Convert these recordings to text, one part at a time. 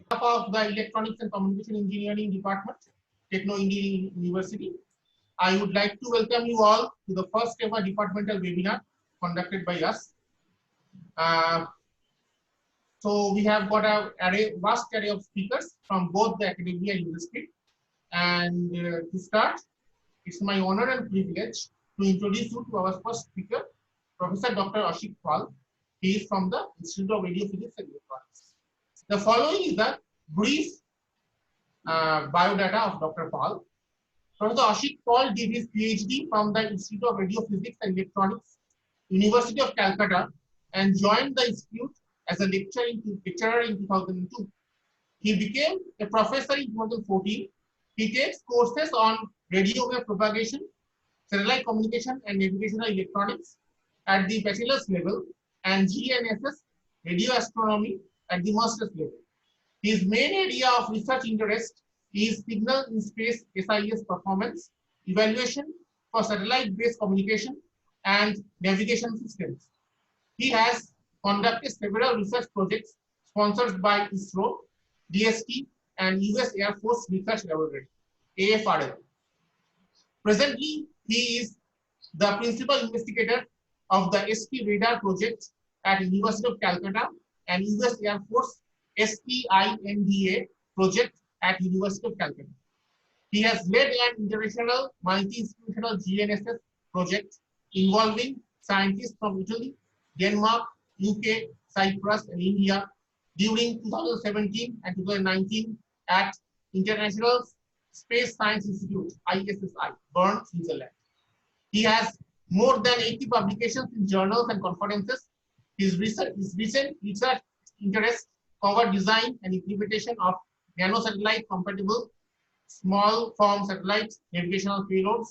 Of the Electronics and Communication Engineering Department, Techno India University, I would like to welcome you all to the first ever departmental webinar conducted by us. So we have got a vast array of speakers from both the academia and industry. And to start, it's my honor and privilege to introduce you to our first speaker, Professor Dr. Ashik Pal. He is from the Institute of Radio Physics and Electronics. The following is the brief biodata of Dr. Pal. Professor Ashik Pal did his PhD from the Institute of Radio Physics and Electronics, University of Calcutta, and joined the institute as a lecturer in 2002. He became a professor in 2014. He takes courses on radio wave propagation, satellite communication, and navigational electronics at the bachelor's level, and GNSS radio astronomy at the master's level. His main area of research interest is signal in space SIS performance, evaluation for satellite-based communication, and navigation systems. He has conducted several research projects sponsored by ISRO, DST, and US Air Force Research Laboratory, AFRL. Presently, he is the principal investigator of the ST radar project at University of Calcutta and US Air Force STINDA project at University of Calcutta. He has led an international multi-institutional GNSS project involving scientists from Italy, Denmark, UK, Cyprus, and India during 2017 and 2019 at International Space Science Institute, ISSI, Bern, Switzerland. He has more than 80 publications in journals and conferences. His recent research interests cover design and implementation of nanosatellite compatible small form satellite navigational payloads.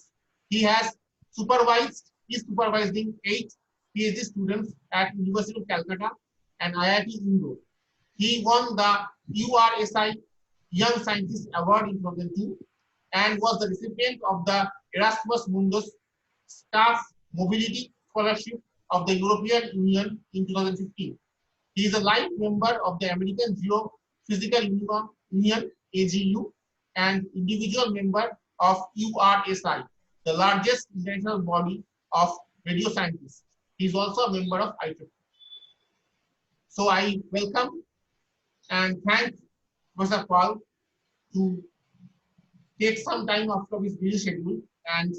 He is supervising 8 PhD students at University of Calcutta and IIT Indore. He won the URSI Young Scientist Award in 2002 and was the recipient of the Erasmus Mundus Staff Mobility Scholarship of the European Union in 2015. He is a life member of the American Geophysical Union, AGU, and individual member of URSI, the largest international body of radio scientists. He is also a member of IEEE. So I welcome and thank Professor Pal to take some time after his busy schedule and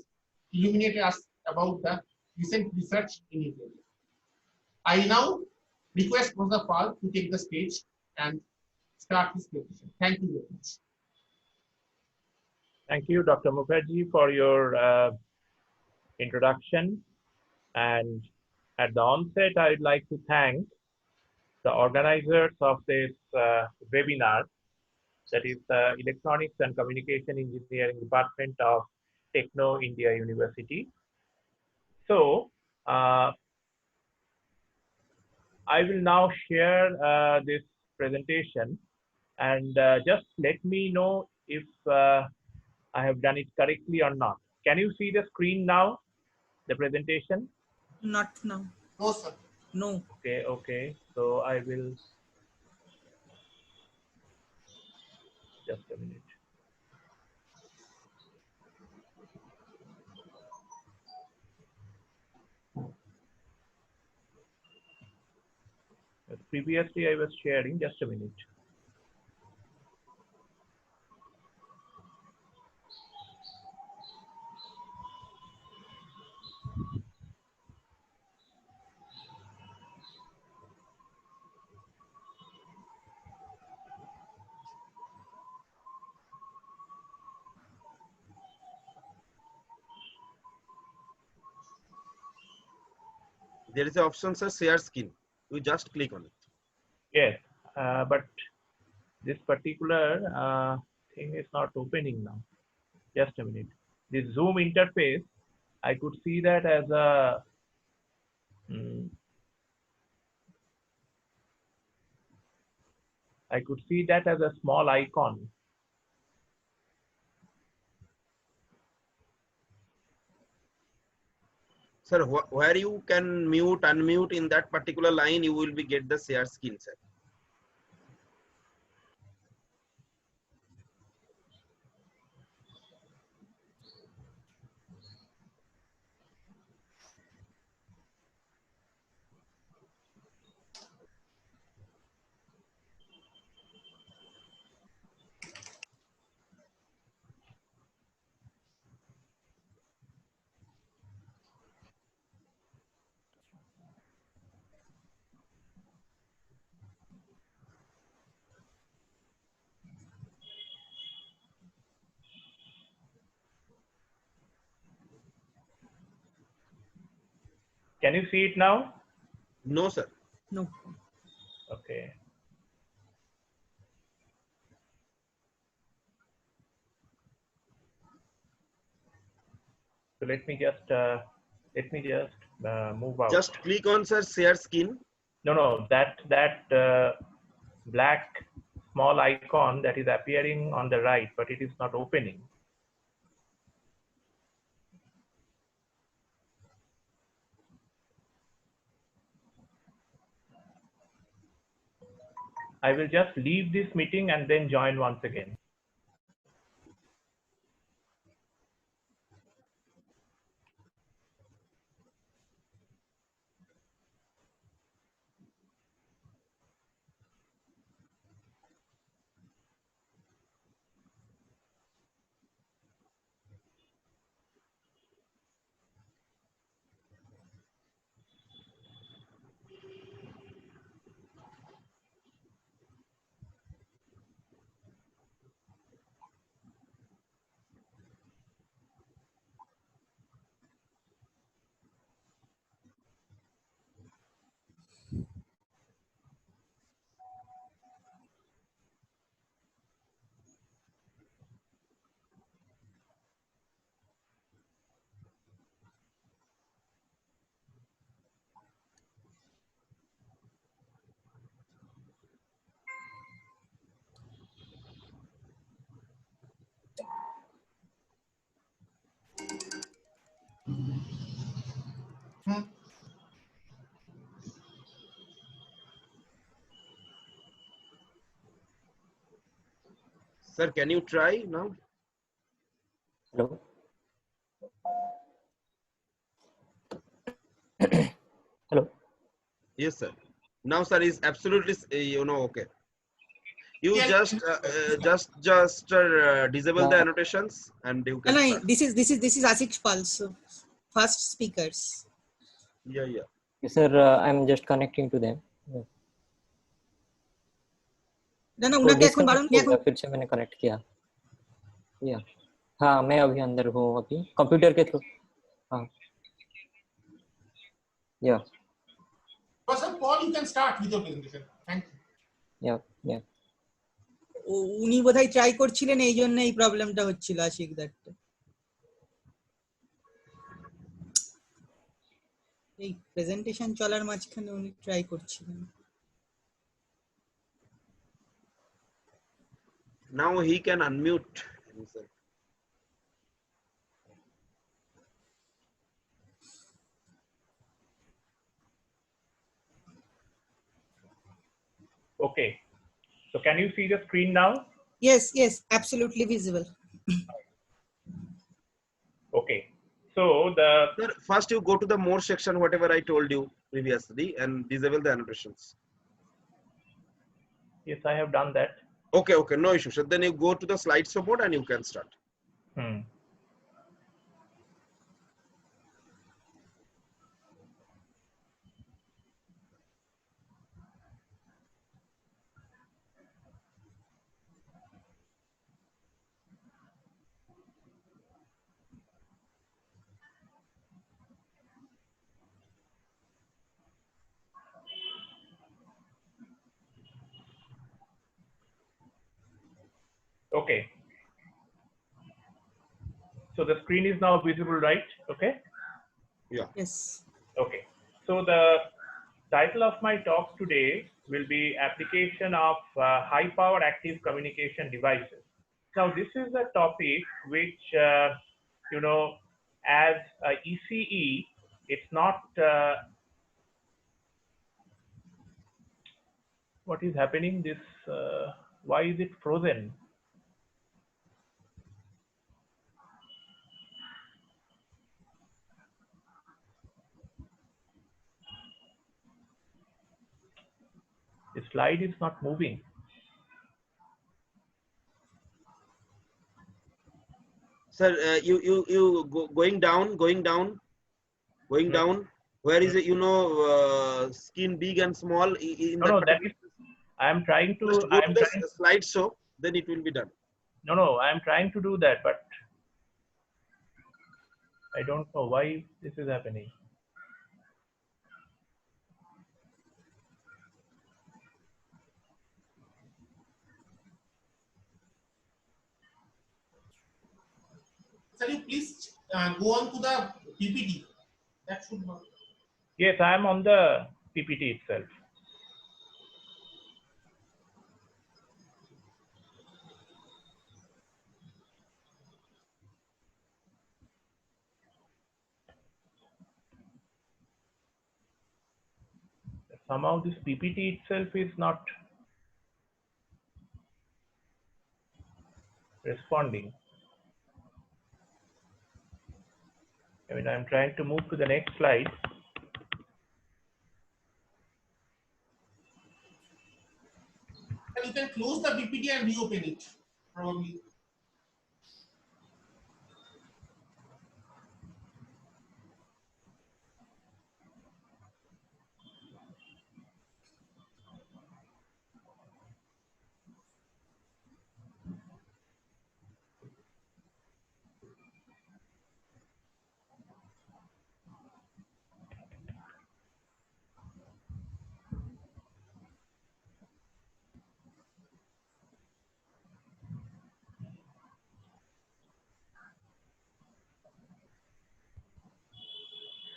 illuminate us about the recent research in his area. I now request Professor Pal to take the stage and start his presentation. Thank you very much. Thank you, Dr. Mukherjee, for your introduction. And at the onset, I'd like to thank the organizers of this webinar, that is the Electronics and Communication Engineering Department of Techno India University. So, I will now share this presentation, and just let me know if I have done it correctly or not. Can you see the screen now, the presentation? Not now. No, sir. No. Okay, okay. So I will just a minute. Previously I was sharing, just a minute. There is an option, sir, share screen. You just click on it. Yes, but this particular thing is not opening now. Just a minute. The Zoom interface, I could see that as a I could see that as a small icon. Sir, where you can mute, unmute in that particular line, you will be get the share screen, sir. Can you see it now? No, sir. No. Okay. So let me just move out. Just click on, sir, share screen. No, that black small icon that is appearing on the right, but it is not opening. I will just leave this meeting and then join once again. Hmm. Sir, can you try now? Hello. Hello. Yes, sir. Now, sir, is absolutely, okay. You Yeah. just disable the annotations and you can No, start. this is Ashik Pulse, first speakers. Yeah. Yes, sir. I'm just connecting to them. ना वो उनके এখন disconnect বারণ हो এখন गया, फिर से मैंने कनेक्ट किया. या हाँ, मैं अभी अंदर हूँ अभी कंप्यूटर के थ्रू. हाँ. या Professor Paul, you can start with your presentation. Thank you. या উনি বোধহয় ট্রাই করছিলেন, এই জন্য এই প্রবলেমটা হচ্ছিল আশিক দ্যাট। এই প্রেজেন্টেশন চলার মাঝখানে উনি ট্রাই করছিলেন। Now he can unmute himself. Okay. So can you see the screen now? Yes, absolutely visible. Okay. So the Sir, first you go to the more section, whatever I told you previously, and disable the annotations. yes, I have done that. Okay, no issue. So then you go to the slideshow mode and you can start. Okay. So the screen is now visible, right? Okay. Yeah. Yes. Okay. So the title of my talk today will be application of high power active communication devices. Now this is a topic which, as ECE, it's not, what is happening? This, why is it frozen? The slide is not moving. Sir, you going down. Where is it? Skin big and small. No, that is. I am trying to. Just go I to am the trying. slideshow. Then it will be done. No, I am trying to do that, but I don't know why this is happening. Sir, you please go on to the PPT. That should work. Yes, I am on the PPT itself. Somehow this PPT itself is not responding. I mean, I'm trying to move to the next slide. And you can close the PPT and reopen it, probably.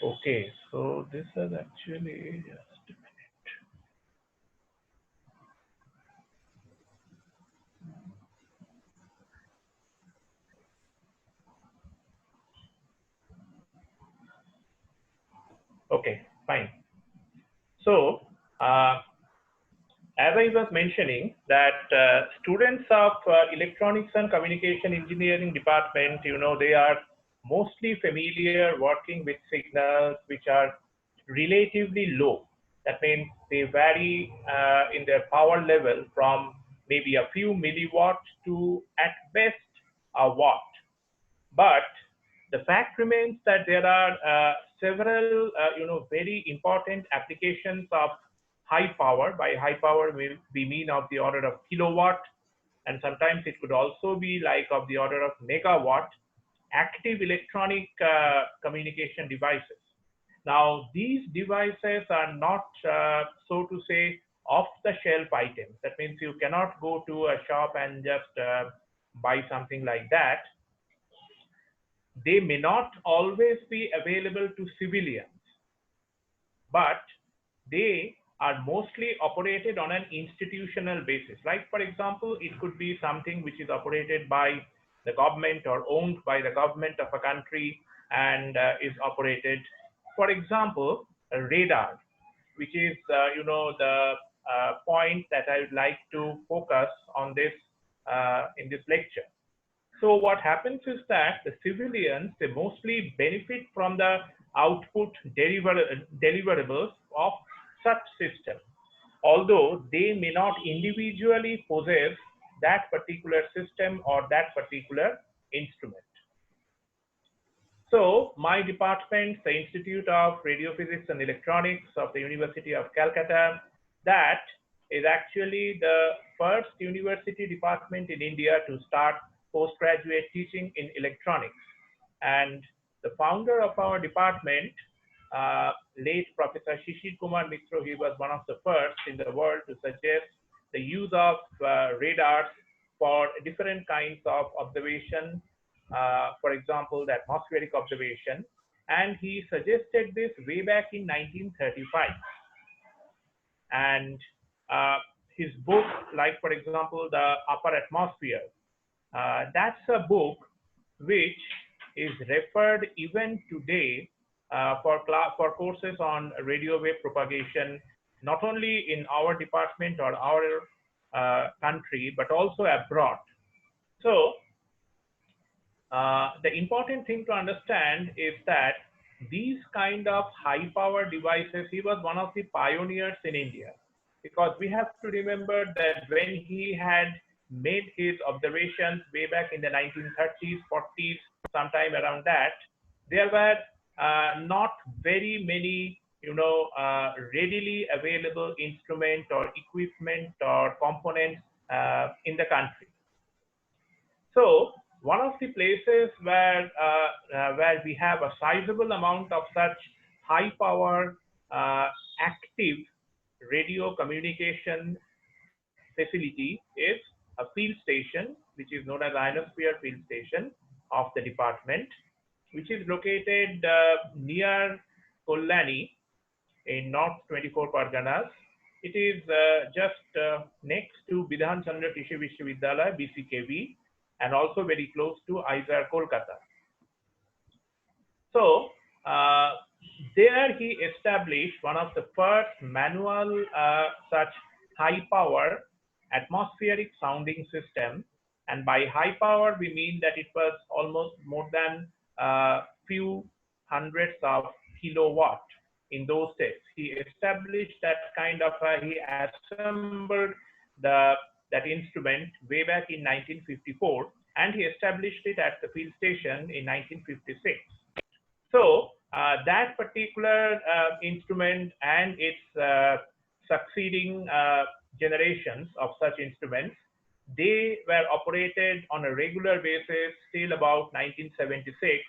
Okay, so this is actually just a minute. Okay, fine. So, as I was mentioning that students of electronics and communication engineering department, they are mostly familiar working with signals which are relatively low. That means they vary in their power level from maybe a few milliwatt to at best a watt. But the fact remains that there are several, very important applications of high power. By high power, we mean of the order of kilowatt, and sometimes it could also be like of the order of megawatt active electronic communication devices. Now, these devices are not, so to say, off-the-shelf items. That means you cannot go to a shop and just buy something like that. They may not always be available to civilians, but they are mostly operated on an institutional basis. Like, for example, it could be something which is operated by the government or owned by the government of a country and is operated, for example, a radar, which is, the point that I would like to focus on this in this lecture. So what happens is that the civilians, they mostly benefit from the output deliverables of such systems, although they may not individually possess that particular system or that particular instrument. So my department, the Institute of Radio Physics and Electronics of the University of Calcutta, that is actually the first university department in India to start postgraduate teaching in electronics. And the founder of our department, late Professor Shishir Kumar Mitra, he was one of the first in the world to suggest the use of radars for different kinds of observation, for example, the atmospheric observation. And he suggested this way back in 1935. And his book, like, for example, The Upper Atmosphere, that's a book which is referred even today for courses on radio wave propagation, not only in our department or our country, but also abroad. So the important thing to understand is that these kind of high power devices, he was one of the pioneers in India, because we have to remember that when he had made his observations way back in the 1930s, 40s, sometime around that, there were not very many, readily available instrument or equipment or components in the country. So one of the places where we have a sizable amount of such high power active radio communication facility is a field station, which is known as ionosphere field station. of the department, which is located near Kollani in North 24 Parganas. It is just next to Bidhan Chandra Krishi Vishwavidyalaya, BCKV, and also very close to ISAR, Kolkata. So there he established one of the first manual such high power atmospheric sounding system. And by high power, we mean that it was almost more than few hundreds of kilowatt in those days. He established that kind of, he assembled that instrument way back in 1954, and he established it at the field station in 1956. So that particular instrument and its succeeding generations of such instruments, they were operated on a regular basis till about 1976.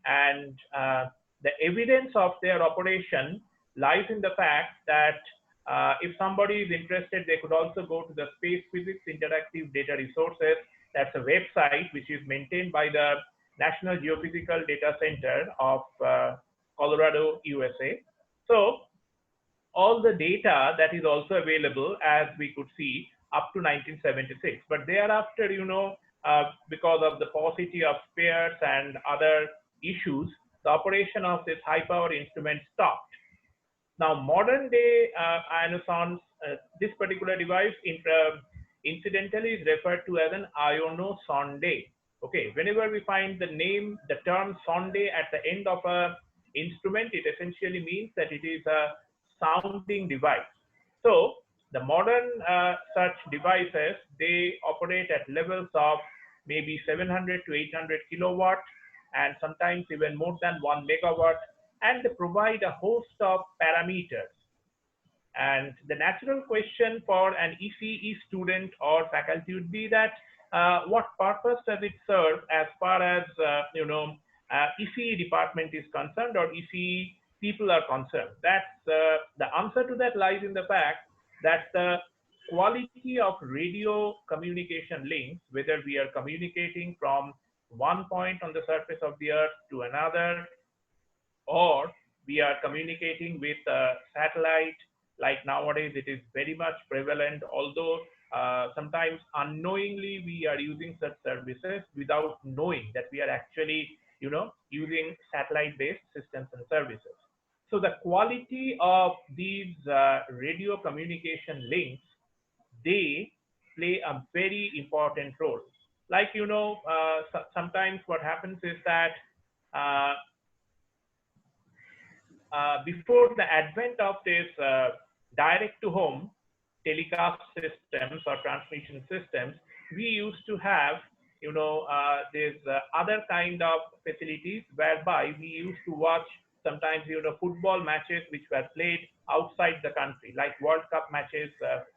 And the evidence of their operation lies in the fact that if somebody is interested, they could also go to the Space Physics Interactive Data Resources. That's a website which is maintained by the National Geophysical Data Center of Colorado, USA. So all the data that is also available, as we could see, up to 1976. But thereafter, because of the paucity of spares and other issues, the operation of this high power instrument stopped. Now, modern day ionosondes, this particular device incidentally is referred to as an ionosonde. Okay, whenever we find the term sonde at the end of a instrument, it essentially means that it is a sounding device. So the modern such devices, they operate at levels of maybe 700 to 800 kilowatt, and sometimes even more than 1 megawatt, and they provide a host of parameters. And the natural question for an ECE student or faculty would be that what purpose does it serve as far as ECE department is concerned, or ECE people are concerned? That's the answer to that lies in the fact that the quality of radio communication links, whether we are communicating from one point on the surface of the earth to another, or we are communicating with a satellite, like nowadays it is very much prevalent, although sometimes unknowingly we are using such services without knowing that we are actually using satellite-based systems and services. So the quality of these radio communication links, they play a very important role. Like, sometimes what happens is that before the advent of this direct-to-home telecast systems or transmission systems, we used to have, these other kind of facilities whereby we used to watch sometimes, football matches which were played outside the country, like World Cup matches,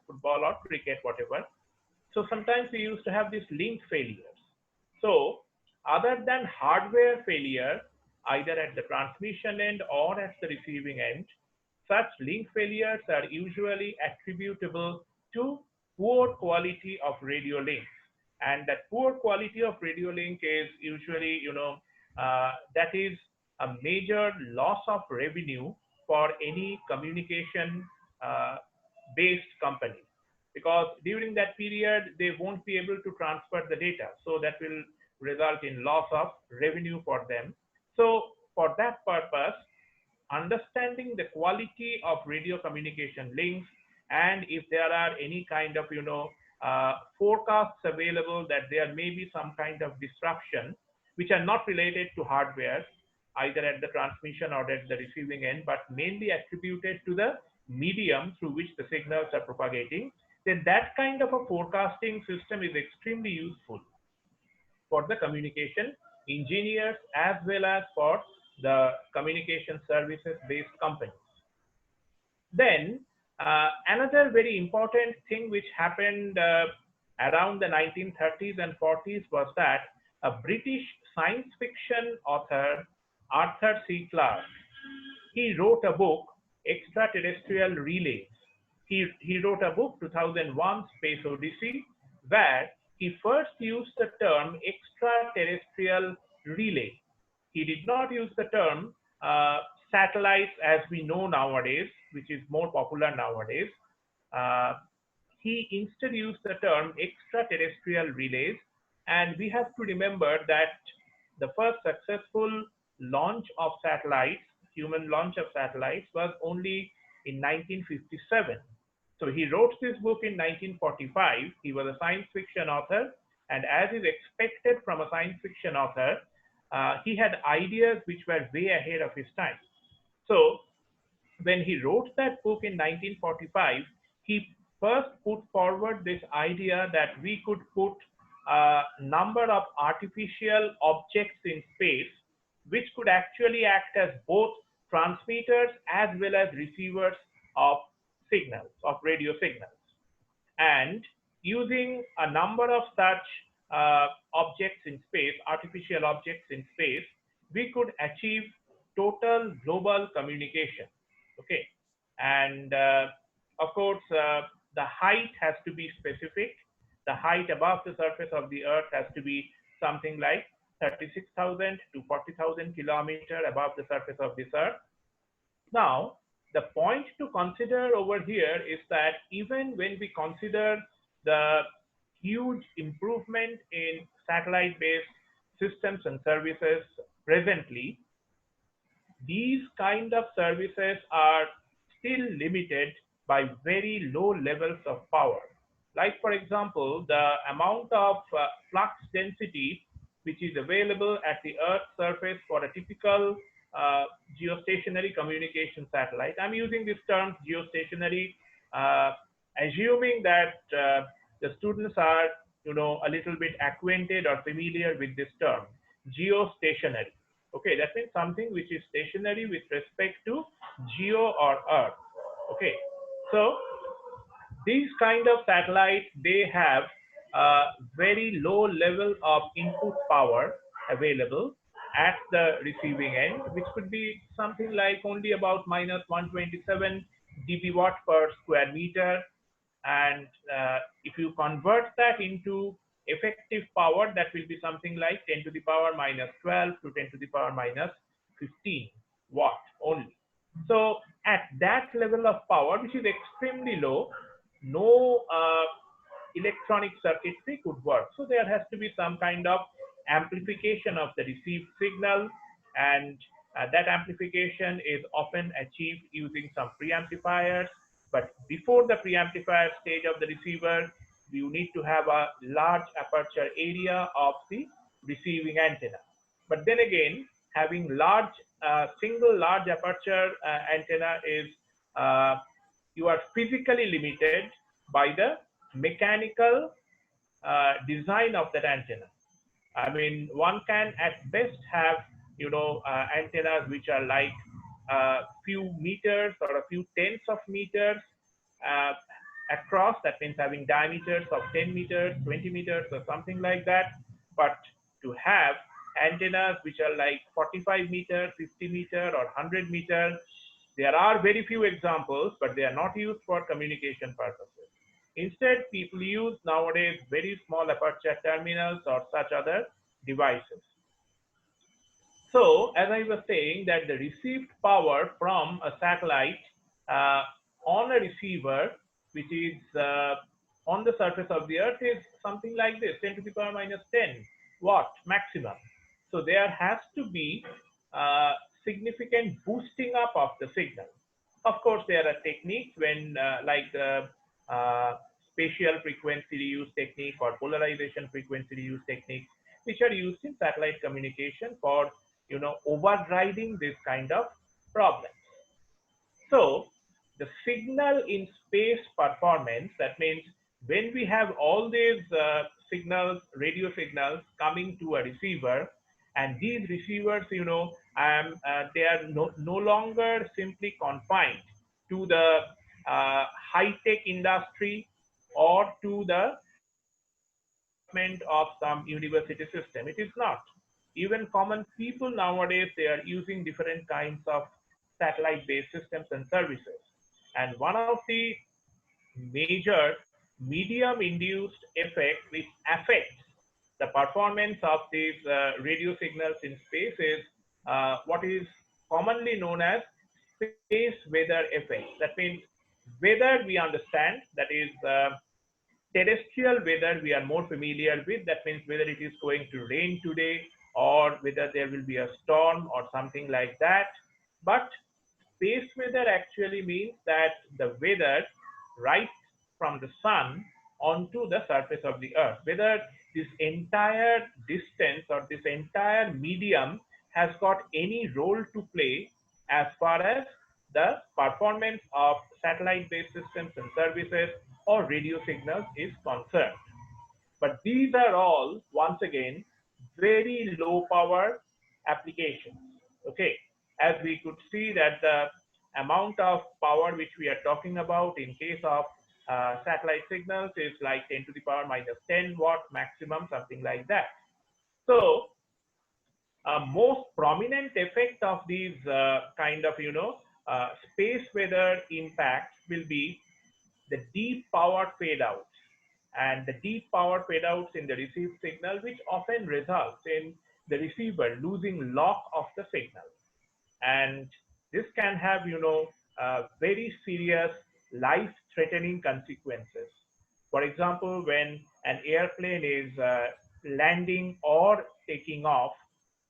football or cricket, whatever. So sometimes we used to have these link failures. So other than hardware failure, either at the transmission end or at the receiving end, such link failures are usually attributable to poor quality of radio links. And that poor quality of radio link is usually, that is a major loss of revenue for any communication based company, because during that period they won't be able to transfer the data, so that will result in loss of revenue for them. So for that purpose, understanding the quality of radio communication links, and if there are any kind of forecasts available that there may be some kind of disruption which are not related to hardware, either at the transmission or at the receiving end, but mainly attributed to the medium through which the signals are propagating, then that kind of a forecasting system is extremely useful for the communication engineers as well as for the communication services based companies. Then another very important thing which happened around the 1930s and 40s was that a British science fiction author, Arthur C. Clarke, he wrote a book, Extraterrestrial Relays. He wrote a book, 2001 Space Odyssey, where he first used the term extraterrestrial relay. He did not use the term satellites as we know nowadays, which is more popular nowadays. Uh, he instead used the term extraterrestrial relays, and we have to remember that the first successful launch of satellites, human launch of satellites, was only in 1957. So he wrote this book in 1945. He was a science fiction author, and as is expected from a science fiction author, he had ideas which were way ahead of his time. So when he wrote that book in 1945, he first put forward this idea that we could put a number of artificial objects in space which could actually act as both transmitters as well as receivers of signals, of radio signals. And using a number of such objects in space, artificial objects in space, we could achieve total global communication. Okay, and of course, the height has to be specific. The height above the surface of the Earth has to be something like 36,000 to 40,000 kilometers above the surface of this Earth. Now, the point to consider over here is that even when we consider the huge improvement in satellite-based systems and services presently, these kind of services are still limited by very low levels of power. Like, for example, the amount of flux density which is available at the Earth's surface for a typical geostationary communication satellite. I'm using this term geostationary, assuming that the students are, a little bit acquainted or familiar with this term, geostationary. Okay, that means something which is stationary with respect to geo or Earth. Okay, so these kind of satellites, they have a very low level of input power available at the receiving end, which could be something like only about minus 127 dB watt per square meter. And if you convert that into effective power, that will be something like 10 to the power minus 12 to 10 to the power minus 15 watt only. So at that level of power, which is extremely low, no electronic circuitry could work. So there has to be some kind of amplification of the received signal, and that amplification is often achieved using some preamplifiers. But before the preamplifier stage of the receiver, you need to have a large aperture area of the receiving antenna. But then again, having single large aperture antenna is, you are physically limited by the mechanical design of that antenna. I mean, one can at best have, antennas which are like a few meters or a few tenths of meters across. That means having diameters of 10 meters, 20 meters, or something like that. But to have antennas which are like 45 meters, 50 meters, or 100 meters, there are very few examples, but they are not used for communication purposes. Instead, people use nowadays very small aperture terminals or such other devices. So, as I was saying, that the received power from a satellite on a receiver, which is on the surface of the Earth, is something like this, 10 to the power minus 10 watt maximum. So there has to be significant boosting up of the signal. Of course, there are techniques when like the spatial frequency reuse technique or polarization frequency reuse techniques, which are used in satellite communication for overriding this kind of problems. So the signal in space performance, that means when we have all these signals, radio signals coming to a receiver, and these receivers, they are no longer simply confined to the high-tech industry or to the development of some university system. It is not. Even common people nowadays, they are using different kinds of satellite-based systems and services. And one of the major medium-induced effect which affects the performance of these radio signals in space is what is commonly known as space weather effect. That means weather we understand, that is terrestrial weather we are more familiar with. That means whether it is going to rain today or whether there will be a storm or something like that. But space weather actually means that the weather right from the sun onto the surface of the earth, whether this entire distance or this entire medium has got any role to play as far as the performance of satellite-based systems and services or radio signals is concerned. But these are all, once again, very low power applications. Okay, as we could see that the amount of power which we are talking about in case of satellite signals is like 10 to the power minus 10 watt maximum, something like that. So a most prominent effect of these kind of space weather impacts will be the deep power fade outs, and the deep power fade outs in the received signal, which often results in the receiver losing lock of the signal. And this can have very serious life threatening consequences. For example, when an airplane is landing or taking off,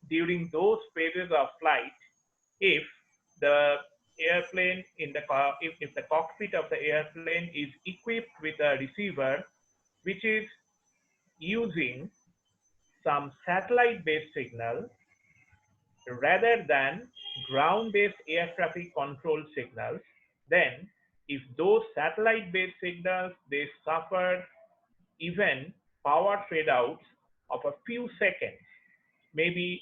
during those phases of flight, if the airplane in the if the cockpit of the airplane is equipped with a receiver which is using some satellite based signal rather than ground based air traffic control signals, then if those satellite based signals they suffer even power fade outs of a few seconds, maybe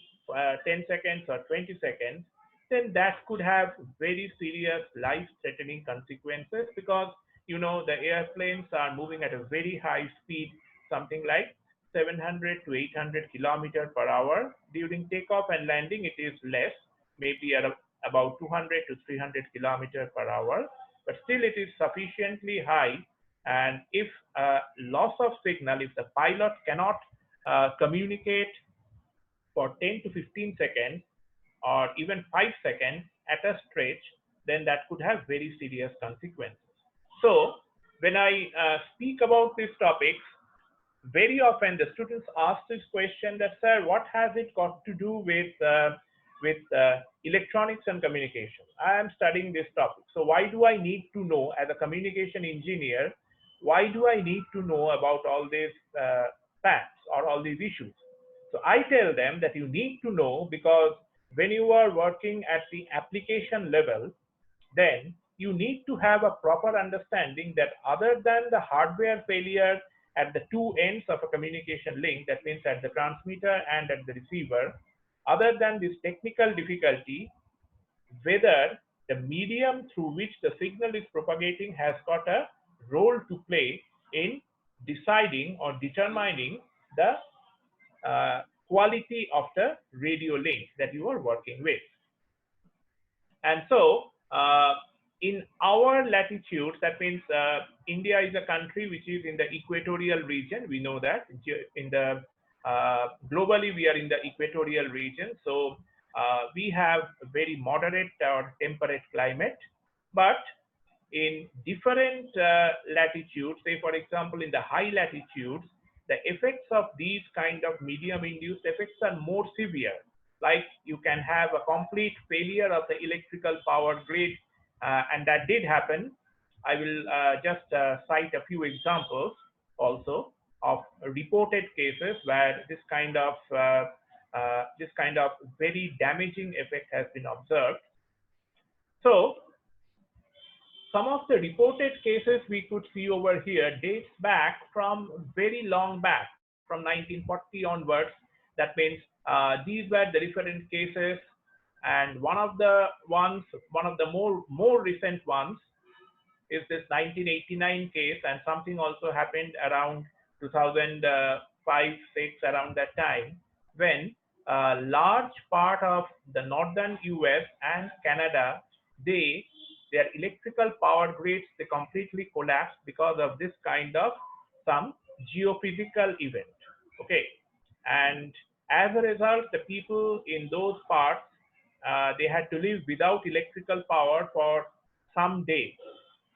10 seconds or 20 seconds, then that could have very serious life-threatening consequences, because the airplanes are moving at a very high speed, something like 700 to 800 kilometers per hour. During takeoff and landing, it is less, maybe at about 200 to 300 kilometers per hour, but still it is sufficiently high. And if loss of signal, if the pilot cannot communicate for 10 to 15 seconds or even 5 seconds at a stretch, then that could have very serious consequences. So when I speak about these topics, very often the students ask this question that, sir, what has it got to do with electronics and communication? I am studying this topic. So why do I need to know, as a communication engineer, why do I need to know about all these facts or all these issues? So I tell them that you need to know because when you are working at the application level, then you need to have a proper understanding that other than the hardware failure at the two ends of a communication link, that means at the transmitter and at the receiver, other than this technical difficulty, whether the medium through which the signal is propagating has got a role to play in deciding or determining the quality of the radio link that you are working with. And so in our latitudes, that means India is a country which is in the equatorial region. We know that in the globally we are in the equatorial region. So we have a very moderate or temperate climate, but in different latitudes, say for example in the high latitudes, the effects of these kind of medium induced effects are more severe. Like you can have a complete failure of the electrical power grid, and that did happen. I will just cite a few examples also of reported cases where this kind of very damaging effect has been observed. So some of the reported cases we could see over here dates back from very long back, from 1940 onwards. That means these were the different cases, and one of the more recent ones is this 1989 case, and something also happened around 2005-6, around that time, when a large part of the northern US and Canada, they their electrical power grids, they completely collapsed because of this kind of some geophysical event. Okay, and as a result, the people in those parts, they had to live without electrical power for some days,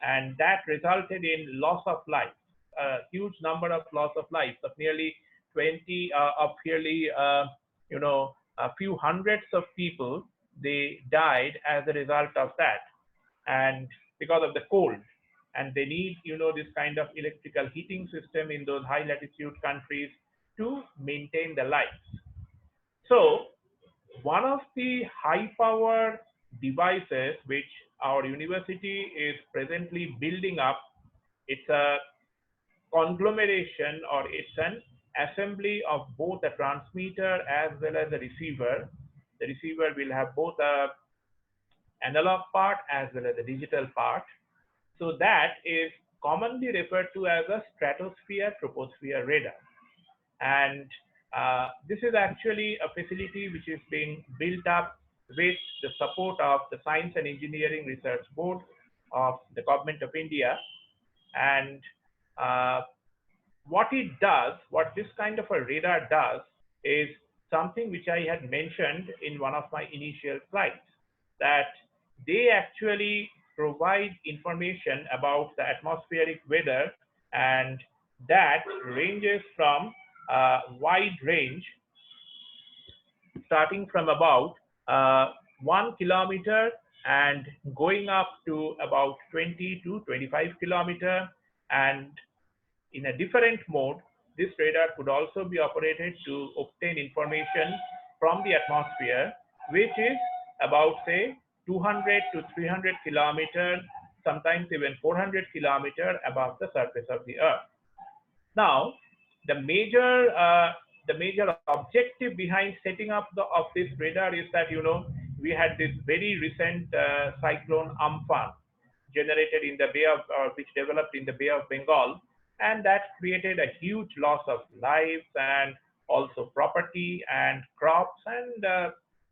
and that resulted in loss of life, a huge number of loss of life of nearly 20 of nearly a few hundreds of people, they died as a result of that, and because of the cold, and they need this kind of electrical heating system in those high latitude countries to maintain the lives. So one of the high power devices which our university is presently building up, it's a conglomeration, or it's an assembly of both a transmitter as well as a receiver. The receiver will have both a analog part as well as a digital part. So that is commonly referred to as a stratosphere troposphere radar. And this is actually a facility which is being built up with the support of the Science and Engineering Research Board of the Government of India. And what it does, what this kind of a radar does, is something which I had mentioned in one of my initial slides, that they actually provide information about the atmospheric weather, and that ranges from a wide range, starting from about 1 kilometer and going up to about 20 to 25 kilometer. And in a different mode, this radar could also be operated to obtain information from the atmosphere, which is about, say, 200 to 300 kilometers, sometimes even 400 kilometers above the surface of the Earth. Now, the major objective behind setting up of this radar is that, we had this very recent cyclone Amphan generated in the Bay of, which developed in the Bay of Bengal, and that created a huge loss of lives and also property and crops, and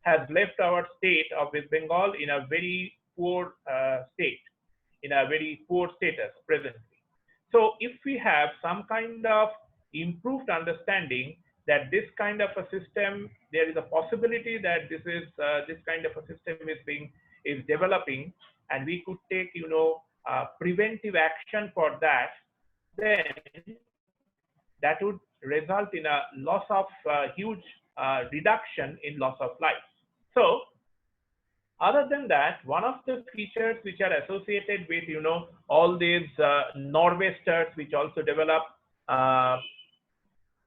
has left our state of West Bengal in a very poor state, in a very poor status presently. So if we have some kind of improved understanding that this kind of a system, there is a possibility that this kind of a system is developing, and we could take preventive action for that, then that would result in a loss of huge reduction in loss of life. So other than that, one of the features which are associated with all these nor'westers which also develop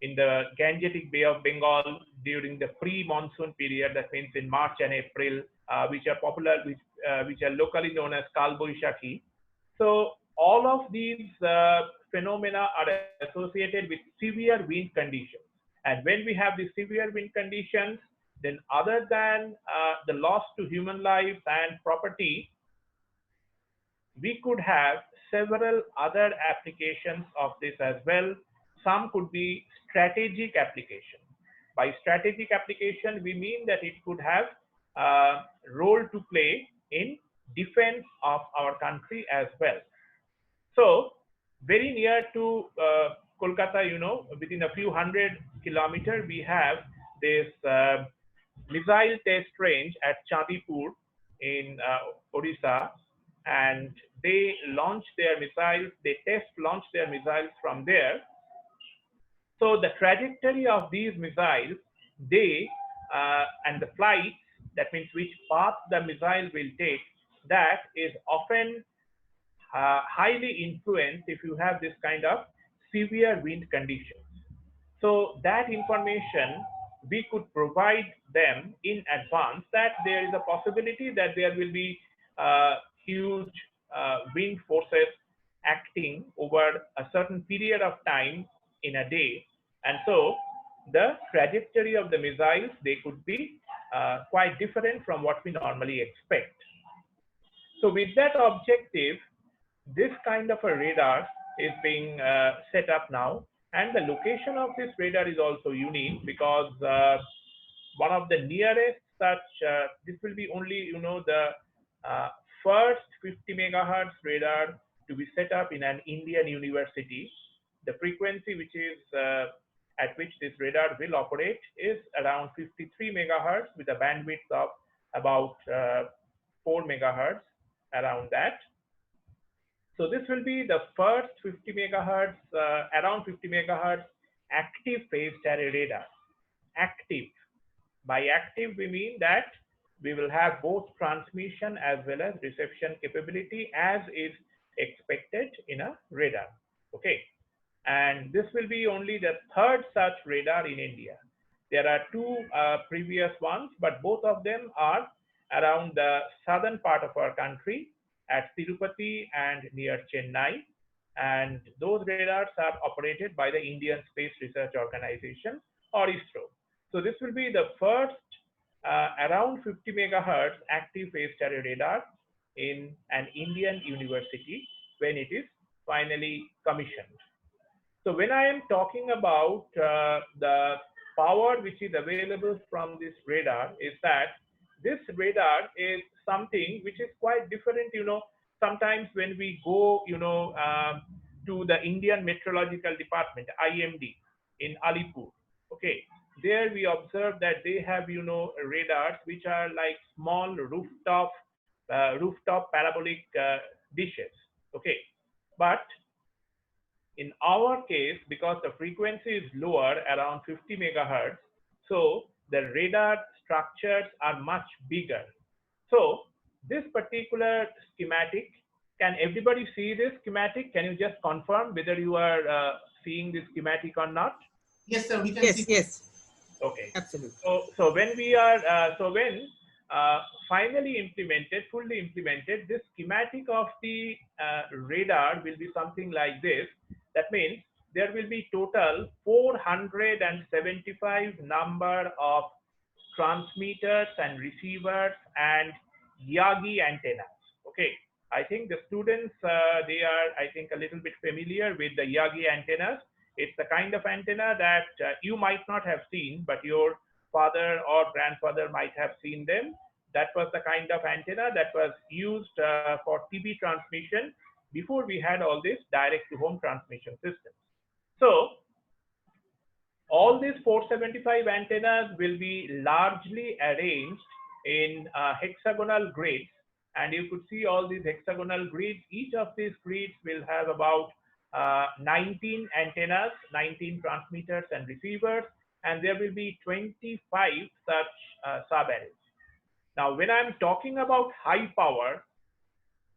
in the Gangetic Bay of Bengal during the pre-monsoon period, that means in March and April, which are popular, which are locally known as Kal Boishakhi. So all of these phenomena are associated with severe wind conditions. And when we have these severe wind conditions, then other than the loss to human lives and property, we could have several other applications of this as well. Some could be strategic application. By strategic application, we mean that it could have a role to play in defense of our country as well. So very near to Kolkata, within a few hundred kilometers, we have this missile test range at Chandipur in Odisha, and they launch their missiles, they launch their missiles from there. So the trajectory of these missiles, and the flights, that means which path the missile will take, that is often highly influenced if you have this kind of severe wind conditions. So that information we could provide them in advance, that there is a possibility that there will be huge wind forces acting over a certain period of time in a day. And so the trajectory of the missiles, they could be quite different from what we normally expect. So with that objective, this kind of a radar is being set up now, and the location of this radar is also unique because one of the nearest such, this will be only the first 50 megahertz radar to be set up in an Indian university. The frequency which is at which this radar will operate is around 53 megahertz with a bandwidth of about 4 megahertz, around that. So this will be the first 50 megahertz, around 50 megahertz active phased array radar. Active. By active, we mean that we will have both transmission as well as reception capability as is expected in a radar. Okay. And this will be only the third such radar in India. There are two previous ones, but both of them are around the southern part of our country at Tirupati and near Chennai. And those radars are operated by the Indian Space Research Organization, or ISRO. So this will be the first around 50 megahertz active phased array radar in an Indian university when it is finally commissioned. So when I am talking about the power which is available from this radar, is that this radar is something which is quite different. You know, sometimes when we go, to the Indian Meteorological Department, IMD, in Alipur, okay, there we observe that they have, radars which are like small rooftop parabolic dishes, okay. But in our case, because the frequency is lower, around 50 megahertz, so the radar structures are much bigger. So this particular schematic, can everybody see this schematic? Can you just confirm whether you are seeing this schematic or not? Yes, sir. We can Yes, see. yes, Okay. absolutely. So when we are, finally implemented, fully implemented, this schematic of the radar will be something like this. That means there will be total 475 number of transmitters and receivers and Yagi antennas. Okay, I think the students, they are, I think, a little bit familiar with the Yagi antennas. It's the kind of antenna that you might not have seen, but your father or grandfather might have seen them. That was the kind of antenna that was used for TV transmission before we had all this direct to home transmission systems. So all these 475 antennas will be largely arranged in hexagonal grids, and you could see all these hexagonal grids. Each of these grids will have about 19 antennas, 19 transmitters and receivers, and there will be 25 such sub-arrays. Now, when I'm talking about high power,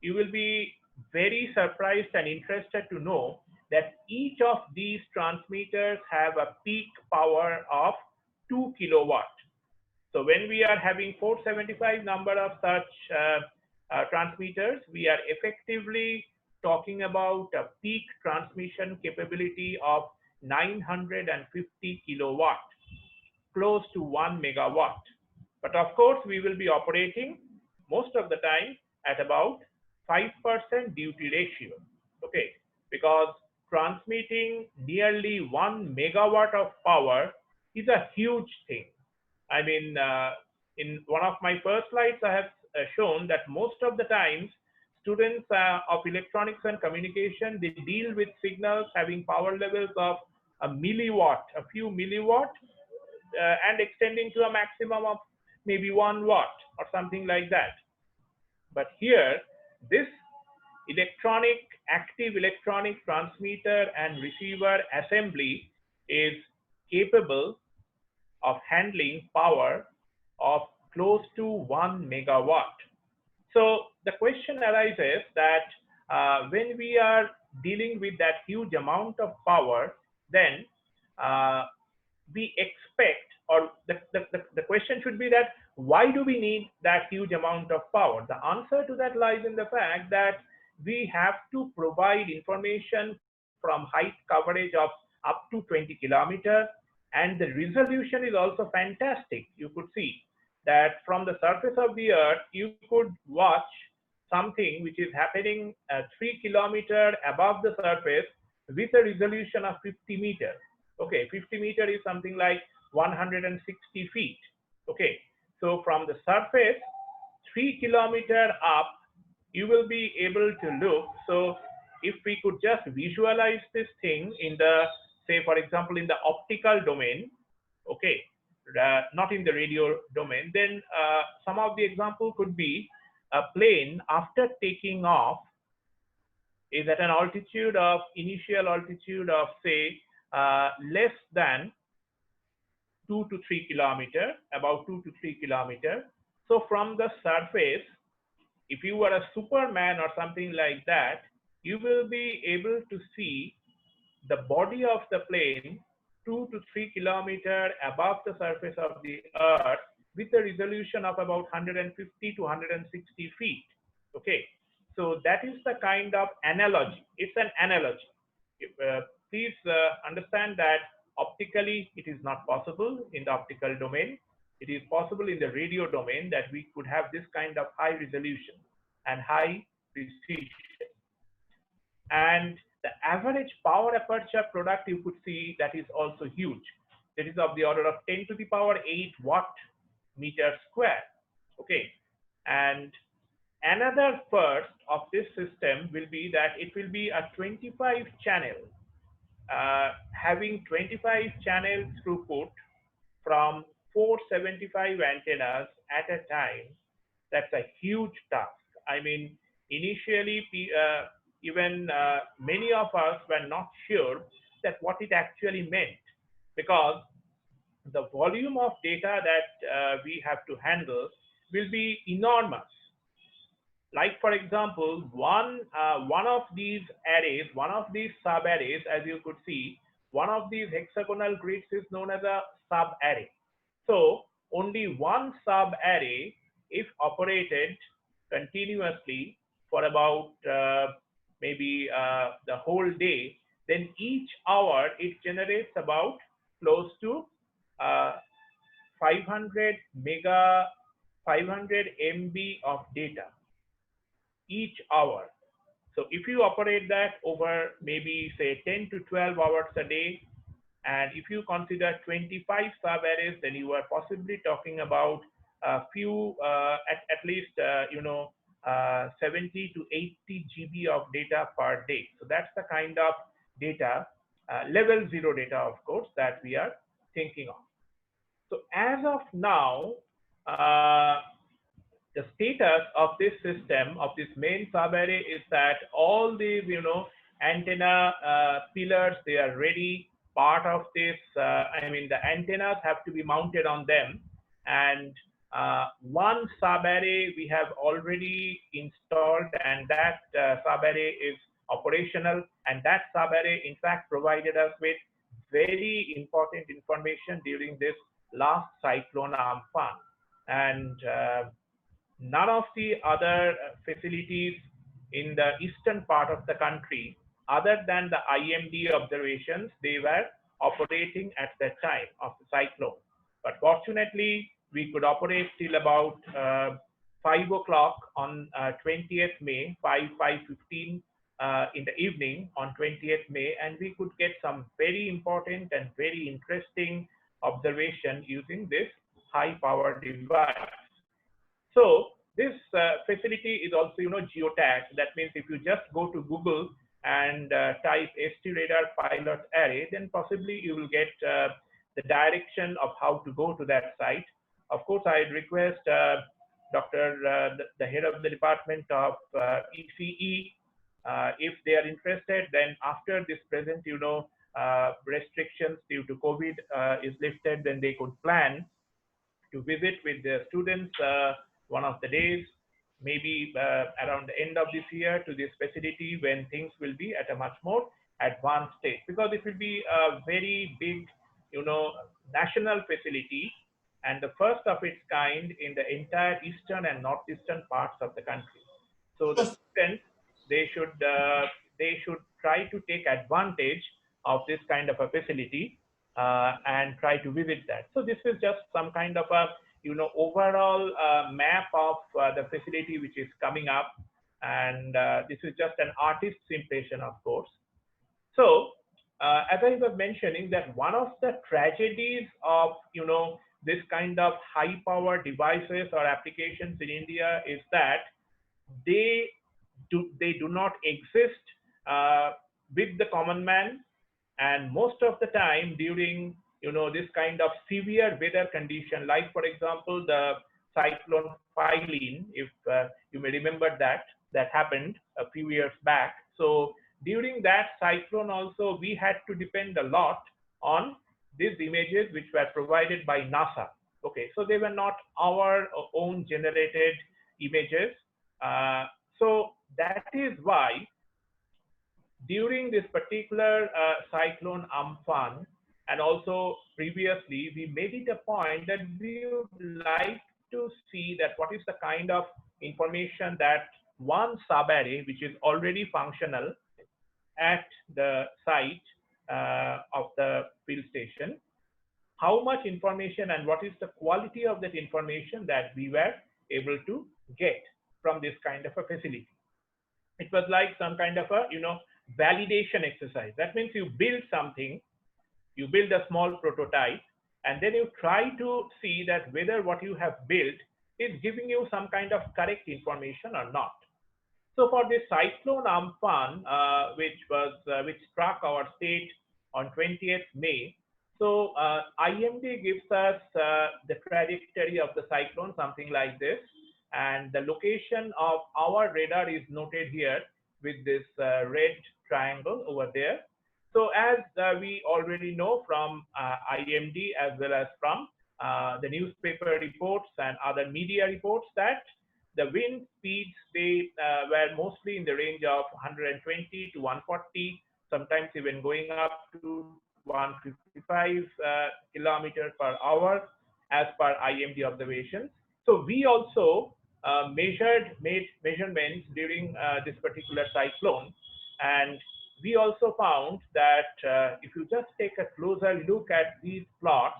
you will be very surprised and interested to know that each of these transmitters have a peak power of 2 kilowatt. So when we are having 475 number of such transmitters, we are effectively talking about a peak transmission capability of 950 kilowatt, close to 1 megawatt. But of course, we will be operating most of the time at about 5% duty ratio, okay, because transmitting nearly 1 megawatt of power is a huge thing. I mean, in one of my first slides, I have shown that most of the times, students of electronics and communication, they deal with signals having power levels of a milliwatt, a few milliwatt, and extending to a maximum of maybe 1 watt or something like that. But here, this active electronic transmitter and receiver assembly is capable of handling power of close to 1 megawatt. So the question arises that when we are dealing with that huge amount of power, then we expect, or the question should be that why do we need that huge amount of power? The answer to that lies in the fact that we have to provide information from height coverage of up to 20 kilometers, and the resolution is also fantastic. You could see that from the surface of the earth, you could watch something which is happening 3 kilometers above the surface with a resolution of 50 meters. Okay, 50 meters is something like 160 feet. Okay, so from the surface, 3 kilometers up, you will be able to look. So if we could just visualize this thing in the, say, for example, in the optical domain, okay, not in the radio domain, then some of the example could be a plane after taking off is at an altitude of, initial altitude of, say, less than 2 to 3 kilometer, about 2 to 3 kilometer. So from the surface, if you were a Superman or something like that, you will be able to see the body of the plane 2 to 3 kilometer above the surface of the earth with a resolution of about 150 to 160 feet. Okay, so that is the kind of analogy. It's an analogy. Please understand that optically it is not possible in the optical domain. It is possible in the radio domain that we could have this kind of high resolution and high precision. And the average power aperture product you could see that is also huge. That is of the order of 10 to the power 8 watt meter square. Okay, and another first of this system will be that it will be a 25 channel, having 25 channel throughput from 475 antennas at a time. That's a huge task. I mean, initially, even many of us were not sure that what it actually meant, because the volume of data that we have to handle will be enormous. Like, for example, one of these arrays, one of these sub-arrays, as you could see, one of these hexagonal grids is known as a sub-array. So only one sub-array, if operated continuously for about maybe the whole day, then each hour it generates about close to 500 MB of data each hour. So if you operate that over maybe say 10 to 12 hours a day, and if you consider 25 sub-arrays, then you are possibly talking about a few, at least, 70 to 80 GB of data per day. So that's the kind of data, level 0 data, of course, that we are thinking of. So as of now, the status of this system, of this main sub-array, is that all these, antenna pillars, they are ready. Part of this, I mean, the antennas have to be mounted on them, and one sub-array we have already installed, and that sub-array is operational, and that sub-array in fact provided us with very important information during this last cyclone Amphan. And none of the other facilities in the eastern part of the country, other than the IMD observations, they were operating at that time of the cyclone. But fortunately, we could operate till about 5 o'clock on 20th May, 5:15 in the evening on 20th May, and we could get some very important and very interesting observation using this high power device. So this facility is also, geotagged. That means if you just go to Google and type ST radar pilot array, then possibly you will get the direction of how to go to that site. Of course, I'd request Dr. The head of the department of ECE, if they are interested, then after this present, restrictions due to COVID is lifted, then they could plan to visit with the students one of the days, maybe around the end of this year, to this facility when things will be at a much more advanced stage, because it will be a very big, national facility, and the first of its kind in the entire eastern and northeastern parts of the country. So the students, they should try to take advantage of this kind of a facility and try to visit that. So this is just some kind of a overall map of the facility which is coming up, and this is just an artist's impression, of course. So as I was mentioning, that one of the tragedies of this kind of high power devices or applications in India is that they they do not exist with the common man, and most of the time during this kind of severe weather condition, like for example the cyclone Philene, if you may remember that happened a few years back. So during that cyclone also we had to depend a lot on these images which were provided by NASA. Okay, so they were not our own generated images. So that is why during this particular cyclone Amphan, and also previously, we made it a point that we would like to see that what is the kind of information that one subarray, which is already functional at the site of the field station, how much information and what is the quality of that information that we were able to get from this kind of a facility. It was like some kind of a validation exercise. That means you build something, you build a small prototype, and then you try to see that whether what you have built is giving you some kind of correct information or not. So for this cyclone Amphan, which struck our state on 20th May, so IMD gives us the trajectory of the cyclone, something like this, and the location of our radar is noted here with this red triangle over there. So as we already know from IMD as well as from the newspaper reports and other media reports, that the wind speeds, they were mostly in the range of 120 to 140, sometimes even going up to 155 kilometers per hour as per IMD observations. So we also made measurements during this particular cyclone, and we also found that if you just take a closer look at these plots,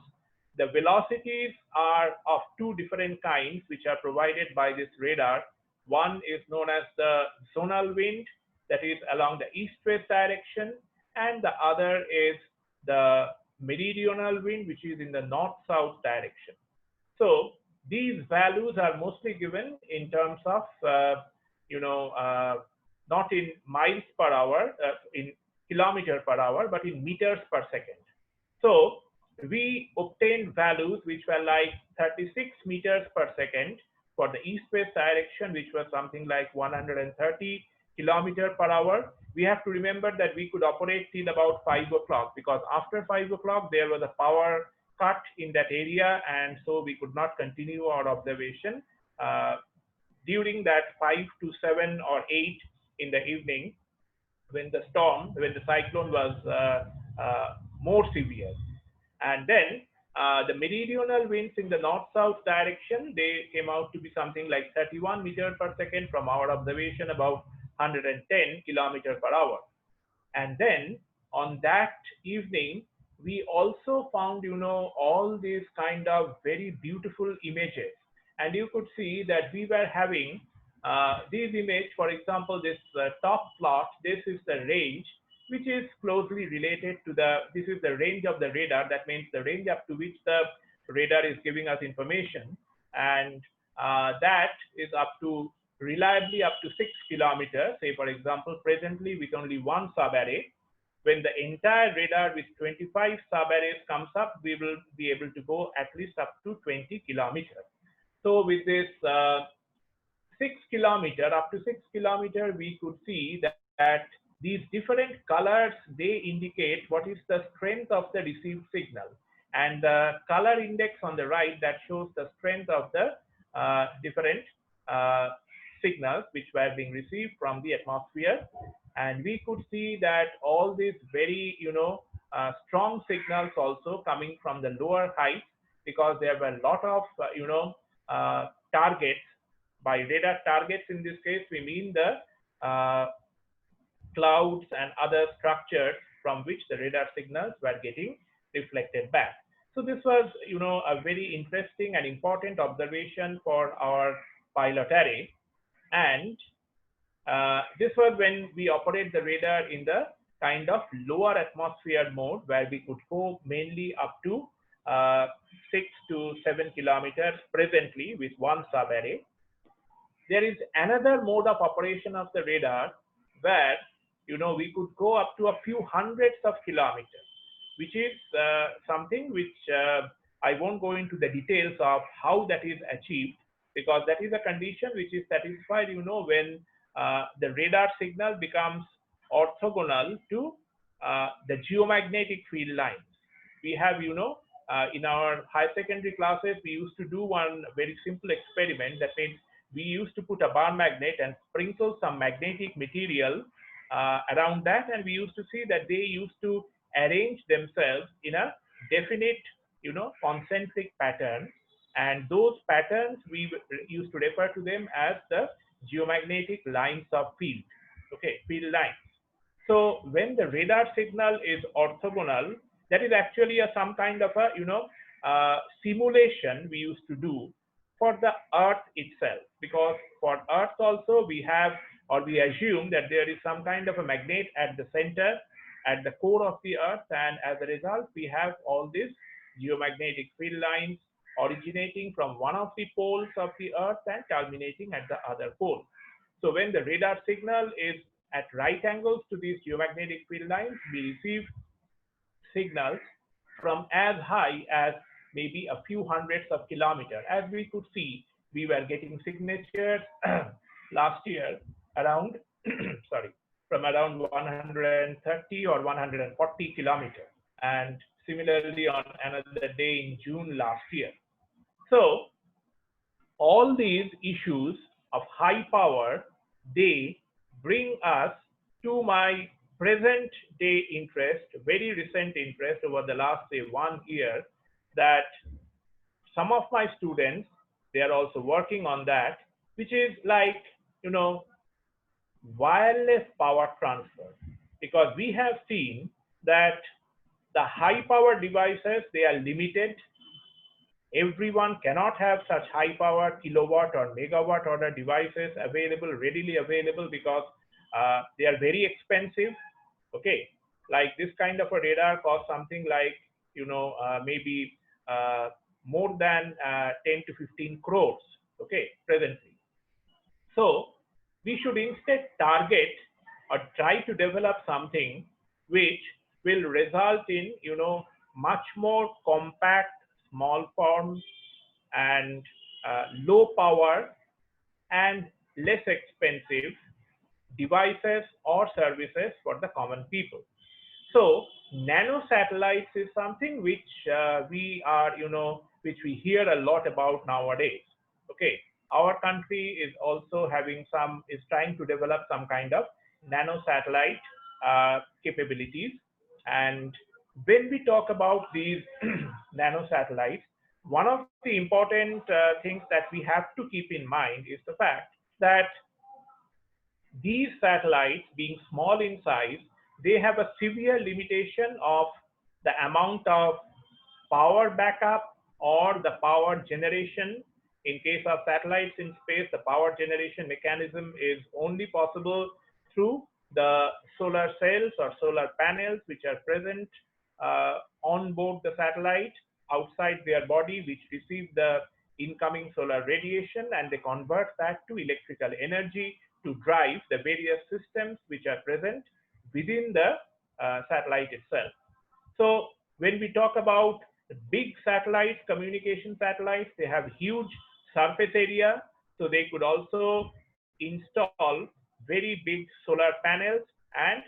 the velocities are of two different kinds which are provided by this radar. One is known as the zonal wind, that is along the east-west direction, and the other is the meridional wind, which is in the north-south direction. So these values are mostly given in terms of not in miles per hour, in kilometer per hour, but in meters per second. So we obtained values which were like 36 meters per second for the east-west direction, which was something like 130 kilometers per hour. We have to remember that we could operate till about 5 o'clock, because after 5 o'clock there was a power cut in that area, and so we could not continue our observation during that 5 to 7 or 8 in the evening, when the cyclone was more severe. And then the meridional winds in the north-south direction, they came out to be something like 31 meters per second from our observation, about 110 kilometers per hour. And then on that evening, we also found, all these kind of very beautiful images. And you could see that we were having these images, for example, this top plot, this is the range, which is closely related to this is the range of the radar. That means the range up to which the radar is giving us information. And that is reliably up to 6 kilometers. Say, for example, presently with only one subarray. When the entire radar with 25 subarrays comes up, we will be able to go at least up to 20 kilometers. So with this 6 kilometer, up to 6 kilometer, we could see that these different colors, they indicate what is the strength of the received signal. And the color index on the right, that shows the strength of the different signals which were being received from the atmosphere. And we could see that all these very, strong signals also coming from the lower heights, because there were a lot of, targets. By radar targets in this case, we mean the clouds and other structures from which the radar signals were getting reflected back. So this was, a very interesting and important observation for our pilot array. And this was when we operate the radar in the kind of lower atmosphere mode, where we could go mainly up to 6 to 7 kilometers presently with one subarray. there is another mode of operation of the radar where we could go up to a few hundreds of kilometers, which is something which I won't go into the details of how that is achieved, because that is a condition which is satisfied when the radar signal becomes orthogonal to the geomagnetic field lines. We have in our high secondary classes, we used to do one very simple experiment. That means we used to put a bar magnet and sprinkle some magnetic material around that, and we used to see that they used to arrange themselves in a definite concentric pattern, and those patterns we used to refer to them as the geomagnetic lines of field, okay, field lines. So when the radar signal is orthogonal, that is actually some kind of a simulation we used to do for the earth itself, because for earth also we have, or we assume that there is some kind of a magnet at the center, at the core of the earth, and as a result we have all these geomagnetic field lines originating from one of the poles of the earth and terminating at the other pole. So when the radar signal is at right angles to these geomagnetic field lines, we receive signals from as high as maybe a few hundreds of kilometers. As we could see, we were getting signatures last year around, sorry, from around 130 or 140 kilometers, and similarly on another day in June last year. So all these issues of high power, they bring us to my present day interest, very recent interest over the last, say, 1 year, that some of my students, they are also working on that, which is like, wireless power transfer. Because we have seen that the high power devices, they are limited. Everyone cannot have such high power kilowatt or megawatt order devices available, readily available, because they are very expensive. Okay, like this kind of a radar costs something like maybe more than 10 to 15 crores. Okay, presently. So we should instead target or try to develop something which will result in much more compact, small form, and low power and less expensive devices or services for the common people. So nano satellites is something which we are, which we hear a lot about nowadays. Okay, our country is also having is trying to develop some kind of nano satellite capabilities. And when we talk about these nano satellites, one of the important things that we have to keep in mind is the fact that these satellites, being small in size, they have a severe limitation of the amount of power backup or the power generation. In case of satellites in space, the power generation mechanism is only possible through the solar cells or solar panels which are present on board the satellite outside their body, which receive the incoming solar radiation, and they convert that to electrical energy to drive the various systems which are present within the satellite itself. So when we talk about big satellites, communication satellites, they have huge surface area, so they could also install very big solar panels, and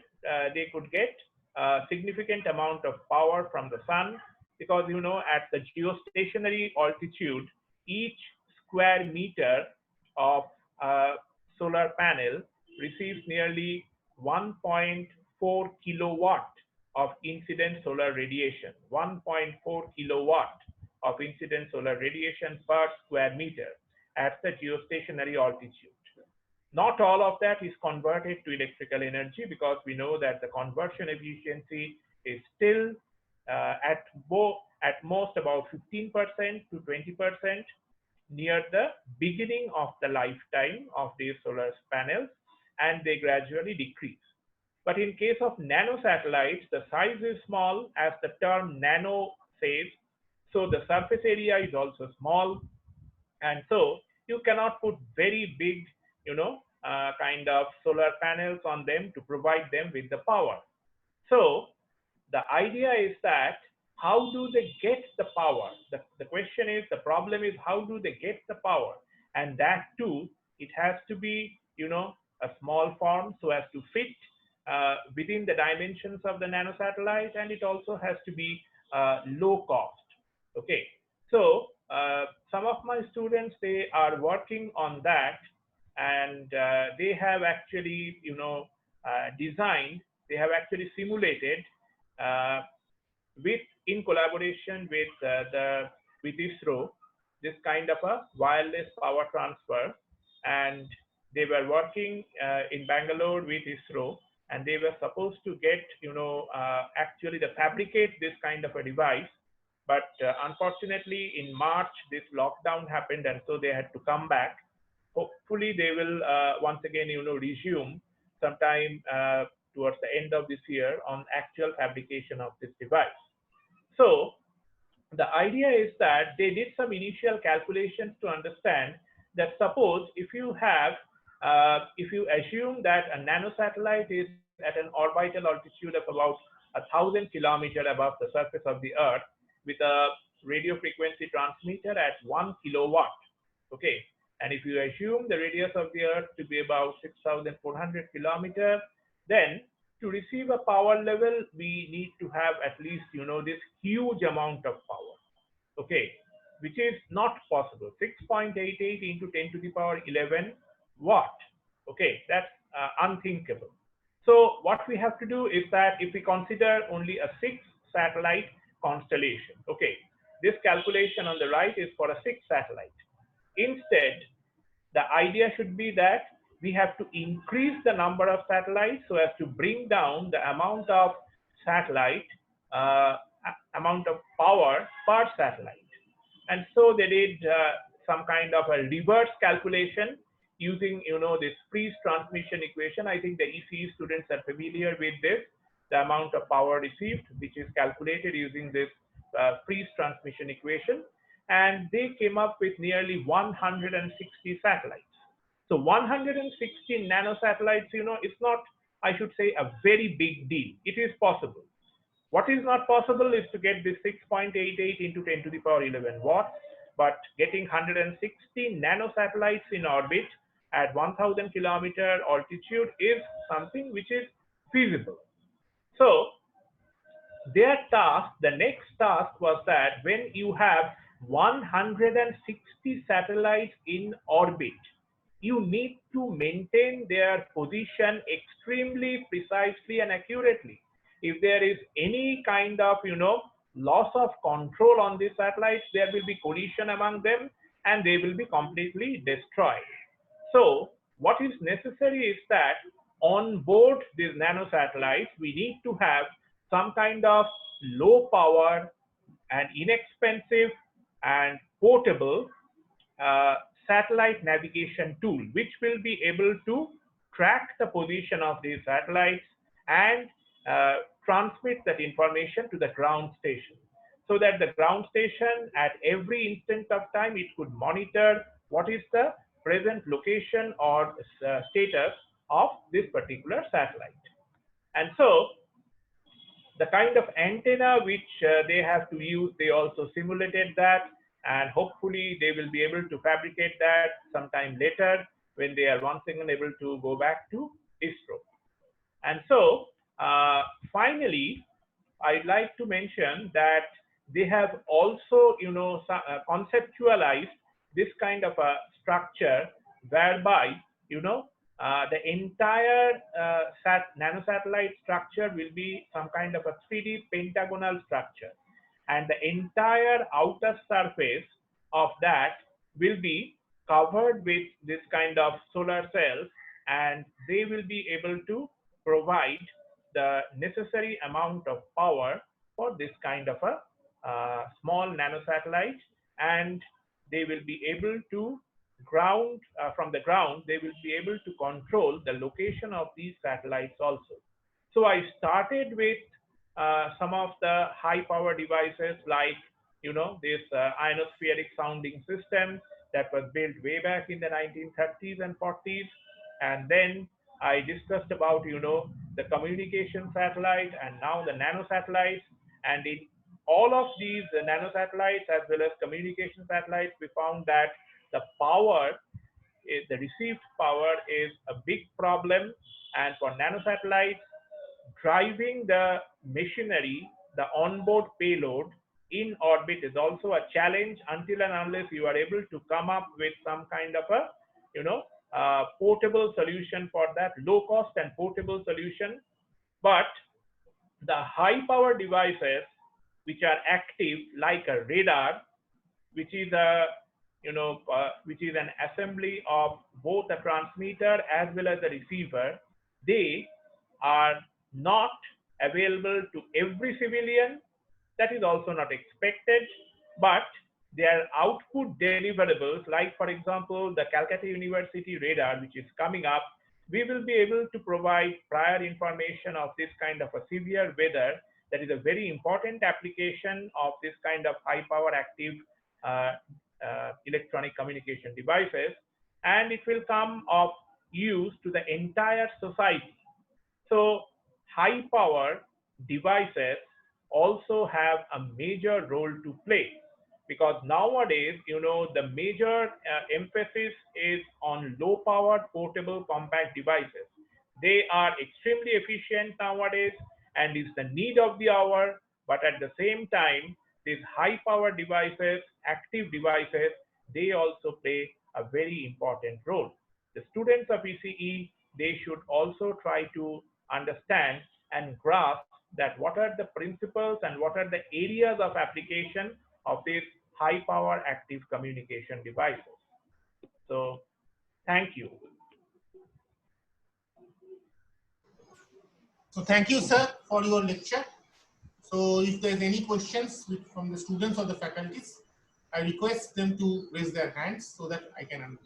they could get a significant amount of power from the sun, because at the geostationary altitude, each square meter of solar panel receives nearly 1.4 kilowatt of incident solar radiation, 1.4 kilowatt of incident solar radiation per square meter at the geostationary altitude. Not all of that is converted to electrical energy, because we know that the conversion efficiency is still at most about 15% to 20% near the beginning of the lifetime of these solar panels, and they gradually decrease. But in case of nano satellites, the size is small, as the term nano says, so the surface area is also small, and so you cannot put very big, kind of solar panels on them to provide them with the power. So the idea is that how do they get the power? The question is, the problem is, how do they get the power? And that too, it has to be, a small form so as to fit within the dimensions of the nanosatellite, and it also has to be low cost. Okay, so some of my students, they are working on that, and they have actually, designed, they have actually simulated uh, with in collaboration with with ISRO, this kind of a wireless power transfer, and they were working in Bangalore with ISRO, and they were supposed to get, actually the fabricate this kind of a device, but unfortunately in March this lockdown happened, and so they had to come back. Hopefully they will once again, resume sometime towards the end of this year on actual fabrication of this device. So the idea is that they did some initial calculations to understand that suppose if you have, if you assume that a nanosatellite is at an orbital altitude of about 1,000 kilometers above the surface of the Earth with a radio frequency transmitter at 1 kilowatt, okay, and if you assume the radius of the Earth to be about 6,400 kilometers, then to receive a power level, we need to have at least, this huge amount of power, okay, which is not possible. 6.88 into 10 to the power 11 watt, okay, that's unthinkable. So what we have to do is that if we consider only a 6 satellite constellation, okay, this calculation on the right is for a 6 satellite. Instead, the idea should be that we have to increase the number of satellites so as to bring down the amount of satellite, amount of power per satellite. And so they did some kind of a reverse calculation using, this freeze transmission equation. I think the ECE students are familiar with this, the amount of power received, which is calculated using this freeze transmission equation. And they came up with nearly 160 satellites. So 160 nanosatellites, it's not, I should say, a very big deal. It is possible. What is not possible is to get this 6.88 into 10 to the power 11 watts, but getting 160 nanosatellites in orbit at 1,000 kilometer altitude is something which is feasible. So their task, the next task was that when you have 160 satellites in orbit, you need to maintain their position extremely precisely and accurately. If there is any kind of, loss of control on these satellites, there will be collision among them and they will be completely destroyed. So what is necessary is that on board these nanosatellites, we need to have some kind of low power and inexpensive and portable satellite navigation tool, which will be able to track the position of these satellites and transmit that information to the ground station, so that the ground station at every instant of time, it could monitor what is the present location or status of this particular satellite. And so the kind of antenna which they have to use, they also simulated that, and hopefully they will be able to fabricate that sometime later when they are once again able to go back to ISRO. And so finally, I'd like to mention that they have also, conceptualized this kind of a structure whereby, the entire nanosatellite structure will be some kind of a 3D pentagonal structure, and the entire outer surface of that will be covered with this kind of solar cells, and they will be able to provide the necessary amount of power for this kind of a small nanosatellite, and they will be able to ground from the ground, they will be able to control the location of these satellites also. So I started with some of the high power devices like, this ionospheric sounding system, that was built way back in the 1930s and 40s. And then I discussed about, the communication satellite and now the nano satellites. And in all of these nano satellites as well as communication satellites, we found that the power, the received power is a big problem. And for nano satellites, driving the machinery, the onboard payload in orbit is also a challenge until and unless you are able to come up with some kind of a, portable solution for that, low cost and portable solution. But the high power devices which are active like a radar, which is a which is an assembly of both a transmitter as well as a receiver, they are not available to every civilian. That is also not expected, but their output deliverables, like for example the Calcutta University radar which is coming up, we will be able to provide prior information of this kind of a severe weather. That is a very important application of this kind of high power active electronic communication devices, and it will come of use to the entire society. So high power devices also have a major role to play, because nowadays, the major emphasis is on low power portable compact devices. They are extremely efficient nowadays and is the need of the hour, but at the same time, these high power devices, active devices, they also play a very important role. The students of ECE, they should also try to understand and grasp that what are the principles and what are the areas of application of these high power active communication devices. So thank you. So thank you, sir, for your lecture. So if there's any questions from the students or the faculties, I request them to raise their hands so that I can answer.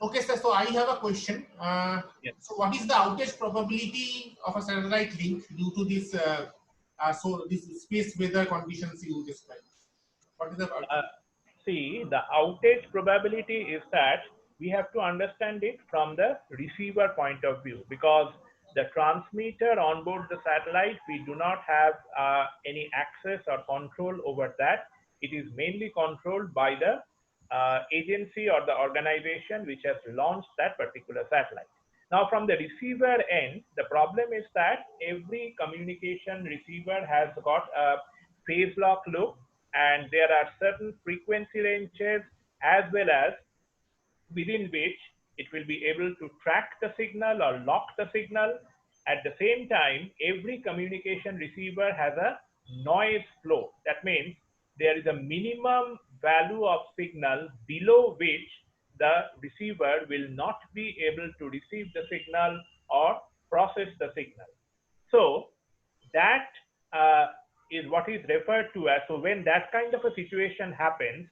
Okay, sir. So I have a question. Yes. So what is the outage probability of a satellite link due to this this space weather conditions you described? What is the See, the outage probability is that we have to understand it from the receiver point of view, because the transmitter on board the satellite, we do not have any access or control over that. It is mainly controlled by the agency or the organization which has launched that particular satellite. Now, from the receiver end, the problem is that every communication receiver has got a phase lock loop, and there are certain frequency ranges as well as within which it will be able to track the signal or lock the signal. At the same time, every communication receiver has a noise floor. That means there is a minimum value of signal below which the receiver will not be able to receive the signal or process the signal. So that is what is referred to as, so when that kind of a situation happens,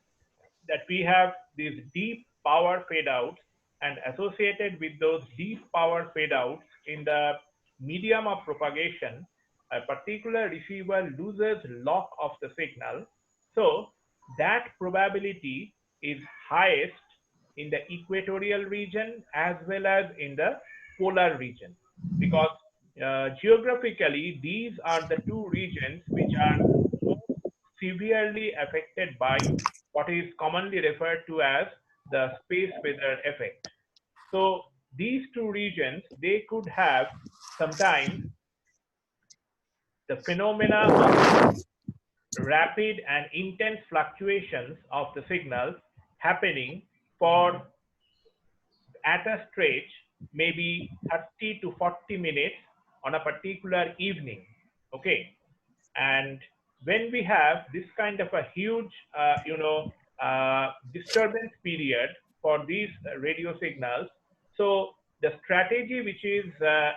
that we have these deep power fade outs, and associated with those deep power fade outs in the medium of propagation, a particular receiver loses lock of the signal. So that probability is highest in the equatorial region as well as in the polar region, because geographically these are the two regions which are most severely affected by what is commonly referred to as the space weather effect. So these two regions, they could have sometimes the phenomena of rapid and intense fluctuations of the signals happening for at a stretch maybe 30 to 40 minutes on a particular evening. Okay, and when we have this kind of a huge disturbance period for these radio signals, so the strategy which is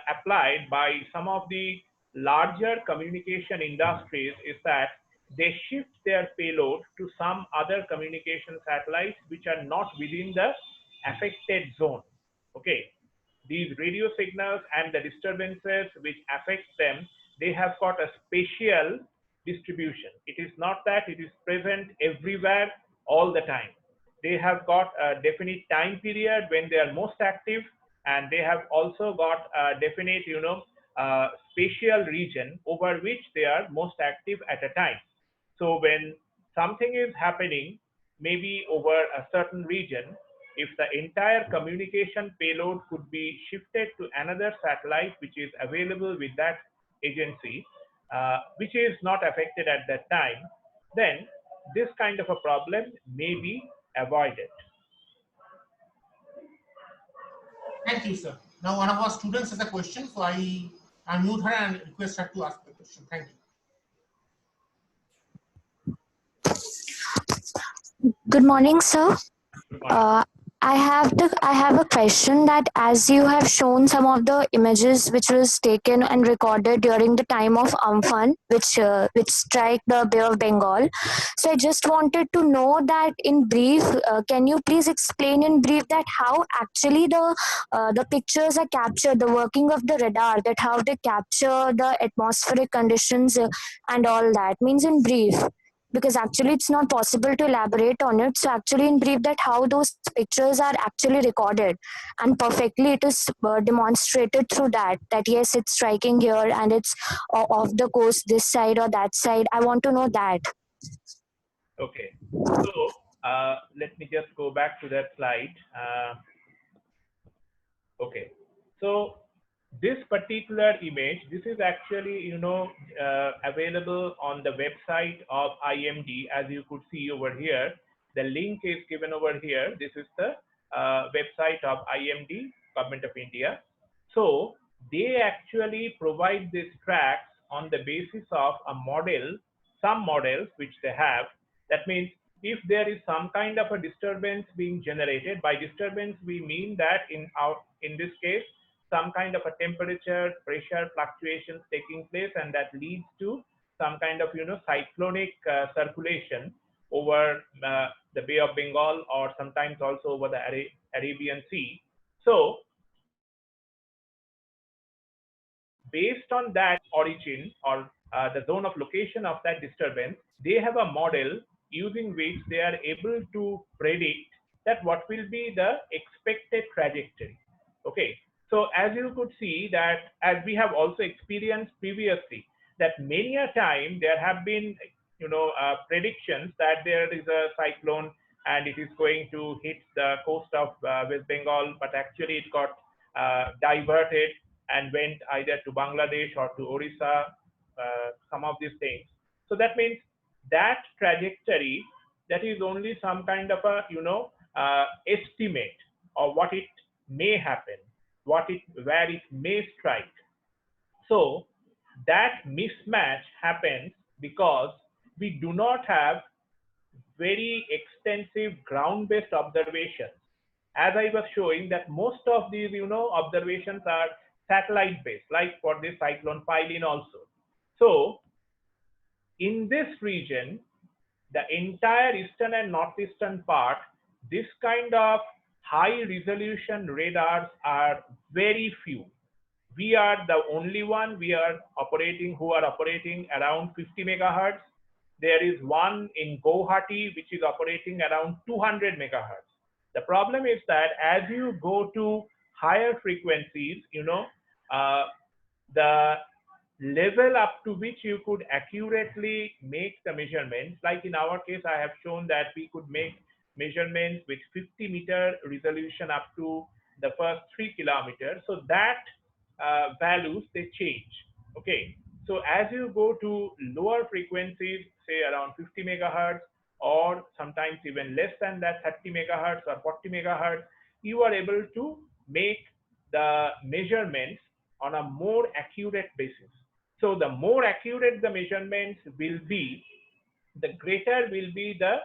applied by some of the larger communication industries is that they shift their payload to some other communication satellites which are not within the affected zone. Okay, these radio signals and the disturbances which affect them, they have got a spatial distribution. It is not that it is present everywhere all the time. They have got a definite time period when they are most active, and they have also got a definite, spatial region over which they are most active at a time. So when something is happening, maybe over a certain region, if the entire communication payload could be shifted to another satellite which is available with that agency, which is not affected at that time, then this kind of a problem may be avoided. Thank you, sir. Now one of our students has a question, so I unmute her and request her to ask the question. Thank you. Good morning, sir. Good morning. I have a question that as you have shown some of the images which was taken and recorded during the time of Amphan, which strike the Bay of Bengal. So I just wanted to know that in brief, can you please explain in brief that how actually the pictures are captured, the working of the radar, that how they capture the atmospheric conditions and all that, means in brief, because actually it's not possible to elaborate on it. So actually in brief, that how those pictures are actually recorded and perfectly it is demonstrated through that yes, it's striking here and it's off the coast this side or that side. I want to know that. Okay, so let me just go back to that slide. Okay, so this particular image, this is actually, available on the website of IMD, as you could see over here. The link is given over here. This is the website of IMD, Government of India. So they actually provide these tracks on the basis of a model, some models which they have. That means if there is some kind of a disturbance being generated, by disturbance we mean that in this case some kind of a temperature pressure fluctuations taking place, and that leads to some kind of cyclonic circulation over the Bay of Bengal, or sometimes also over the Arabian Sea. So based on that origin or the zone of location of that disturbance, they have a model using which they are able to predict that what will be the expected trajectory. Okay, so as you could see that, as we have also experienced previously, that many a time there have been predictions that there is a cyclone and it is going to hit the coast of West Bengal, but actually it got diverted and went either to Bangladesh or to Orissa, some of these things. So that means that trajectory, that is only some kind of a estimate of what it may happen, where it may strike. So that mismatch happens because we do not have very extensive ground-based observations. As I was showing that most of these observations are satellite based, like for this cyclone Phylline also. So in this region, the entire eastern and northeastern part, this kind of high resolution radars are very few. We are the only one who are operating around 50 megahertz. There is one in Guwahati which is operating around 200 megahertz. The problem is that as you go to higher frequencies, the level up to which you could accurately make the measurements, like in our case, I have shown that we could make measurements with 50-meter resolution up to the first 3 kilometers. So that values, they change. Okay, so as you go to lower frequencies, say around 50 megahertz, or sometimes even less than that, 30 megahertz or 40 megahertz, you are able to make the measurements on a more accurate basis. So the more accurate the measurements will be, the greater will be the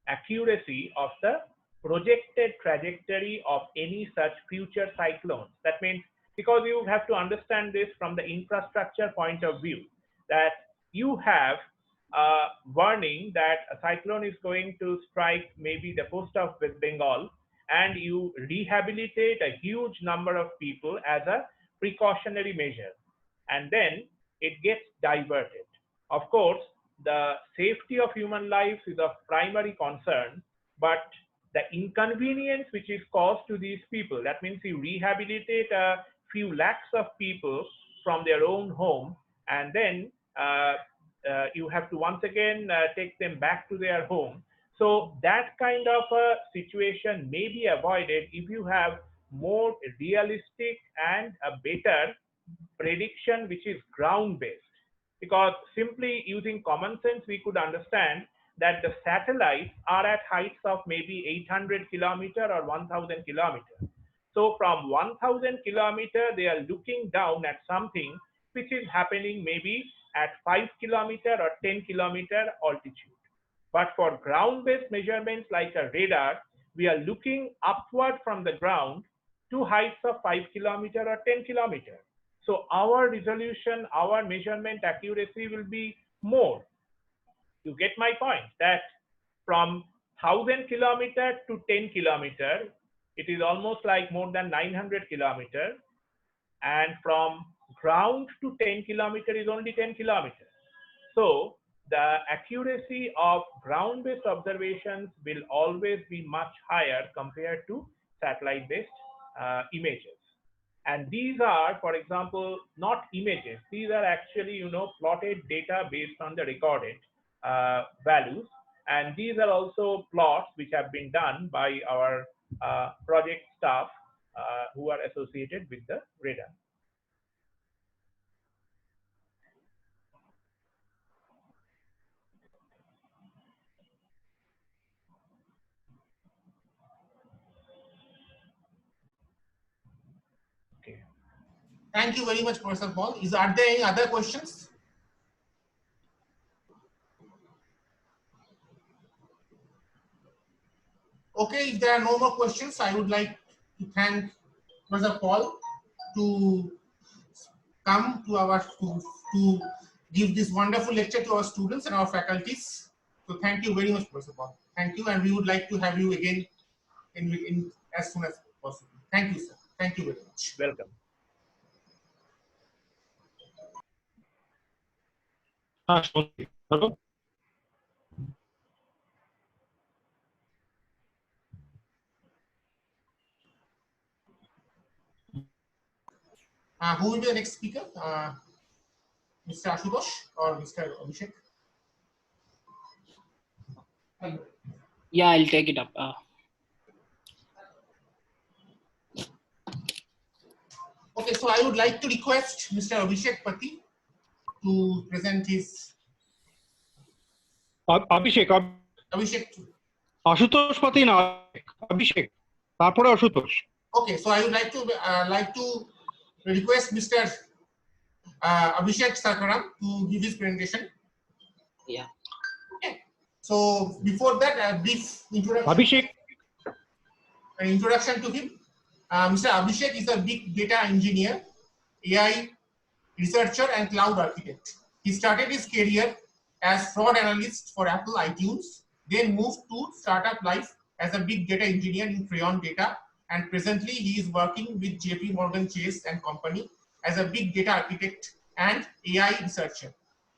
accuracy of the projected trajectory of any such future cyclones. That means, because you have to understand this from the infrastructure point of view, that you have a warning that a cyclone is going to strike maybe the coast of West Bengal, and you rehabilitate a huge number of people as a precautionary measure, and then it gets diverted. Of course, the safety of human lives is of primary concern, but the inconvenience which is caused to these people, that means you rehabilitate a few lakhs of people from their own home, and then you have to once again take them back to their home. So that kind of a situation may be avoided if you have more realistic and a better prediction which is ground based. Because simply using common sense, we could understand that the satellites are at heights of maybe 800 kilometer or 1000 kilometer. So from 1000 kilometer, they are looking down at something which is happening maybe at 5 kilometer or 10 kilometer altitude. But for ground-based measurements like a radar, we are looking upward from the ground to heights of 5 kilometer or 10 kilometer. So our resolution, our measurement accuracy will be more. You get my point that from 1000 kilometer to 10 kilometer, it is almost like more than 900 kilometer. And from ground to 10 kilometer is only 10 kilometers. So the accuracy of ground-based observations will always be much higher compared to satellite-based images. And these are, for example, not images. These are actually, plotted data based on the recorded values. And these are also plots which have been done by our project staff who are associated with the radar. Okay. Thank you very much, Professor Paul. Are there any other questions? Okay, if there are no more questions, I would like to thank Professor Paul to come to our to give this wonderful lecture to our students and our faculties. So thank you very much, Professor Paul. Thank you, and we would like to have you again in as soon as possible. Thank you, sir. Thank you very much. Welcome. Hello. Who will be the next speaker? Mr. Ashutosh or Mr. Abhishek? Yeah, I'll take it up. Okay, so I would like to request Mr. Abhishek Pati to present his. Abhishek. Abhishek. Ashutosh Pati na Abhishek. Tarpore Ashutosh. Okay, so I would like to request Mr. Abhishek Sakaram to give his presentation. Yeah. Okay. So before that, a brief introduction. Abhishek. An introduction to him. Mr. Abhishek is a big data engineer, AI researcher, and cloud architect. He started his career as fraud analyst for Apple iTunes, then moved to startup life as a big data engineer in Crayon Data, and presently he is working with JP Morgan Chase and Company as a big data architect and AI researcher.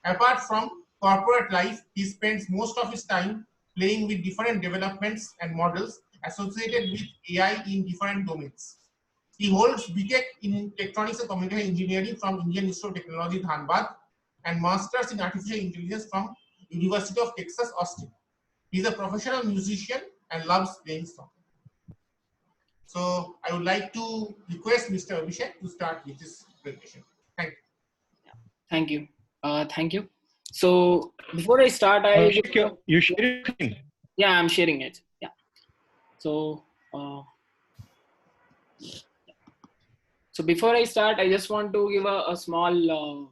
Apart from corporate life, he spends most of his time playing with different developments and models associated with AI in different domains. He holds BTech in Electronics and Communication Engineering from Indian Institute of Technology, Dhanbad, and Masters in Artificial Intelligence from University of Texas, Austin. He is a professional musician and loves playing songs. So I would like to request Mr. Abhishek to start with this presentation. Thank you. Thank you. Thank you. So before I start, You share your screen. Yeah, I'm sharing it. Yeah. So before I start, I just want to give a small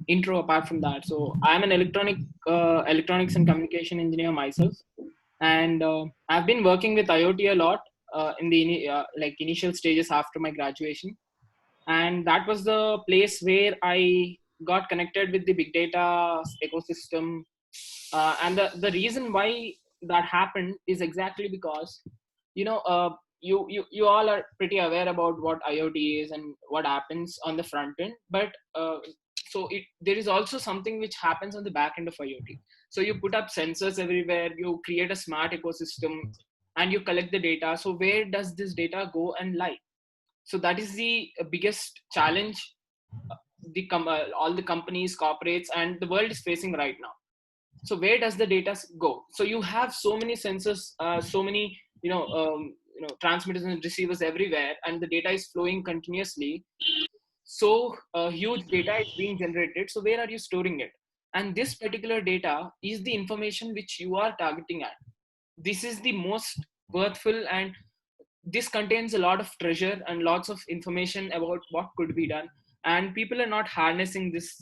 intro apart from that. So I'm an electronics and communication engineer myself, and I've been working with IoT a lot in the initial stages after my graduation, and that was the place where I got connected with the big data ecosystem, and the reason why that happened is exactly because you all are pretty aware about what IoT is and what happens on the front end, but there is also something which happens on the back end of IoT. So you put up sensors everywhere, you create a smart ecosystem, and you collect the data. So where does this data go and lie? So that is the biggest challenge all the companies, corporates, and the world is facing right now. So where does the data go? So you have so many sensors, so many transmitters and receivers everywhere, and the data is flowing continuously. So huge data is being generated. So where are you storing it? And this particular data is the information which you are targeting at. This is the most worthful, and this contains a lot of treasure and lots of information about what could be done. And people are not harnessing this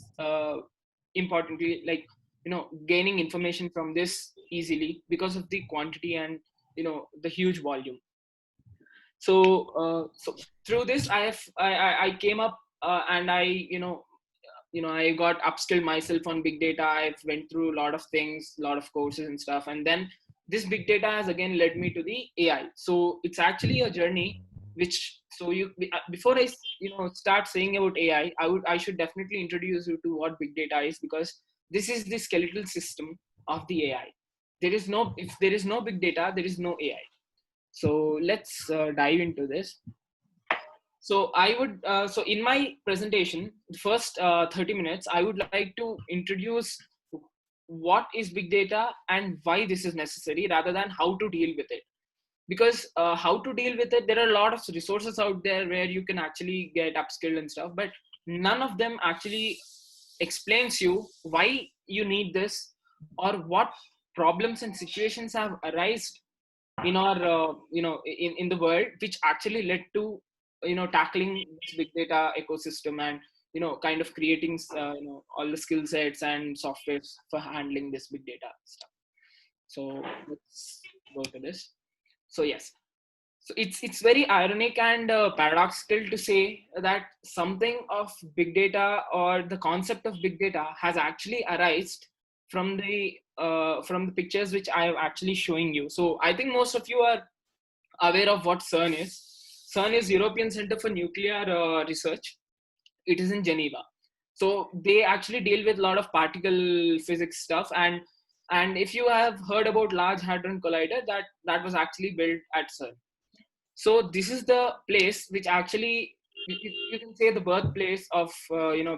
importantly, like gaining information from this easily because of the quantity and the huge volume. So through this I came up and I got upskilled myself on big data. I've went through a lot of things, a lot of courses and stuff, and then this big data has again led me to the AI. So it's actually a journey which, so you before I start saying about AI, I should definitely introduce you to what big data is, because this is the skeletal system of the AI. If there is no big data, there is no AI. So let's dive into this. So I would, so in my presentation, the first 30 minutes, I would like to introduce what is big data and why this is necessary, rather than how to deal with it. Because how to deal with it, there are a lot of resources out there where you can actually get upskilled and stuff, but none of them actually explains you why you need this, or what problems and situations have arisen in our in the world, which actually led to tackling this big data ecosystem, and kind of creating all the skill sets and softwares for handling this big data stuff. So let's go to this. So yes, so it's very ironic and paradoxical to say that something of big data, or the concept of big data, has actually arisen from the pictures which I am actually showing you. So I think most of you are aware of what CERN is. CERN is European Center for Nuclear Research. It is in Geneva. So they actually deal with a lot of particle physics stuff. And if you have heard about Large Hadron Collider, that was actually built at CERN. So this is the place which actually, you can say, the birthplace of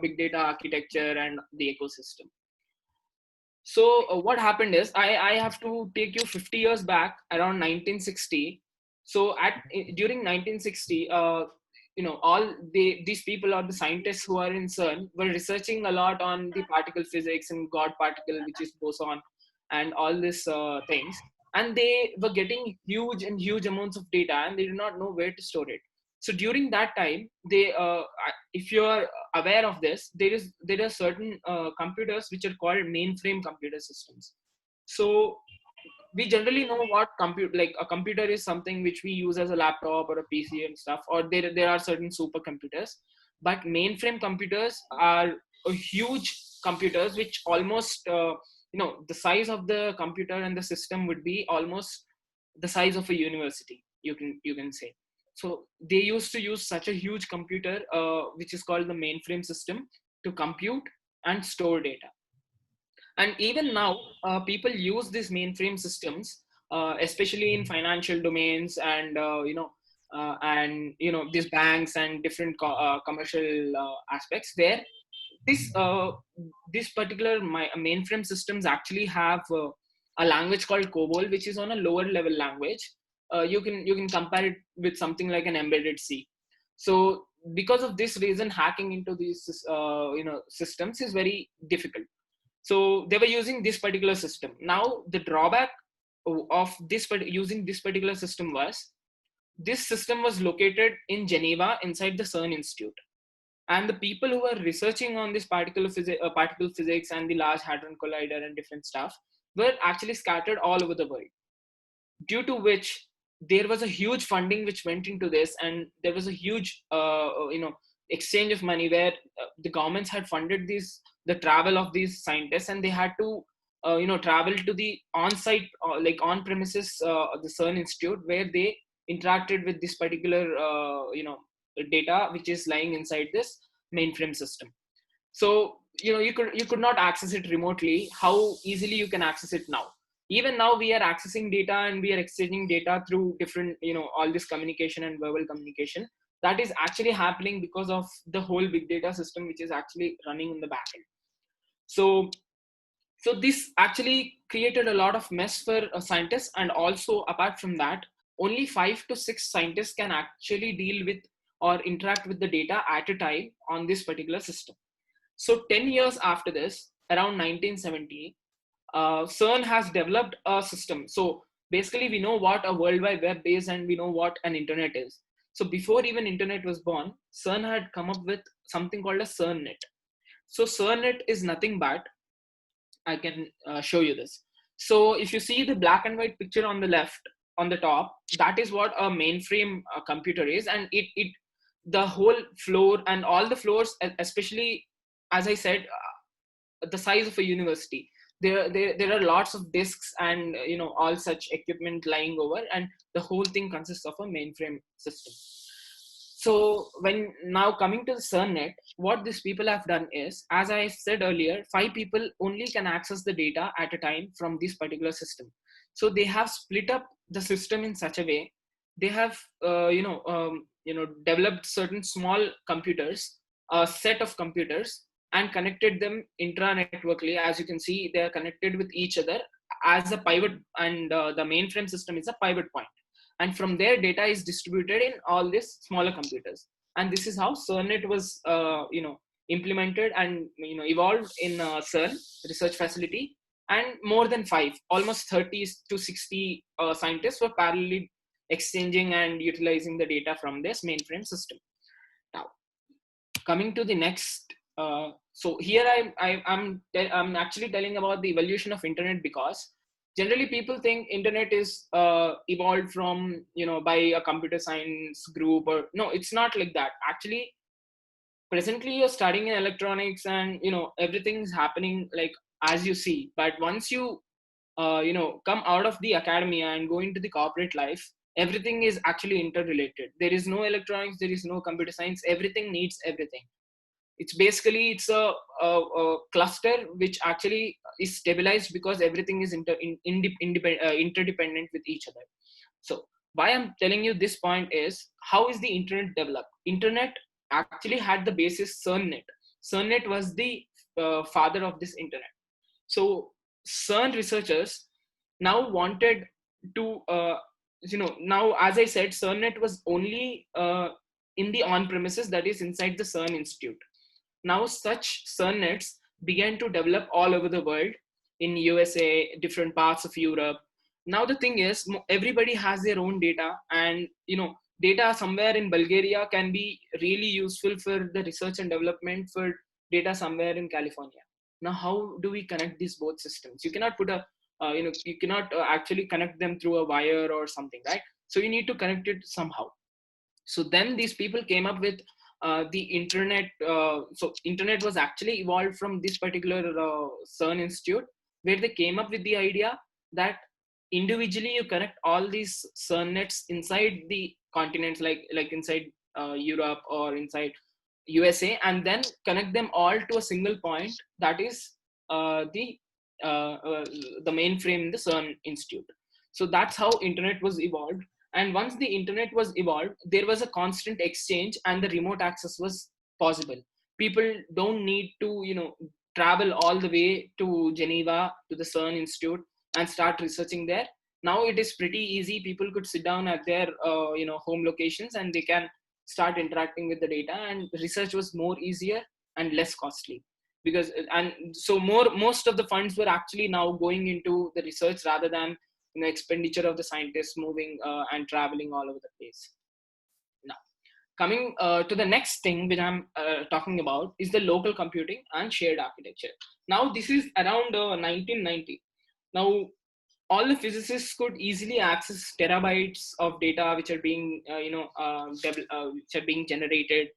big data architecture and the ecosystem. So what happened is, I have to take you 50 years back, around 1960. So during 1960, all these people, or the scientists who are in CERN, were researching a lot on the particle physics and God particle, which is boson, and all these things. And they were getting huge amounts of data, and they did not know where to store it. So during that time, if you are aware of this, there are certain computers which are called mainframe computer systems. So we generally know what like a computer is something which we use as a laptop or a PC and stuff, or there are certain supercomputers. But mainframe computers are a huge computers which almost the size of the computer and the system would be almost the size of a university, you can say. So they used to use such a huge computer, which is called the mainframe system, to compute and store data. And even now, people use these mainframe systems, especially in financial domains, and these banks and different commercial aspects, where this particular mainframe systems actually have a language called COBOL, which is on a lower level language. You can compare it with something like an embedded C. So because of this reason, hacking into these systems is very difficult. So they were using this particular system. Now the drawback of using this particular system was, this system was located in Geneva, inside the CERN Institute. And the people who were researching on this particle physics and the Large Hadron Collider and different stuff were actually scattered all over the world. Due to which there was a huge funding which went into this, and there was a huge exchange of money, where the governments had funded the travel of these scientists, and they had to travel to the on-site, like on-premises, the CERN Institute, where they interacted with this particular, data which is lying inside this mainframe system. So you could not access it remotely. How easily you can access it now? Even now we are accessing data and we are exchanging data through different, all this communication and verbal communication. That is actually happening because of the whole big data system which is actually running in the backend. So this actually created a lot of mess for scientists, and also apart from that, only 5 to 6 scientists can actually deal with or interact with the data at a time on this particular system. So 10 years after this, around 1970, CERN has developed a system. So basically we know what a World Wide Web is and we know what an internet is. So before even internet was born, CERN had come up with something called a CERNnet. So CERNnet is nothing but, I can show you this. So if you see the black and white picture on the left, on the top, that is what a mainframe computer is. And the whole floor and all the floors, especially, as I said, the size of a university, there are lots of disks and all such equipment lying over, and the whole thing consists of a mainframe system. So when now coming to the CERNnet, what these people have done is, as I said earlier, 5 people only can access the data at a time from this particular system. So they have split up the system in such a way. They have developed certain small computers, a set of computers, and connected them intra-networkly. As you can see, they are connected with each other as a pivot, and the mainframe system is a pivot point. And from there, data is distributed in all these smaller computers. And this is how CERNnet was, implemented and evolved in CERN research facility. And more than 5, almost 30 to 60 scientists were parallelly exchanging and utilizing the data from this mainframe system. Now, coming to the next. So here I'm actually telling about the evolution of internet, because generally people think internet is evolved from by a computer science group, or no, it's not like that. Actually, presently you're studying in electronics and everything's happening like as you see. But once you come out of the academia and go into the corporate life, everything is actually interrelated. There is no electronics, there is no computer science, everything needs everything. It's a cluster which actually is stabilized because everything is interdependent with each other. So why I'm telling you this point is, how is the internet developed? Internet actually had the basis CERNnet. CERNnet was the father of this internet. So CERN researchers now wanted to, now as I said, CERNnet was only in the on-premises, that is inside the CERN Institute. Now such CERNnets began to develop all over the world, in USA, different parts of Europe. Now the thing is, everybody has their own data, and data somewhere in Bulgaria can be really useful for the research and development for data somewhere in California. Now how do we connect these both systems? You cannot put a you cannot actually connect them through a wire or something, right? So you need to connect it somehow. So then these people came up with the internet. So internet was actually evolved from this particular CERN Institute, where they came up with the idea that individually you connect all these CERNnets inside the continents, like inside Europe or inside USA, and then connect them all to a single point, that is the mainframe in the CERN Institute. So that's how internet was evolved. And once the internet was evolved, there was a constant exchange and the remote access was possible. People don't need to, travel all the way to Geneva, to the CERN Institute, and start researching there. Now it is pretty easy. People could sit down at their, home locations, and they can start interacting with the data, and research was more easier and less costly. So most of the funds were actually now going into the research rather than expenditure of the scientists moving and traveling all over the place. Now, coming to the next thing which I'm talking about is the local computing and shared architecture. Now, this is around 1990. Now, all the physicists could easily access terabytes of data which are being, which are being generated,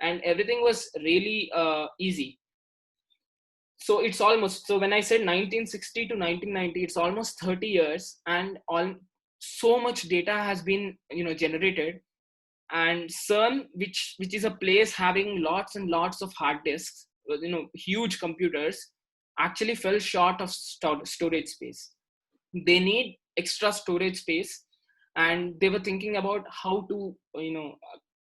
and everything was really easy. So it's almost, so when I said 1960 to 1990, it's almost 30 years, and all so much data has been generated. And CERN, which is a place having lots and lots of hard disks, huge computers, actually fell short of storage space. They need extra storage space, and they were thinking about how to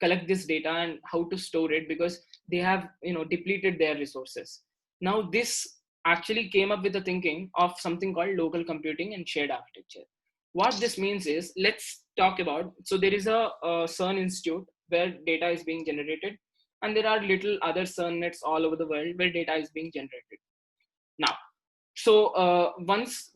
collect this data and how to store it, because they have depleted their resources. Now this actually came up with the thinking of something called local computing and shared architecture. What this means is, let's talk about, so there is a CERN institute where data is being generated, and there are little other CERN nets all over the world where data is being generated. Now, so once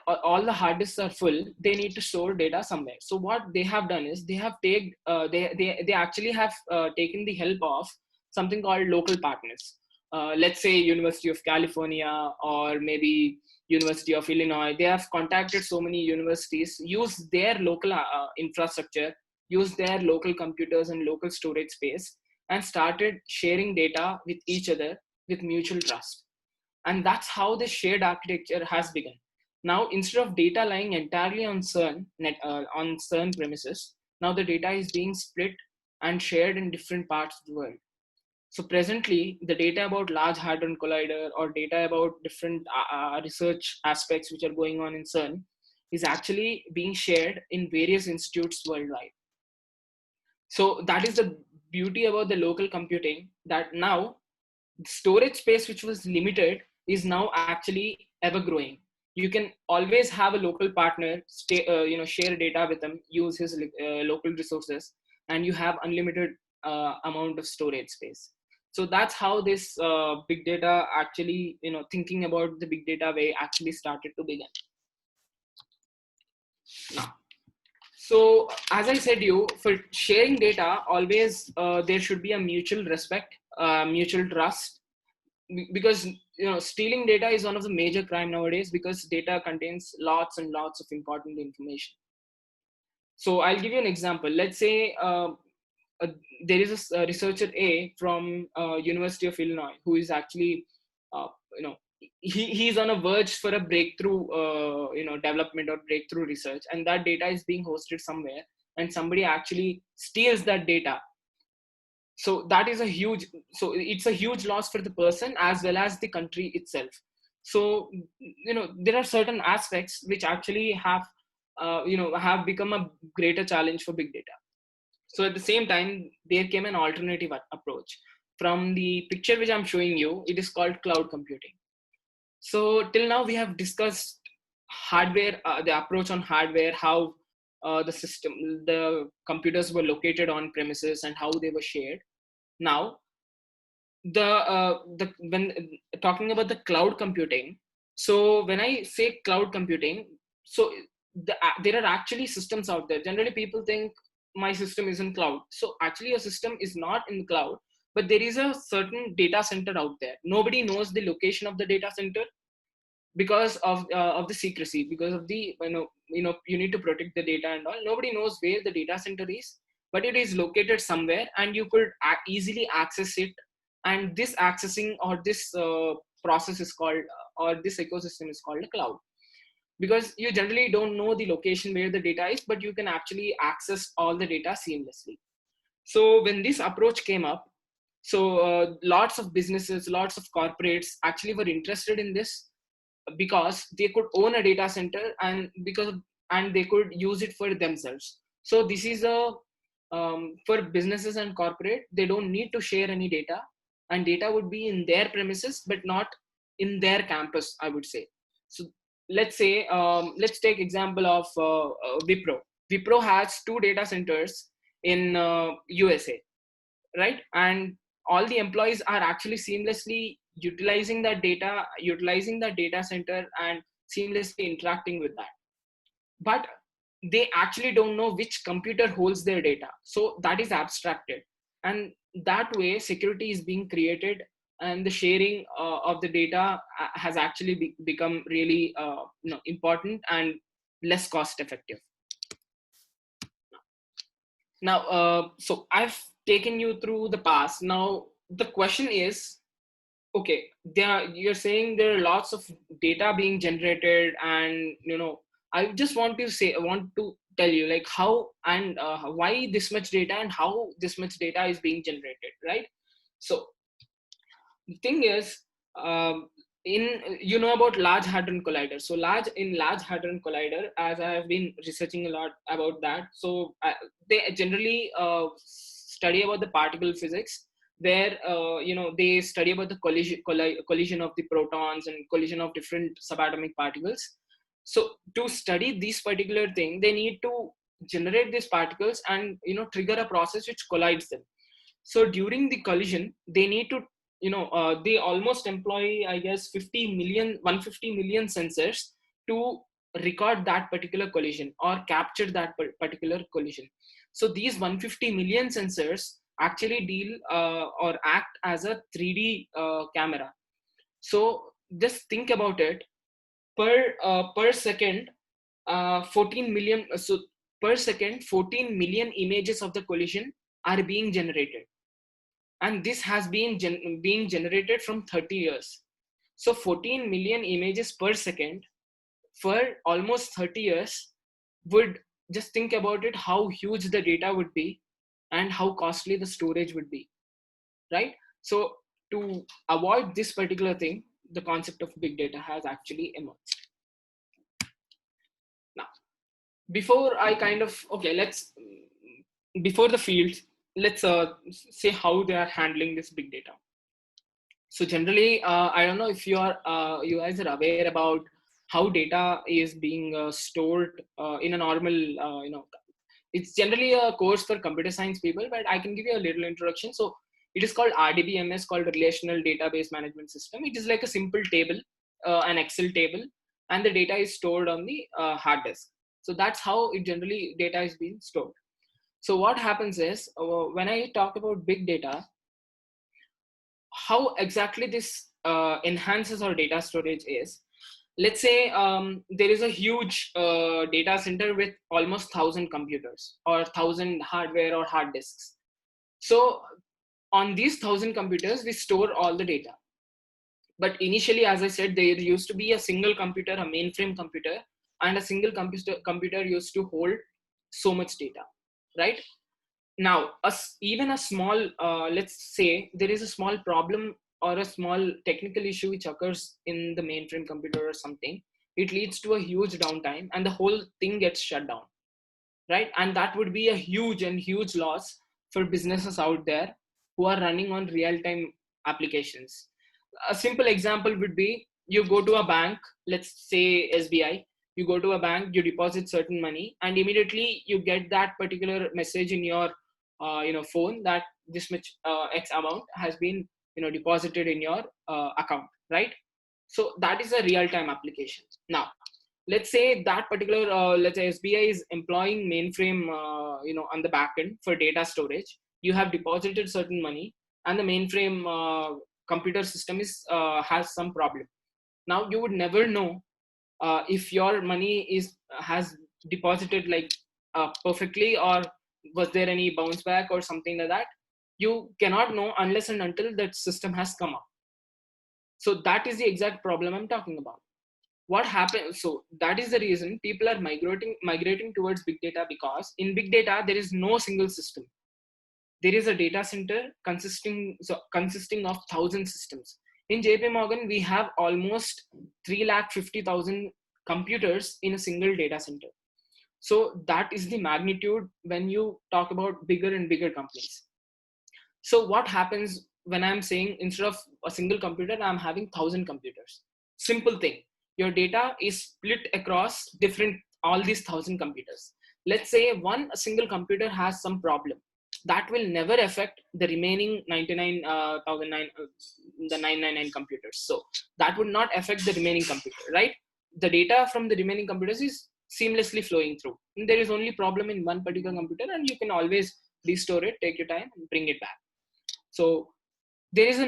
all the hard disks are full, they need to store data somewhere. So what they have done is, they have they actually have taken the help of something called local partners. Let's say University of California, or maybe University of Illinois. They have contacted so many universities, use their local infrastructure, use their local computers and local storage space, and started sharing data with each other with mutual trust. And that's how the shared architecture has begun. Now, instead of data lying entirely on on CERN premises, now the data is being split and shared in different parts of the world. So presently, the data about Large Hadron Collider, or data about different research aspects which are going on in CERN, is actually being shared in various institutes worldwide. So that is the beauty about the local computing, that now storage space which was limited is now actually ever growing. You can always have a local partner, share data with them, use his local resources, and you have unlimited amount of storage space. So that's how this big data actually, thinking about the big data way actually started to begin. Now, so as I said, for sharing data, always there should be a mutual respect, mutual trust, because stealing data is one of the major crime nowadays, because data contains lots and lots of important information. So I'll give you an example. Let's say there is a researcher A from University of Illinois, who is actually uh, you know he's on a verge for a breakthrough development or breakthrough research, and that data is being hosted somewhere, and somebody actually steals that data. So that is a huge, so it's a huge loss for the person as well as the country itself. So there are certain aspects which actually have become a greater challenge for big data. So at the same time, there came an alternative approach. From the picture which I'm showing you, it is called cloud computing. So till now we have discussed hardware, the approach on hardware, how the computers were located on premises and how they were shared. Now, when talking about the cloud computing, so when I say cloud computing, so there are actually systems out there. Generally, people think my system is in cloud. So actually, your system is not in cloud, but there is a certain data center out there. Nobody knows the location of the data center because of the secrecy, because of the you need to protect the data and all. Nobody knows where the data center is, but it is located somewhere, and you could easily access it. And this accessing, or this process is called, or this ecosystem is called a cloud, because you generally don't know the location where the data is, but you can actually access all the data seamlessly. So when this approach came up, so lots of businesses, lots of corporates actually were interested in this, because they could own a data center, and they could use it for themselves. So this is a for businesses and corporate, they don't need to share any data, and data would be in their premises but not in their campus, I would say. So let's say let's take example of Wipro has 2 data centers in USA, right? And all the employees are actually seamlessly utilizing that data center, and seamlessly interacting with that. But they actually don't know which computer holds their data, so that is abstracted, and that way security is being created, and the sharing of the data has actually become really important and less cost effective. Now so I've taken you through the past. Now the question is, okay, you're saying there are lots of data being generated, and I just want to tell you like how and why this much data and how this much data is being generated, right? So the thing is, in about Large Hadron Collider. So Large Hadron Collider, as I have been researching a lot about that, so they generally study about the particle physics, where they study about the collision of the protons and collision of different subatomic particles. So to study this particular thing, they need to generate these particles and trigger a process which collides them. So during the collision, they need to they almost employ, I guess, 150 million sensors to record that particular collision or capture that particular collision. So these 150 million sensors actually deal or act as a 3D camera. So just think about it. Per second, 14 million. So per second, 14 million images of the collision are being generated, and this has been being generated from 30 years. So 14 million images per second for almost 30 years would, just think about it, how huge the data would be and how costly the storage would be, right? So to avoid this particular thing, the concept of big data has actually emerged. Now, before I before the field, let's say how they are handling this big data. So generally, I don't know if you guys are aware about how data is being stored in a normal, it's generally a course for computer science people, but I can give you a little introduction. So it is called RDBMS, called Relational Database Management System. It is like a simple table, an Excel table, and the data is stored on the hard disk. So that's how data is being stored. So what happens is, when I talk about big data, how exactly this enhances our data storage is, let's say there is a huge data center with almost 1,000 computers or 1,000 hardware or hard disks. So on these 1,000 computers, we store all the data. But initially, as I said, there used to be a single computer, a mainframe computer, and a single computer used to hold so much data, right? Now, even a small, let's say there is a small problem or a small technical issue which occurs in the mainframe computer or something, it leads to a huge downtime and the whole thing gets shut down, right? And that would be a huge loss for businesses out there who are running on real-time applications. A simple example would be, you go to a bank, let's say SBI, you go to a bank, you deposit certain money, and immediately you get that particular message in your phone that this much X amount has been deposited in your account, right? So that is a real-time application. Now, let's say that particular let's say SBI is employing mainframe on the back end for data storage. You have deposited certain money, and the mainframe computer system has some problem. Now you would never know if your money has deposited like perfectly, or was there any bounce back or something like that. You cannot know unless and until that system has come up. So that is the exact problem I'm talking about. What happens? So that is the reason people are migrating towards big data, because in big data there is no single system. There is a data center consisting of 1,000 systems. In JP Morgan, we have almost 350,000 computers in a single data center. So that is the magnitude when you talk about bigger and bigger companies. So what happens when I'm saying instead of a single computer, I'm having 1,000 computers? Simple thing. Your data is split across all these 1,000 computers. Let's say a single computer has some problem. That will never affect the remaining 999 computers. So that would not affect the remaining computer, right? The data from the remaining computers is seamlessly flowing through. And there is only problem in one particular computer, and you can always restore it, take your time, and bring it back. So there is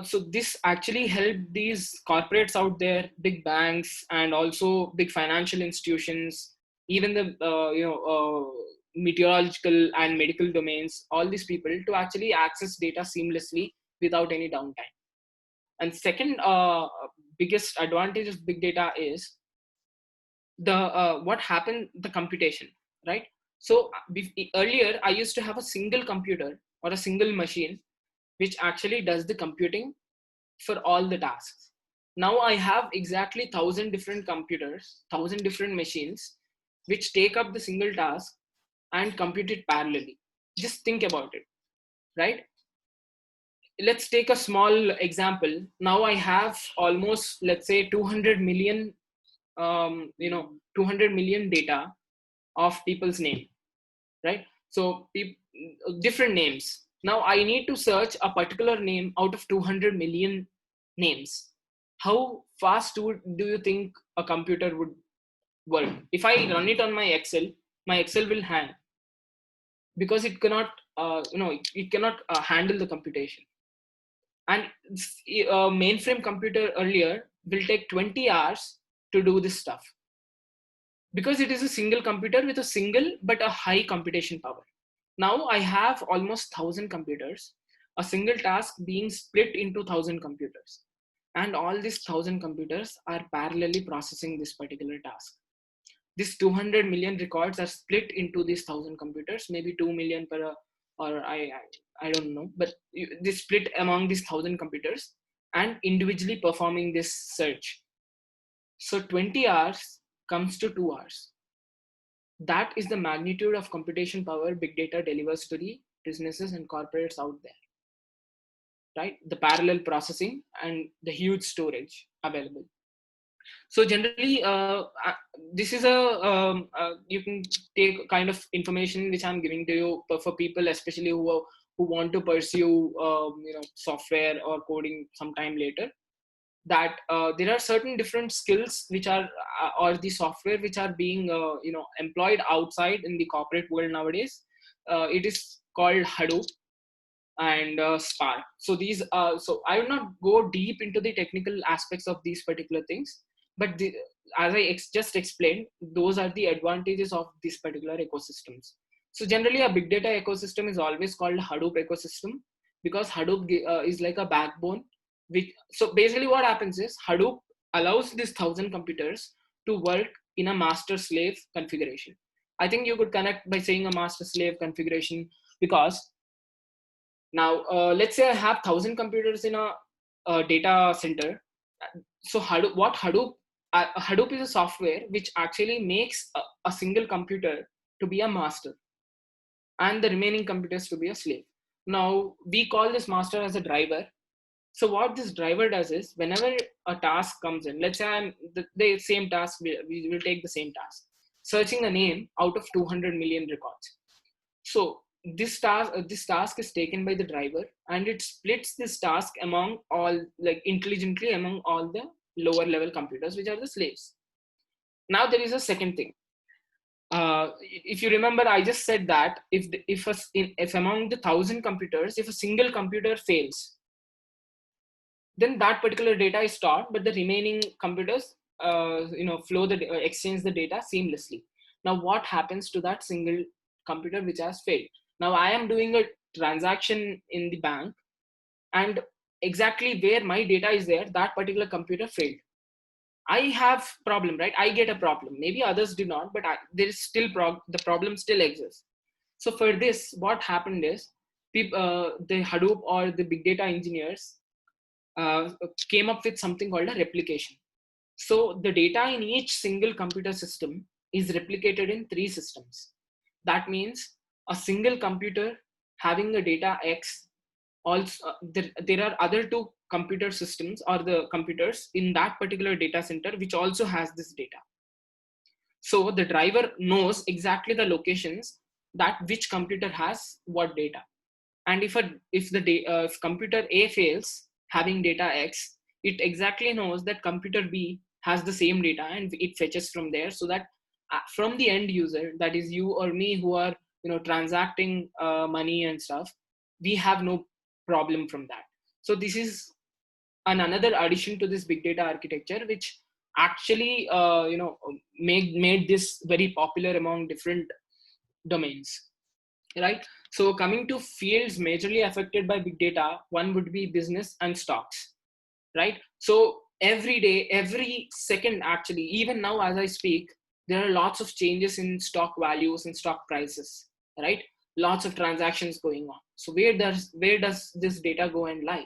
so this actually helped these corporates out there, big banks, and also big financial institutions, even the meteorological and medical domains, all these people, to actually access data seamlessly without any downtime. And second biggest advantage of big data is the what happened, the computation, right? So earlier I used to have a single computer or a single machine which actually does the computing for all the tasks. Now I have exactly 1,000 different computers, 1,000 different machines which take up the single task and compute it parallelly. Just think about it, right? Let's take a small example. Now I have almost, let's say, 200 million 200 million data of people's name, right? So different names. Now I need to search a particular name out of 200 million names. How fast do you think a computer would work? If I run it on my Excel will hang because it cannot it cannot handle the computation. And a mainframe computer earlier will take 20 hours to do this stuff, because it is a single computer with a single but a high computation power. Now I have almost 1,000 computers, a single task being split into 1,000 computers, and all these 1,000 computers are parallelly processing this particular task. These 200 million records are split into these 1,000 computers, maybe 2 million per, or I don't know, but they split among these 1,000 computers and individually performing this search. So 20 hours comes to 2 hours. That is the magnitude of computation power big data delivers to the businesses and corporates out there, right? The parallel processing and the huge storage available. So generally, this is you can take kind of information which I'm giving to you for people, especially who want to pursue software or coding sometime later. That there are certain different skills which are or the software which are being employed outside in the corporate world nowadays. It is called Hadoop and Spark. So these so I will not go deep into the technical aspects of these particular things, but as I just explained, those are the advantages of these particular ecosystems. So generally, a big data ecosystem is always called Hadoop ecosystem, because Hadoop is like a backbone. So basically what happens is Hadoop allows these 1,000 computers to work in a master-slave configuration. I think you could connect by saying a master-slave configuration, because now let's say I have 1,000 computers in a data center. So Hadoop is a software which actually makes a single computer to be a master and the remaining computers to be a slave. Now we call this master as a driver. So what this driver does is, whenever a task comes in, let's say I'm the same task, we will take the same task, searching a name out of 200 million records. So this task is taken by the driver, and it splits this task among all, like intelligently among all the lower level computers, which are the slaves. Now there is a second thing. If you remember, I just said that if among the 1,000 computers, if a single computer fails, then that particular data is stored, but the remaining computers exchange the data seamlessly. Now what happens to that single computer which has failed? Now I am doing a transaction in the bank, and exactly where my data is there, that particular computer failed. I have problem, right? I get a problem. Maybe others do not, but there is still the problem still exists. So for this, what happened is the Hadoop or the big data engineers came up with something called a replication. So the data in each single computer system is replicated in 3 systems. That means a single computer having a data X, also there are other 2 computer systems or the computers in that particular data center which also has this data. So the driver knows exactly the locations that which computer has what data. And if computer A fails having data X, it exactly knows that computer B has the same data, and it fetches from there, so that from the end user, that is you or me, who are transacting money and stuff, we have no problem from that. So this is another addition to this big data architecture, which actually made this very popular among different domains, right? So coming to fields majorly affected by big data, one would be business and stocks. right? So every day, every second, actually, even now as I speak, there are lots of changes in stock values and stock prices, right? Lots of transactions going on. So where does this data go and lie?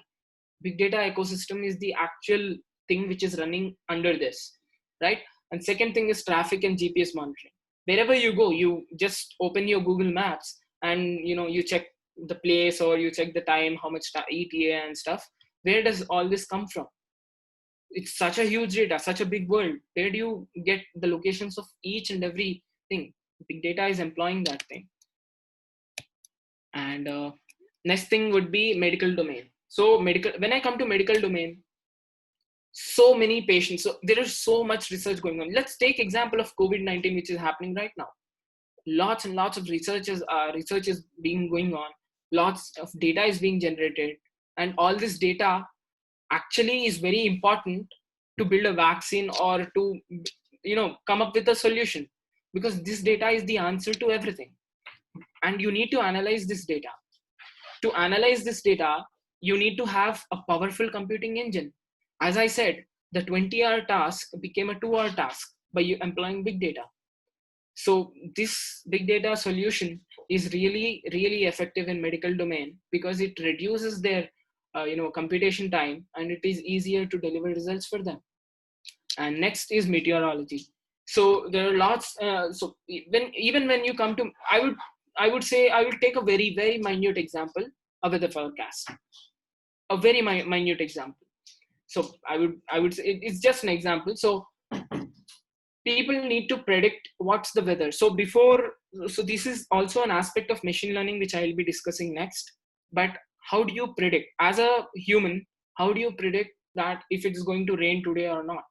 Big data ecosystem is the actual thing which is running under this, right? And second thing is traffic and GPS monitoring. Wherever you go, you just open your Google Maps and you check the place, or you check the time, how much ETA and stuff. Where does all this come from? It's such a huge data, such a big world. Where do you get the locations of each and every thing? Big data is employing that thing. And next thing would be medical domain. So when I come to medical domain, so many patients, so there is so much research going on. Let's take example of COVID-19, which is happening right now. Lots and lots of research is being going on. Lots of data is being generated, and all this data actually is very important to build a vaccine or to come up with a solution, because this data is the answer to everything. And you need to analyze this data. To analyze this data, you need to have a powerful computing engine. As I said, the 20-hour task became a 2-hour task by you employing big data. So this big data solution is really, really effective in medical domain, because it reduces their computation time, and it is easier to deliver results for them. And next is meteorology. So there are lots. So even when you come to, I would say I will take a very, very minute example, a weather forecast, a very minute example. So I would say it's just an example. So people need to predict what's the weather. So this is also an aspect of machine learning, which I'll be discussing next. But how do you predict as a human? How do you predict that if it is going to rain today or not?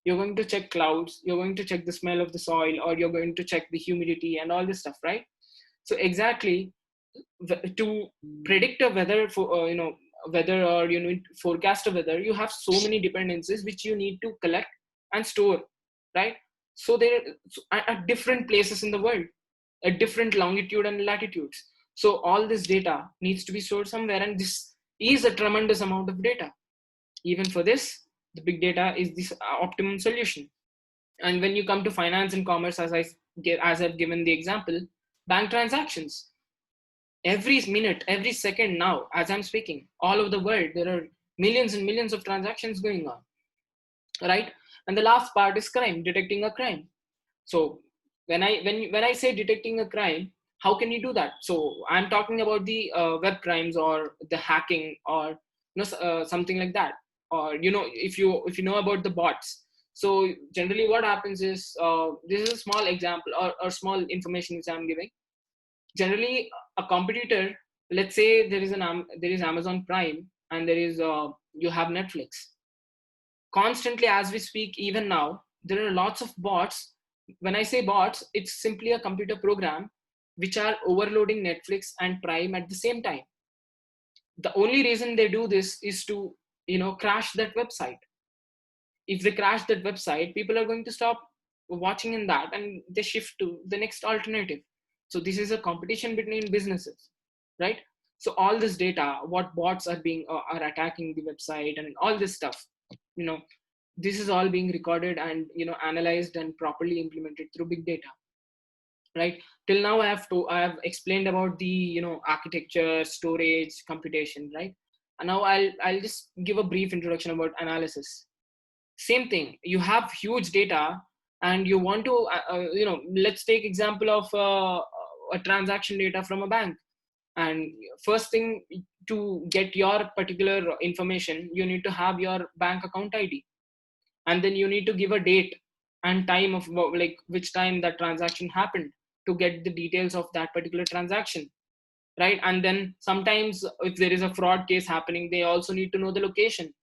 You're going to check clouds, you're going to check the smell of the soil, or you're going to check the humidity and all this stuff, right? So exactly, to predict a weather for weather, or forecast a weather, you have so many dependencies which you need to collect and store, right? So they're at different places in the world, at different longitude and latitudes. So all this data needs to be stored somewhere, and this is a tremendous amount of data. Even for this, the big data is this optimum solution. And when you come to finance and commerce, as I've given the example, bank transactions, every minute, every second now, as I'm speaking, all over the world, there are millions and millions of transactions going on, right? And the last part is crime, detecting a crime. So when I say detecting a crime, how can you do that? So I'm talking about the web crimes, or the hacking, or something like that. Or if you know about the bots. So generally what happens is, this is a small example, or small information which I'm giving. Generally a competitor, let's say there is Amazon Prime, and there is you have Netflix. Constantly as we speak, even now, there are lots of bots. When I say bots, it's simply a computer program which are overloading Netflix and Prime at the same time. The only reason they do this is to crash that website. If they crash that website, people are going to stop watching in that, and they shift to the next alternative. So this is a competition between businesses, right? So all this data, what bots are are attacking the website, and all this stuff, this is all being recorded and analyzed and properly implemented through big data, right? Till now I have explained about the architecture, storage, computation, right? And now I'll just give a brief introduction about analysis. Same thing, you have huge data, and you want to let's take example of a transaction data from a bank. And first thing, to get your particular information, you need to have your bank account ID, and then you need to give a date and time of like which time that transaction happened, to get the details of that particular transaction, right? And then sometimes if there is a fraud case happening, they also need to know the location,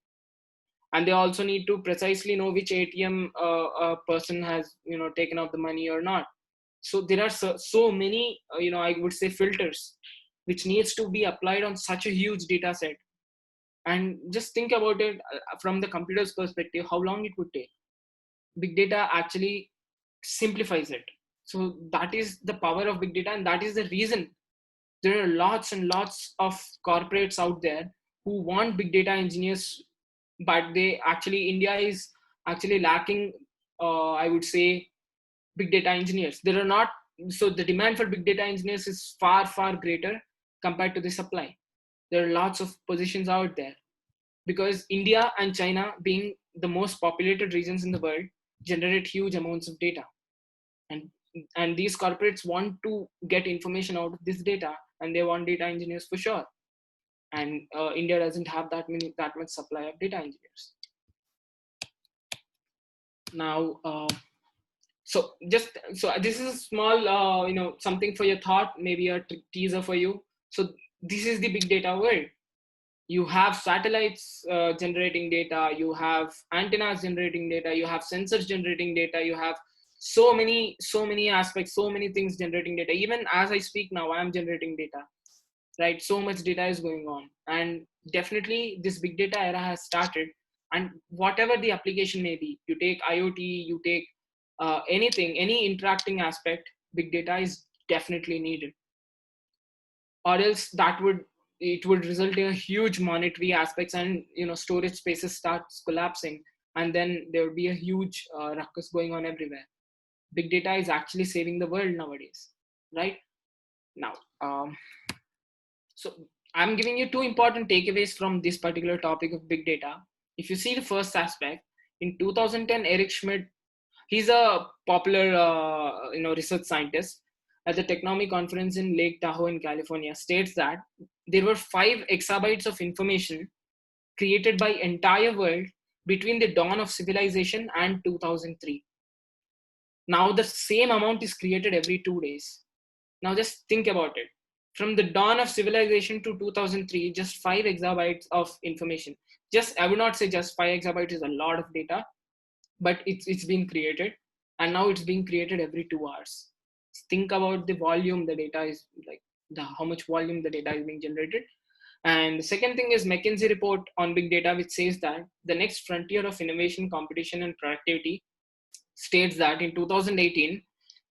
and they also need to precisely know which ATM a person has taken out the money or not. So there are so many I would say filters which needs to be applied on such a huge data set. And just think about it from the computer's perspective, how long it would take. Big data actually simplifies it. So that is the power of big data, and that is the reason there are lots and lots of corporates out there who want big data engineers but India is actually lacking, I would say, big data engineers. There are not, so the demand for big data engineers is far, far greater compared to the supply. There are lots of positions out there because India and China, being the most populated regions in the world, generate huge amounts of data. And these corporates want to get information out of this data, and they want data engineers for sure. And India doesn't have that much supply of data engineers. Now, so this is a small, something for your thought, maybe a teaser for you. So this is the big data world. You have satellites generating data, you have antennas generating data, you have sensors generating data, you have so many aspects, so many things generating data. Even as I speak now, I am generating data, right? So much data is going on, and definitely this big data era has started. And whatever the application may be, you take IoT, you take anything, any interacting aspect, big data is definitely needed, or else it would result in a huge monetary aspects, and storage spaces starts collapsing, and then there would be a huge ruckus going on everywhere. Big data is actually saving the world nowadays, right? Now, so I'm giving you two important takeaways from this particular topic of big data. If you see the first aspect, in 2010, Eric Schmidt, he's a popular research scientist at the Technomic conference in Lake Tahoe in California, states that there were 5 exabytes of information created by entire world between the dawn of civilization and 2003. Now the same amount is created every 2 days. Now just think about it. From the dawn of civilization to 2003, just 5 exabytes of information. I would not say just 5 exabytes is a lot of data, but it's been created, and now it's being created every 2 hours. Think about the volume the data is, like how much volume the data is being generated. And the second thing is McKinsey report on big data, which says that the next frontier of innovation, competition, and productivity states that in 2018,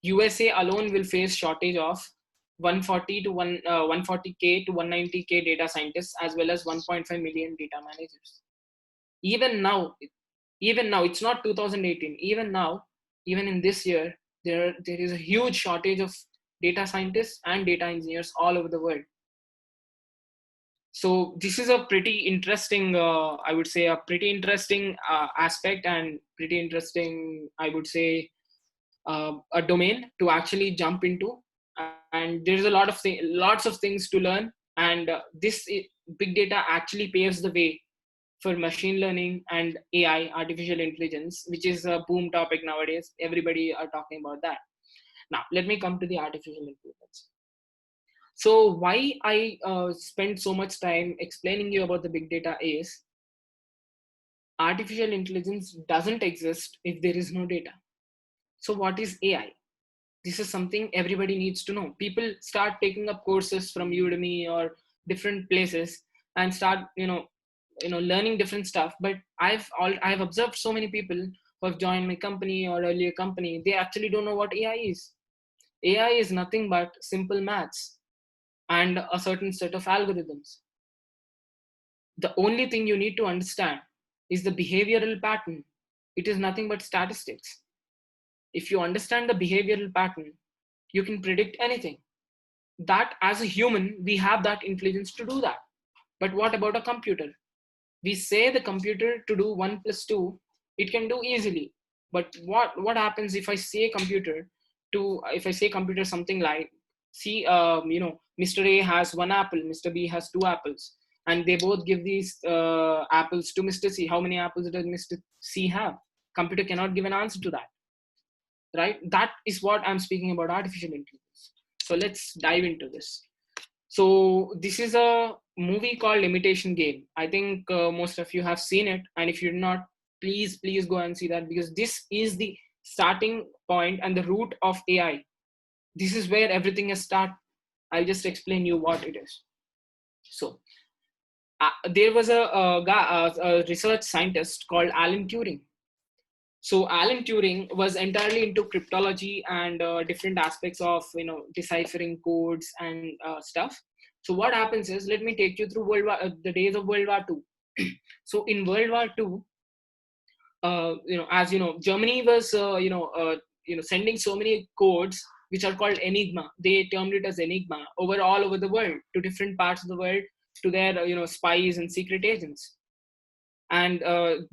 USA alone will face shortage of 140K to 190K data scientists, as well as 1.5 million data managers. Even now, it's not 2018. Even now, even in this year, there is a huge shortage of data scientists and data engineers all over the world. So this is a pretty interesting, I would say, aspect, and pretty interesting, I would say, a domain to actually jump into. And there's lots of things to learn. And big data actually paves the way for machine learning and AI, artificial intelligence, which is a boom topic nowadays. Everybody are talking about that. Now, let me come to the artificial intelligence. So why I spend so much time explaining you about the big data is artificial intelligence doesn't exist if there is no data. So what is AI? This is something everybody needs to know. People start taking up courses from Udemy or different places and start, learning different stuff. But I've observed so many people who have joined my company or earlier company, they actually don't know what AI is. AI is nothing but simple maths and a certain set of algorithms. The only thing you need to understand is the behavioral pattern. It is nothing but statistics. If you understand the behavioral pattern, you can predict anything. That as a human, we have that intelligence to do that. But what about a computer? We say the computer to do 1 plus 2, it can do easily. But what happens if I say computer something like, see, Mr. A has 1 apple, Mr. B has 2 apples, and they both give these apples to Mr. C. How many apples does Mr. C have? Computer cannot give an answer to that, right? That is what I'm speaking about artificial intelligence. So let's dive into this. So this is a movie called Imitation Game. I think most of you have seen it, and if you're not, please go and see that, because this is the starting point and the root of AI. This is where everything is start. I'll just explain you what it is. So there was a research scientist called Alan Turing. So Alan Turing was entirely into cryptology and different aspects of deciphering codes and stuff. So what happens is, let me take you through the days of World War II. So in World War II, as you know, Germany was sending so many codes which are called Enigma. They termed it as Enigma all over the world, to different parts of the world, to their spies and secret agents. And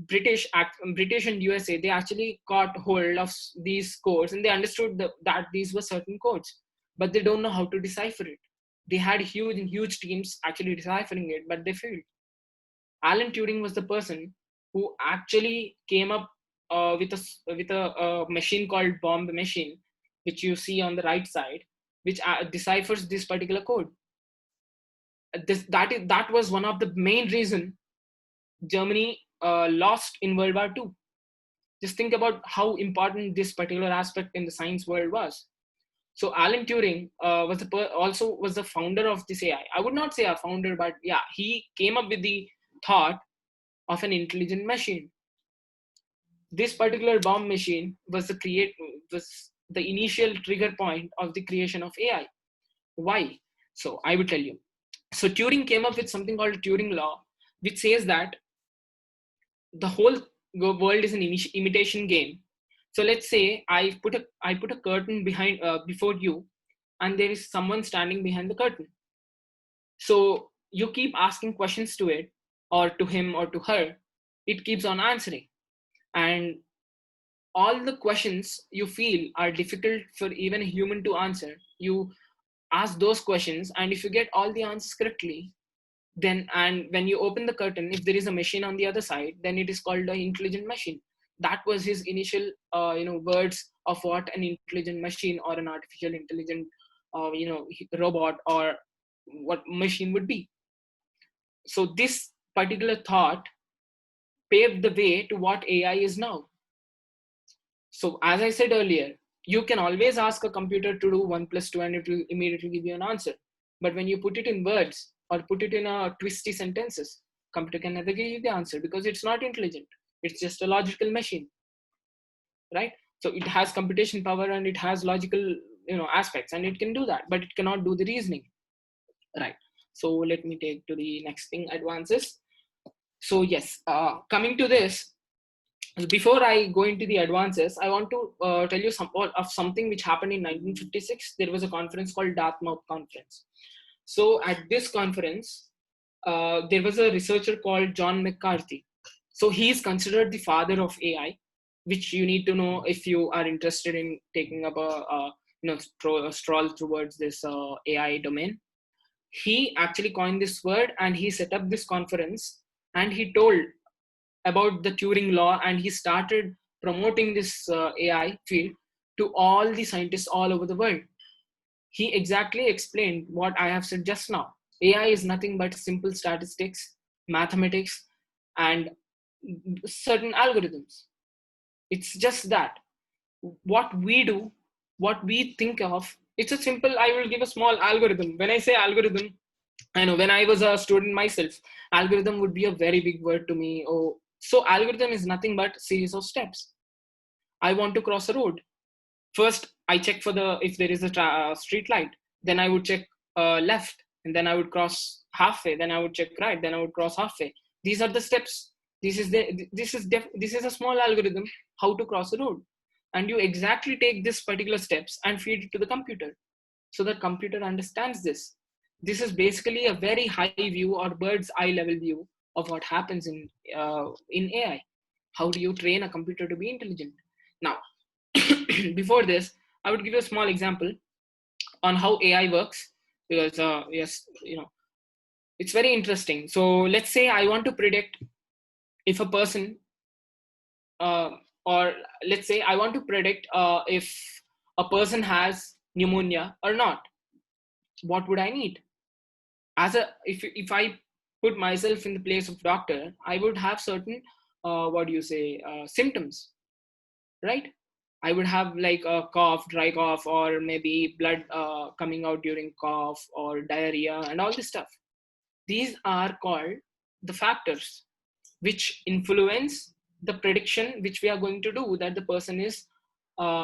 British and USA, they actually caught hold of these codes, and they understood that these were certain codes, but they don't know how to decipher it. They had huge teams actually deciphering it, but they failed. Alan Turing was the person who actually came up with a machine called bomb machine, which you see on the right side, which deciphers this particular code. That was one of the main reason Germany lost in World War II. Just think about how important this particular aspect in the science world was. So Alan Turing also was the founder of this AI. I would not say a founder, but yeah, he came up with the thought of an intelligent machine. This particular bomb machine was the initial trigger point of the creation of AI. Why? So I will tell you. So Turing came up with something called Turing law, which says that the whole world is an imitation game. So let's say I put a curtain behind before you, and there is someone standing behind the curtain. So you keep asking questions to it, or to him or to her, it keeps on answering. And all the questions you feel are difficult for even a human to answer, you ask those questions, and if you get all the answers correctly, then, and when you open the curtain, if there is a machine on the other side, then it is called an intelligent machine. That was his initial words of what an intelligent machine or an artificial intelligent robot or what machine would be. So this particular thought paved the way to what AI is now. So as I said earlier, you can always ask a computer to do 1 + 2 and it will immediately give you an answer. But when you put it in words or put it in a twisty sentences, computer can never give you the answer because it's not intelligent. It's just a logical machine, right? So it has computation power and it has logical aspects, and it can do that, but it cannot do the reasoning, right? So let me take to the next thing, advances. So yes, coming to this, before I go into the advances, I want to tell you something which happened in 1956. There was a conference called Dartmouth Conference. So at this conference, there was a researcher called John McCarthy. So he is considered the father of AI, which you need to know if you are interested in taking up a stroll towards this AI domain. He actually coined this word, and he set up this conference, and he told about the Turing law, and he started promoting this AI field to all the scientists all over the world. He exactly explained what I have said just now. AI is nothing but simple statistics, mathematics, and certain algorithms. It's just that. What we do, what we think of, it's a simple, I will give a small algorithm. When I say algorithm, I know when I was a student myself, algorithm would be a very big word to me. Oh, so algorithm is nothing but series of steps. I want to cross a road. First, I check if there is a street light. Then I would check left, and then I would cross halfway. Then I would check right. Then I would cross halfway. These are the steps. This is a small algorithm how to cross a road, and you exactly take this particular steps and feed it to the computer, so that computer understands this. This is basically a very high view or bird's eye level view of what happens in AI. How do you train a computer to be intelligent? Now, before this, I would give you a small example on how AI works, because yes, it's very interesting. So let's say I want to predict if a person, or let's say I want to predict if a person has pneumonia or not. What would I need? If I put myself in the place of doctor, I would have certain symptoms, right? I would have like a cough, dry cough, or maybe blood coming out during cough, or diarrhea, and all this stuff. These are called the factors which influence the prediction which we are going to do that the person is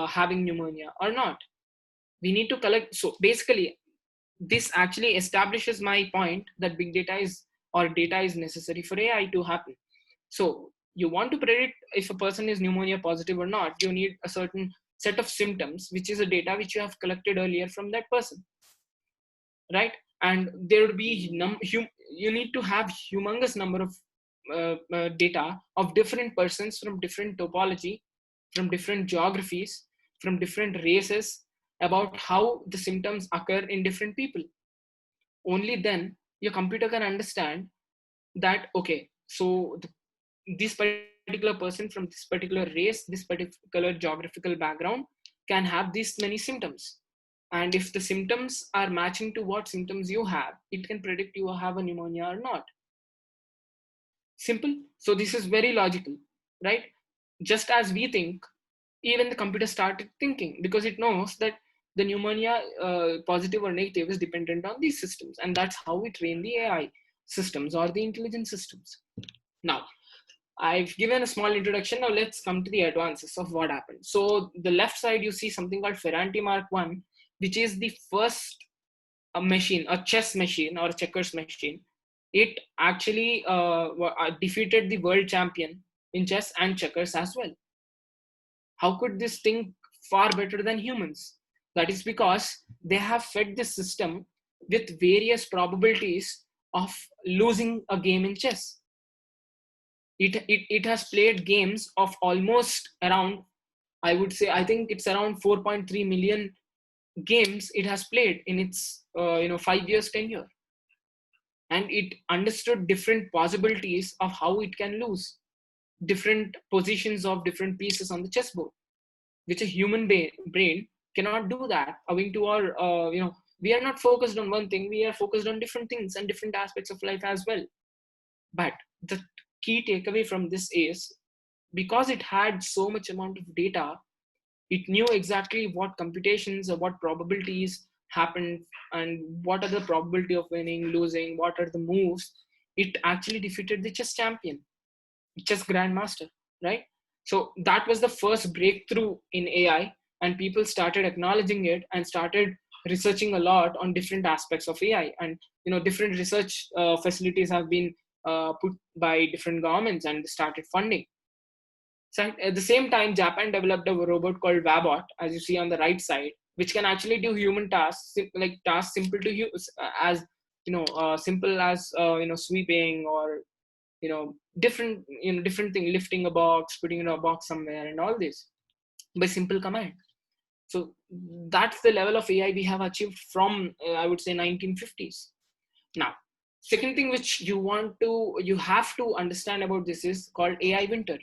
having pneumonia or not. We need to collect. So basically, this actually establishes my point that big data is or data is necessary for AI to happen. So you want to predict if a person is pneumonia positive or not, you need a certain set of symptoms, which is a data which you have collected earlier from that person, right? And there would be you need to have humongous number of data of different persons from different topology, from different geographies, from different races, about how the symptoms occur in different people. Only then your computer can understand that, okay, so this particular person from this particular race, this particular geographical background can have these many symptoms. And if the symptoms are matching to what symptoms you have, it can predict you have a pneumonia or not. Simple. So this is very logical, right? Just as we think, even the computer started thinking, because it knows that the pneumonia, positive or negative, is dependent on these systems. And that's how we train the AI systems or the intelligence systems. Now, I've given a small introduction. Now let's come to the advances of what happened. So the left side, you see something called Ferranti Mark I, which is the first machine, a chess machine or a checkers machine. It actually defeated the world champion in chess and checkers as well. How could this think far better than humans? That is because they have fed the system with various probabilities of losing a game in chess. It has played games of almost around, I would say, I think it's around 4.3 million games it has played in its 5 years tenure. And it understood different possibilities of how it can lose, different positions of different pieces on the chessboard, which a human brain cannot do that, owing to our we are not focused on one thing, we are focused on different things and different aspects of life as well. But the key takeaway from this is, because it had so much amount of data, it knew exactly what computations or what probabilities happened and what are the probability of winning, losing, what are the moves. It actually defeated the chess champion, chess grandmaster, right? So that was the first breakthrough in AI, and people started acknowledging it and started researching a lot on different aspects of AI. And different research facilities have been put by different governments and started funding. So at the same time, Japan developed a robot called Wabot, as you see on the right side, which can actually do human tasks, like tasks simple to use, as simple as sweeping, or different thing, lifting a box, putting in a box somewhere, and all this by simple command. So that's the level of AI we have achieved from I would say 1950s. Now, second thing which you have to understand about this is called AI winter.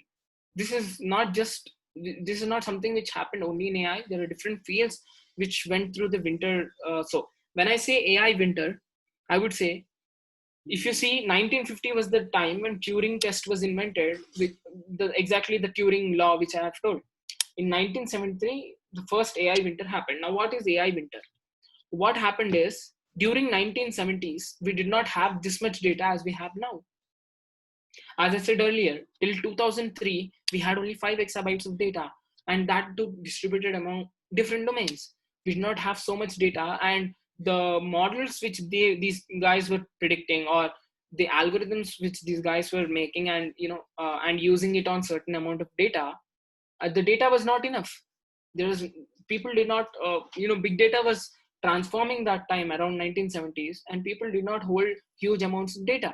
This is not something which happened only in AI. There are different fields which went through the winter. So when I say AI winter, I would say, if you see, 1950 was the time when Turing test was invented, with exactly the Turing law, which I have told. In 1973, the first AI winter happened. Now, what is AI winter? What happened is, during 1970s, we did not have this much data as we have now. As I said earlier, till 2003, we had only 5 exabytes of data, and that too distributed among different domains. We did not have so much data, and the models which these guys were predicting, or the algorithms which these guys were making, and and using it on certain amount of data, the data was not enough. People did not big data was transforming that time around 1970s, and people did not hold huge amounts of data.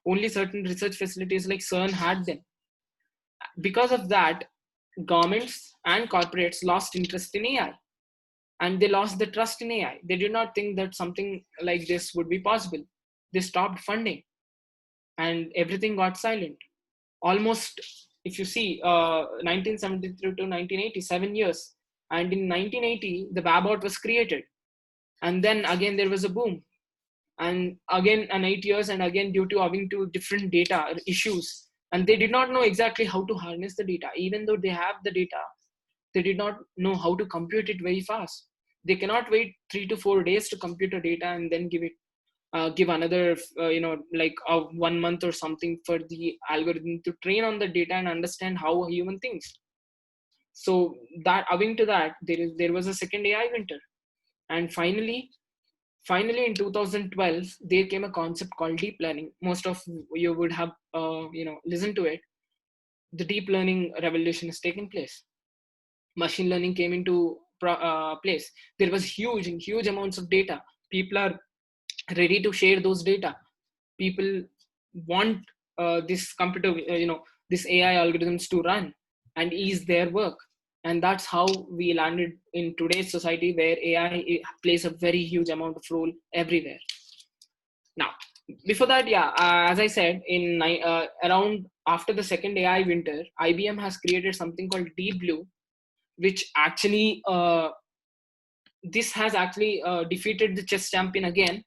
Only certain research facilities like CERN had them. Because of that, governments and corporates lost interest in AI, and they lost the trust in AI. They did not think that something like this would be possible. They stopped funding, and everything got silent. Almost, if you see, 1973 to 1980, 7 years. And in 1980, the Wabot was created. And then again, there was a boom. And again, 8 years, and again, due to owing to different data issues. And they did not know exactly how to harness the data. Even though they have the data, they did not know how to compute it very fast. They cannot wait 3 to 4 days to compute a data and then give another, like 1 month or something for the algorithm to train on the data and understand how a human thinks. So that, owing to that, there was a second AI winter. And finally, finally in 2012 there came a concept called deep learning. Most of you would have listened to it. The deep learning revolution has taken place. Machine learning came into place. There was huge amounts of data. People are ready to share those data. People want this computer, this AI algorithms to run and ease their work. And that's how we landed in today's society, where AI plays a very huge amount of role everywhere. Now, before that, as I said, in around after the second AI winter, IBM has created something called Deep Blue, which actually this has actually defeated the chess champion again,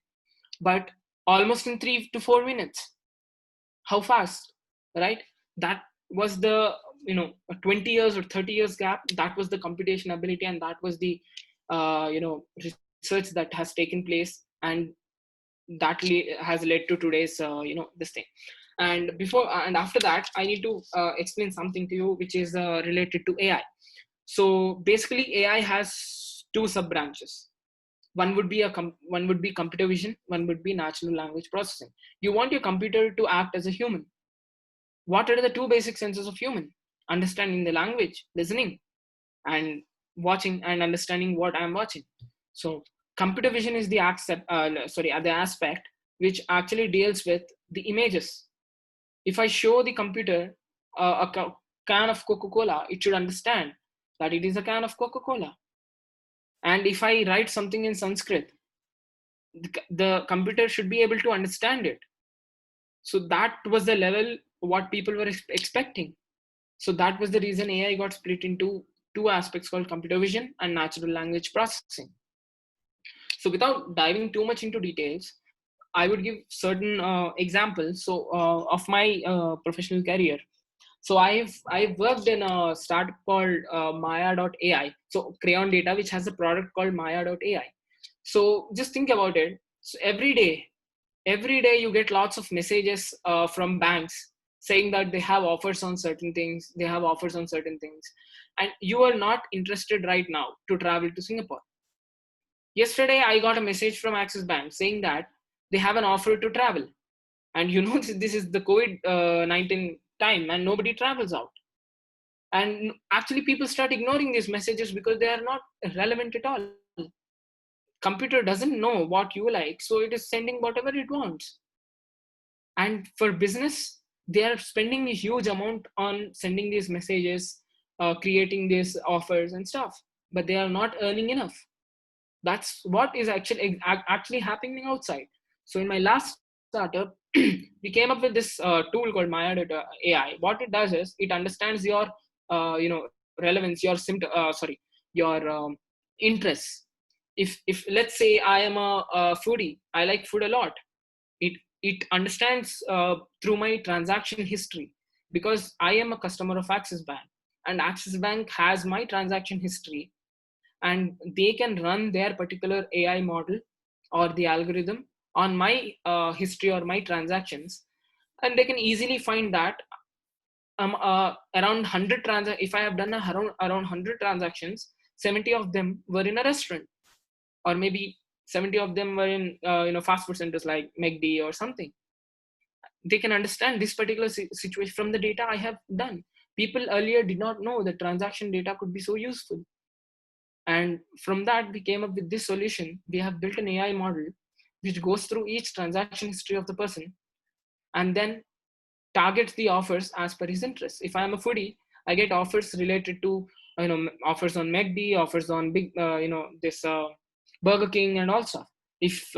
but almost in 3 to 4 minutes. How fast, right? That was the, a 20 years or 30 years gap. That was the computation ability, and that was the research that has taken place, and that has led to today's this thing. And before and after that, I need to explain something to you which is related to AI. So basically AI has two sub branches. One would be computer vision, one would be natural language processing. You want your computer to act as a human. What are the two basic senses of human? Understanding the language, listening, and watching and understanding what I'm watching. So computer vision is the aspect which actually deals with the images. If I show the computer a can of Coca-Cola, it should understand that it is a can of Coca-Cola. And if I write something in Sanskrit, the computer should be able to understand it. So that was the level what people were expecting. So that was the reason AI got split into two aspects called computer vision and natural language processing. So without diving too much into details, I would give certain examples of my professional career. So I've worked in a startup called Maya.ai. So Crayon Data, which has a product called Maya.ai. So just think about it. So every day you get lots of messages from banks saying that they have offers on certain things, and you are not interested right now to travel to Singapore. Yesterday, I got a message from Axis Bank saying that they have an offer to travel. And this is the COVID-19 time and nobody travels out. And actually people start ignoring these messages because they are not relevant at all. Computer doesn't know what you like, so it is sending whatever it wants. And for business, they are spending a huge amount on sending these messages, creating these offers and stuff, but they are not earning enough. That's what is actually happening outside. So in my last startup, we came up with this tool called Maya.ai. What it does is it understands your relevance, your interests. If let's say I am a foodie, I like food a lot. It understands through my transaction history, because I am a customer of Axis Bank, and Axis Bank has my transaction history, and they can run their particular AI model or the algorithm on my history or my transactions, and they can easily find that around 100 if I have done around 100 transactions, 70 of them were in a restaurant, or maybe 70 of them were in fast food centers like McD or something. They can understand this particular situation from the data I have done. People earlier did not know that transaction data could be so useful. And from that, we came up with this solution. We have built an AI model which goes through each transaction history of the person and then targets the offers as per his interests. If I'm a foodie, I get offers related to offers on McD, offers on big this Burger King and all stuff. If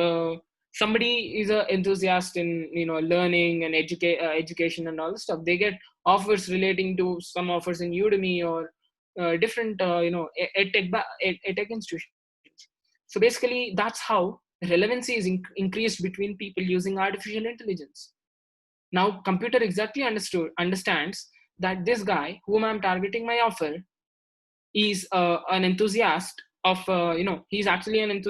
somebody is an enthusiast in learning and education and all this stuff, they get offers relating to some offers in Udemy or different edtech institutions. So basically, that's how relevancy is increased between people using artificial intelligence. Now, computer exactly understands that this guy whom I'm targeting my offer is an enthusiast of he's actually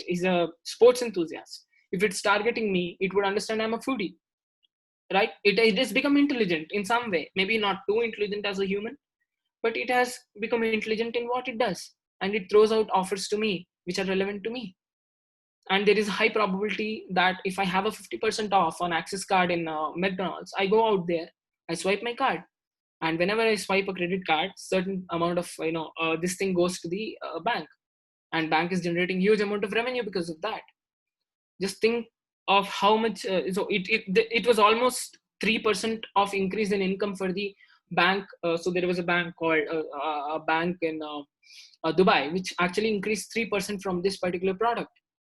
he's a sports enthusiast. If it's targeting me, it would understand I'm a foodie, right? It has become intelligent in some way, maybe not too intelligent as a human, but it has become intelligent in what it does, and it throws out offers to me which are relevant to me. and there is a high probability that if I have a 50% off on Access card in McDonald's, I go out there, I swipe my card, and whenever I swipe a credit card, certain amount of this thing goes to the bank, and bank is generating huge amount of revenue because of that. Just think of how much. So it was almost 3% of increase in income for the bank. So there was a bank called a bank in Dubai, which actually increased 3% from this particular product.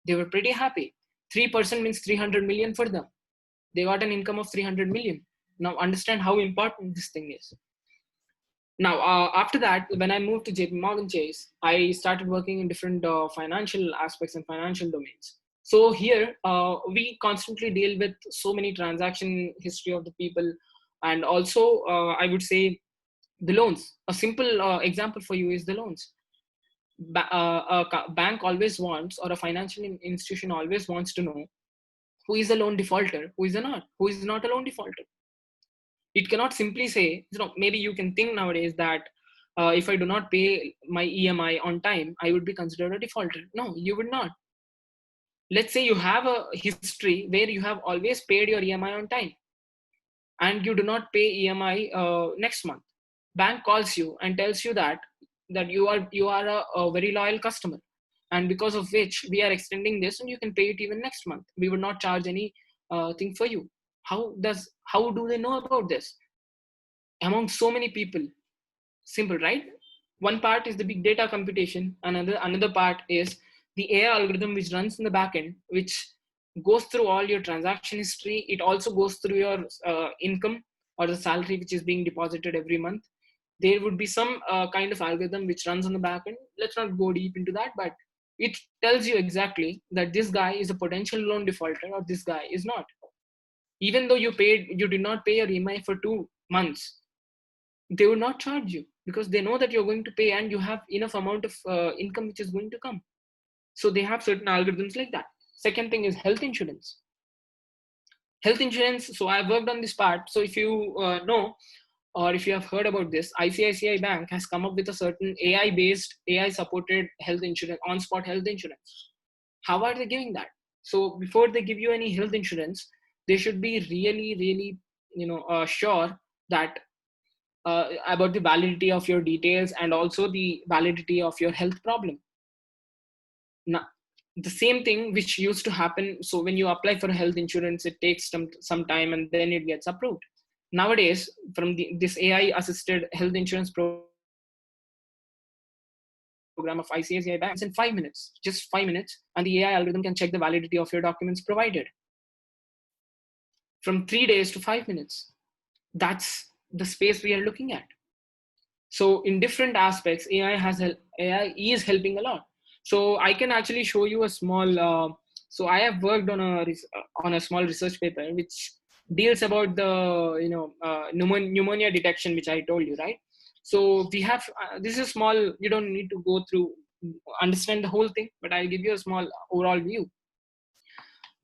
They were pretty happy. 3% means 300 million for them. They got an income of 300 million. Now understand how important this thing is. Now, after that, when I moved to JP Morgan Chase, I started working in different financial aspects and financial domains. So here, we constantly deal with so many transaction history of the people. And also, I would say the loans. A simple example for you is the loans. A bank always wants, or a financial institution always wants to know who is a loan defaulter, who is not a loan defaulter. It cannot simply say, maybe you can think nowadays that if I do not pay my EMI on time, I would be considered a defaulter. No, you would not. Let's say you have a history where you have always paid your EMI on time and you do not pay EMI next month. Bank calls you and tells you that you are a very loyal customer, and because of which we are extending this, and you can pay it even next month. We would not charge any thing for you. How do they know about this? Among so many people. Simple, right? One part is the big data computation. Another part is the AI algorithm which runs in the backend, which goes through all your transaction history. It also goes through your income or the salary which is being deposited every month. There would be some kind of algorithm which runs on the backend. Let's not go deep into that, but it tells you exactly that this guy is a potential loan defaulter or this guy is not. Even though you did not pay your EMI for 2 months, they will not charge you because they know that you're going to pay and you have enough amount of income which is going to come. So they have certain algorithms like that. Second thing is health insurance. So I've worked on this part. So if you know, or if you have heard about this, ICICI Bank has come up with a certain AI-based, AI-supported health insurance, on-spot health insurance. How are they giving that? So before they give you any health insurance, they should be really, really, sure that about the validity of your details and also the validity of your health problem. Now, the same thing which used to happen. So when you apply for health insurance, it takes some time and then it gets approved. Nowadays, from this AI-assisted health insurance program of ICICI Bank, in 5 minutes, just 5 minutes, and the AI algorithm can check the validity of your documents provided. From 3 days to 5 minutes. That's the space we are looking at. So in different aspects, AI is helping a lot. So I can actually show you a small. So I have worked on a small research paper which deals about the pneumonia detection, which I told you, right? So we have this is small. You don't need to go through understand the whole thing, but I'll give you a small overall view.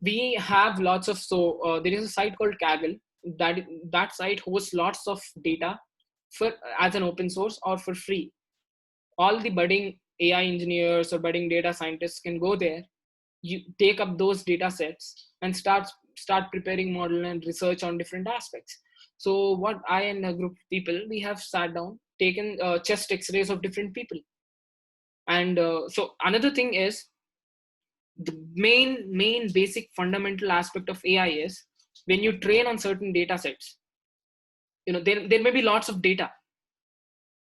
We have lots of there is a site called Kaggle. That site hosts lots of data as an open source or for free. All the budding AI engineers or budding data scientists can go there. You take up those data sets and start preparing model and research on different aspects. So what I and a group of people, we have sat down, taken chest x-rays of different people. And so another thing is the main basic fundamental aspect of AI is when you train on certain data sets, there may be lots of data.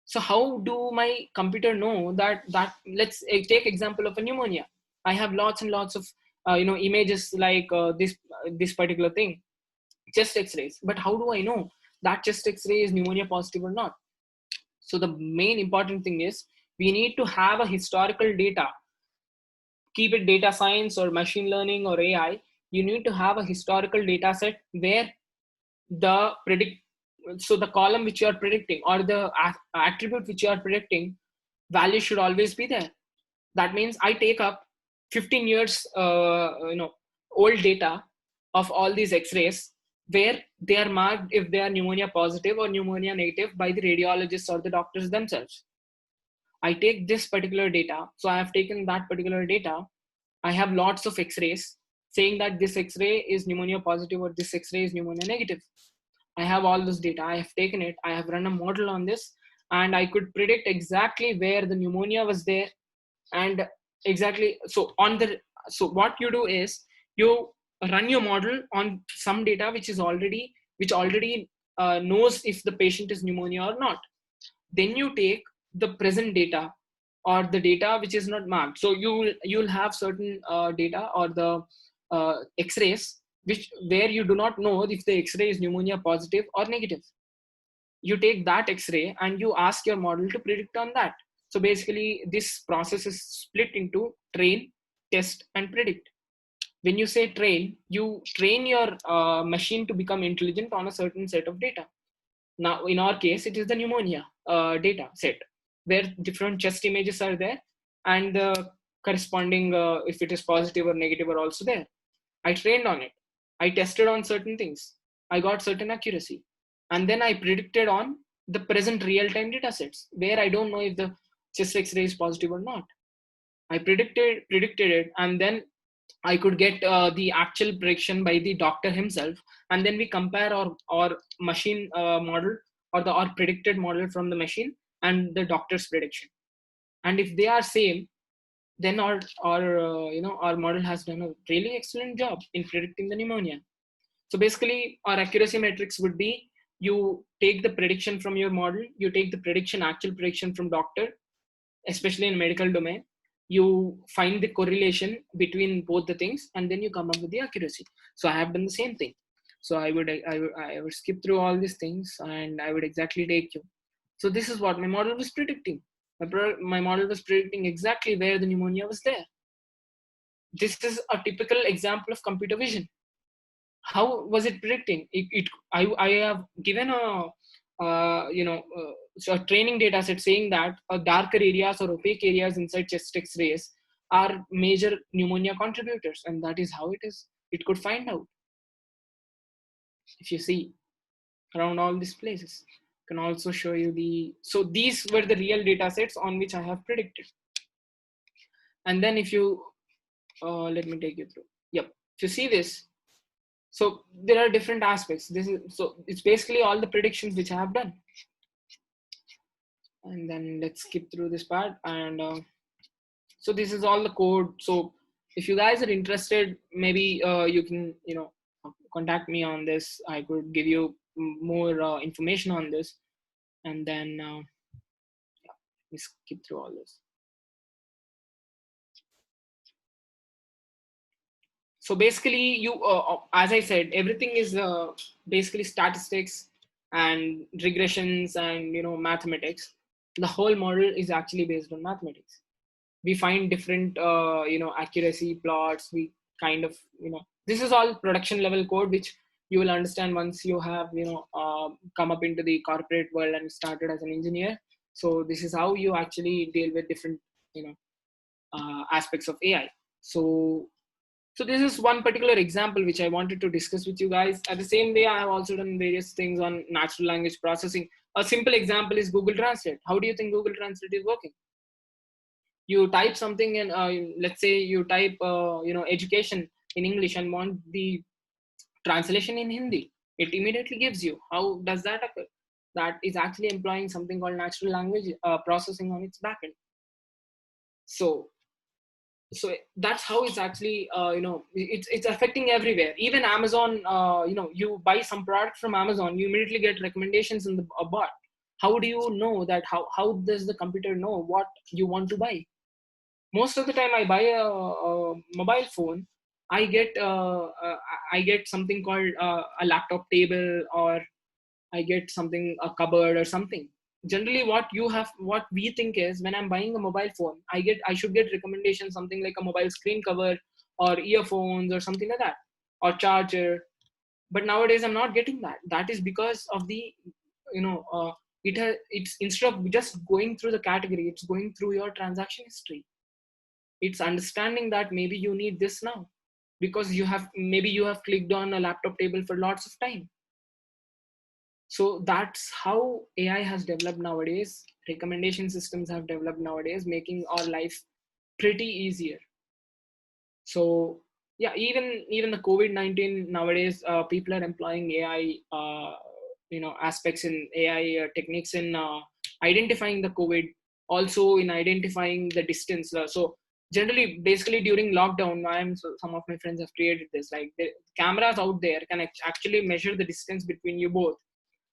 So how do my computer know that let's take example of a pneumonia. I have lots and lots of images like this particular thing, chest x-rays, but how do I know that chest x-ray is pneumonia positive or not? So the main important thing is we need to have a historical data. Keep it data science or machine learning or AI, you need to have a historical data set where the column which you are predicting or the attribute which you are predicting value should always be there. That means I take up 15 years old data of all these x-rays where they are marked if they are pneumonia positive or pneumonia negative by the radiologists or the doctors themselves. I take this particular data. So I have taken that particular data I have lots of x-rays saying that this x-ray is pneumonia positive or this x-ray is pneumonia negative. I have all this data. I have taken it. I have run a model on this, and I could predict exactly where the pneumonia was there, and exactly. So what you do is you run your model on some data which already knows if the patient is pneumonia or not. Then you take the present data or the data which is not marked. So you'll have certain data or the x-rays where you do not know if the x-ray is pneumonia positive or negative. You take that x-ray and you ask your model to predict on that. So basically this process is split into train, test, and predict. When you say train, you train your machine to become intelligent on a certain set of data. Now, in our case, it is the pneumonia data set where different chest images are there, and the corresponding, if it is positive or negative, are also there. I trained on it. I tested on certain things. I got certain accuracy. And then I predicted on the present real-time data sets where I don't know if the chest X-ray is positive or not. I predicted it, and then I could get the actual prediction by the doctor himself, and then we compare our machine model or our predicted model from the machine and the doctor's prediction. And if they are same, then our model has done a really excellent job in predicting the pneumonia. So basically, our accuracy metrics would be: you take the prediction from your model, you take the actual prediction from doctor, especially in medical domain. You find the correlation between both the things, and then you come up with the accuracy. So I have done the same thing. So I would skip through all these things, and I would exactly take you. So this is what my model was predicting. My model was predicting exactly where the pneumonia was there. This is a typical example of computer vision. How was it predicting? I have given so a training data set saying that darker areas or opaque areas inside chest X-rays are major pneumonia contributors, and that is how it could find out. If you see around all these places, I can also show you so these were the real data sets on which I have predicted. And then if you let me take you through. Yep. If you see this, so there are different aspects. So it's basically all the predictions which I have done. And then let's skip through this part. And so this is all the code. So if you guys are interested, maybe you can contact me on this. I could give you more information on this. And then we skip through all this. So basically, as I said, everything is basically statistics and regressions and mathematics. The whole model is actually based on mathematics. We find different accuracy plots. We kind of this is all production level code, which you will understand once you have come up into the corporate world and started as an engineer. So this is how you actually deal with different aspects of AI. So this is one particular example which I wanted to discuss with you guys. At the same way, I have also done various things on natural language processing. A simple example is Google Translate. How do you think Google Translate is working? You type something in, let's say you type, education in English and want the translation in Hindi. It immediately gives you. How does that occur? That is actually employing something called natural language processing on its backend. So that's how it's actually it's affecting everywhere. Even Amazon, you buy some product from Amazon, you immediately get recommendations in the bot. How do you know that? How does the computer know what you want to buy? Most of the time I buy a mobile phone, I get something called a laptop table, or I get something, a cupboard or something. Generally what we think is, when I'm buying a mobile phone, I should get recommendations, something like a mobile screen cover or earphones or something like that, or charger. But nowadays I'm not getting that. That is because of the it's instead of just going through the category, it's going through your transaction history. It's understanding that maybe you need this now because you have clicked on a laptop table for lots of time. So that's how AI has developed nowadays. Recommendation systems have developed nowadays, making our life pretty easier. So yeah, even the COVID-19 nowadays, people are employing AI, aspects in AI techniques in identifying the COVID, also in identifying the distance. So generally, basically during lockdown, some of my friends have created this, like the cameras out there can actually measure the distance between you both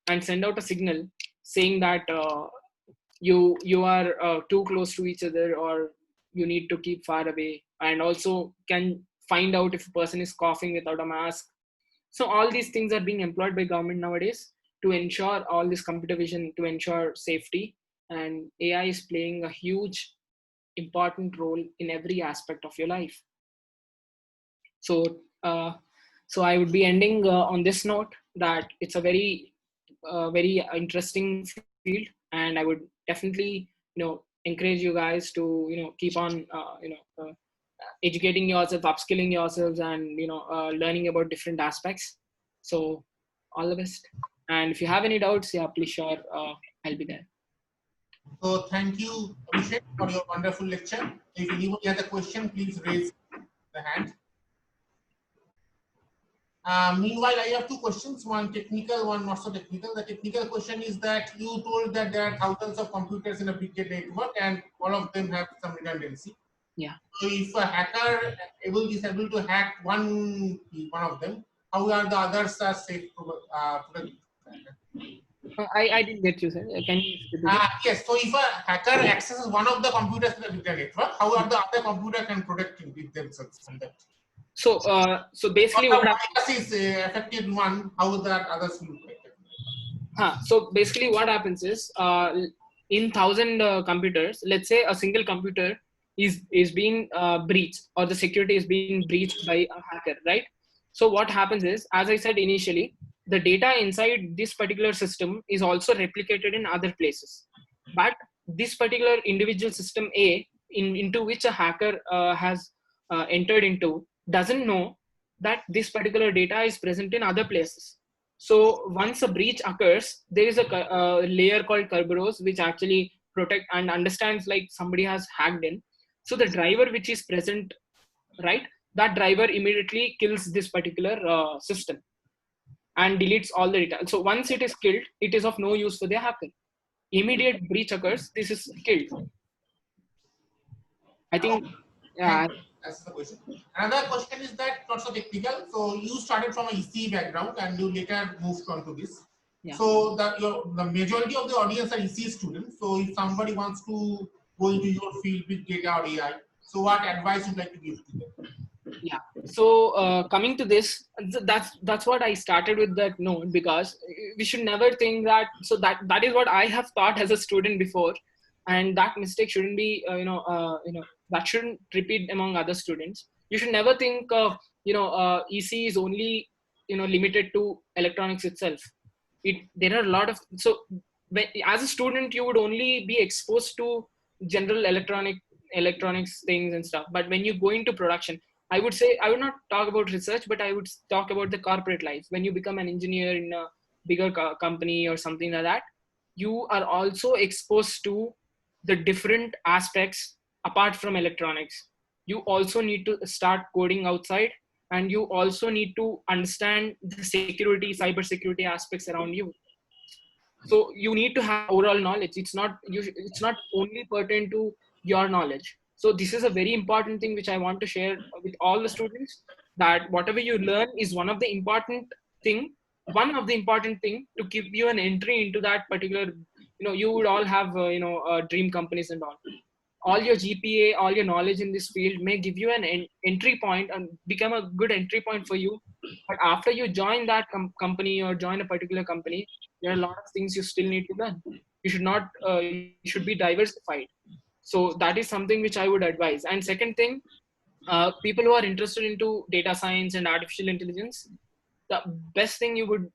and send out a signal saying that you are too close to each other, or you need to keep far away, and also can find out if a person is coughing without a mask. So all these things are being employed by government nowadays to ensure all this computer vision, to ensure safety, and AI is playing a huge important role in every aspect of your life. So so I would be ending on this note, that it's a very interesting field, and I would definitely encourage you guys to keep on educating yourself, upskilling yourselves, and learning about different aspects. So all the best, and if you have any doubts, yeah, please sure, I'll be there. So thank you, Abhishek, for your wonderful lecture. If anybody has a question, please raise the hand. Meanwhile, I have two questions, one technical, one not so technical. The technical question is that you told that there are thousands of computers in a big data network and all of them have some redundancy. Yeah. So if a hacker is able to hack one of them, how are the others are safe? I didn't get you, sir. Can you repeat it? Yes. So if a hacker accesses one of the computers in the big data network, how are the other computer can protect themselves from that? So basically what virus is affected one, how that others will protect? So basically what happens is, in 1,000 computers, let's say a single computer is being breached, or the security is being breached by a hacker, right? So what happens is, as I said initially, the data inside this particular system is also replicated in other places, but this particular individual system A, into which a hacker has entered into, doesn't know that this particular data is present in other places. So once a breach occurs, there is a layer called Kerberos, which actually protect and understands like somebody has hacked in. So the driver which is present, right, that driver immediately kills this particular system and deletes all the data. So once it is killed, it is of no use for the hacker. Immediate breach occurs, this is killed. I think, yeah. That's the question. Another question is that not so technical. So you started from a ECE background and you later moved on to this. Yeah. So the majority of the audience are ECE students. So if somebody wants to go into your field, big data or AI, so what advice would you like to give to them? Yeah. So coming to this, that's what I started with that note, because we should never think that. So that is what I have thought as a student before, and that mistake shouldn't be that shouldn't repeat among other students. You should never think EC is only limited to electronics itself. There are a lot of, so as a student you would only be exposed to general electronics things and stuff, but when you go into production, I would say, I would not talk about research, but I would talk about the corporate life. When you become an engineer in a bigger company or something like that, you are also exposed to the different aspects apart from electronics. You also need to start coding outside, and you also need to understand the security, cyber security aspects around you. So you need to have overall knowledge. It's not only pertinent to your knowledge. So this is a very important thing which I want to share with all the students, that whatever you learn is one of the important thing to give you an entry into that particular, you would all have dream companies and all your GPA, all your knowledge in this field may give you an entry point and become a good entry point for you. But after you join that company or join a particular company, there are a lot of things you still need to learn. You should not, you should be diversified. So that is something which I would advise. And second thing, people who are interested into data science and artificial intelligence, the best thing you would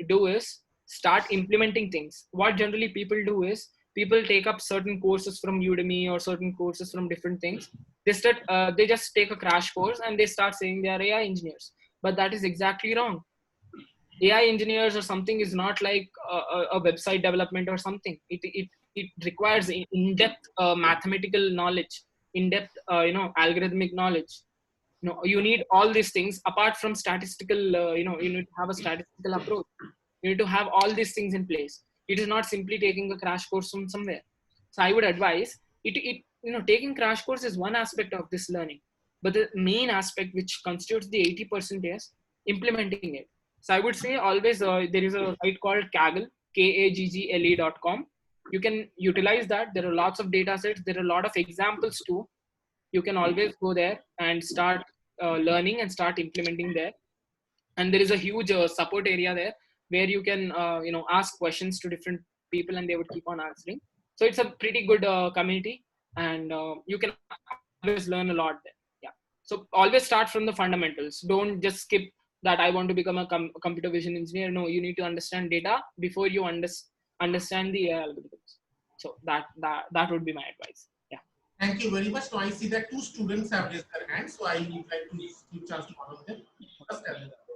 do is start implementing things. What generally people do is, people take up certain courses from Udemy or certain courses from different things. They just take a crash course and they start saying they are AI engineers. But that is exactly wrong. AI engineers or something is not like a website development or something. It requires in-depth mathematical knowledge, in-depth algorithmic knowledge. No, you need all these things apart from statistical, you need to have a statistical approach. You need to have all these things in place. It is not simply taking a crash course from somewhere. So I would advise taking crash course is one aspect of this learning, but the main aspect which constitutes the 80% is implementing it. So I would say always there is a site called Kaggle, kaggle.com. You can utilize that. There are lots of data sets. There are a lot of examples too. You can always go there and start learning and start implementing there. And there is a huge support area there where you can ask questions to different people and they would keep on answering. So it's a pretty good community, and you can always learn a lot there. Yeah. So always start from the fundamentals. Don't just skip that I want to become a computer vision engineer. No, you need to understand data before you understand the algorithms. So that would be my advice. Yeah. Thank you very much. Now I see that 2 students have raised their hands, so I would like to give chance to one of them. First, and then the other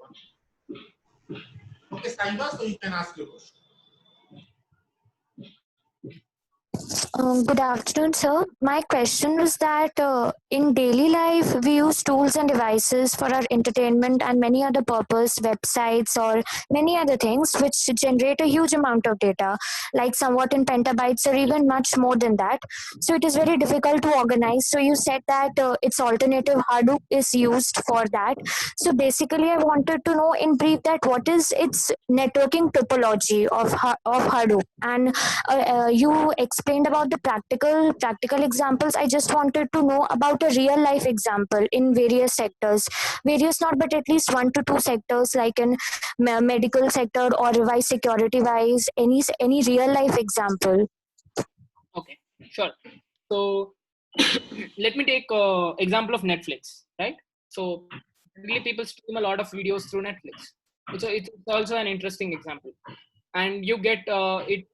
one. Okay, Saiba, so you can ask your question. Good afternoon, sir. My question was that in daily life, we use tools and devices for our entertainment and many other purpose, websites or many other things, which generate a huge amount of data, like somewhat in petabytes or even much more than that. So it is very difficult to organize. So you said that its alternative Hadoop is used for that. So basically, I wanted to know in brief that what is its networking topology of Hadoop, and you explained about the practical examples. I just wanted to know about a real life example in various not but at least 1 to 2 sectors, like in medical sector or device security wise, any real life example. Okay, sure. So let me take example of Netflix, right? So really people stream a lot of videos through Netflix. It's also an interesting example, and you get it.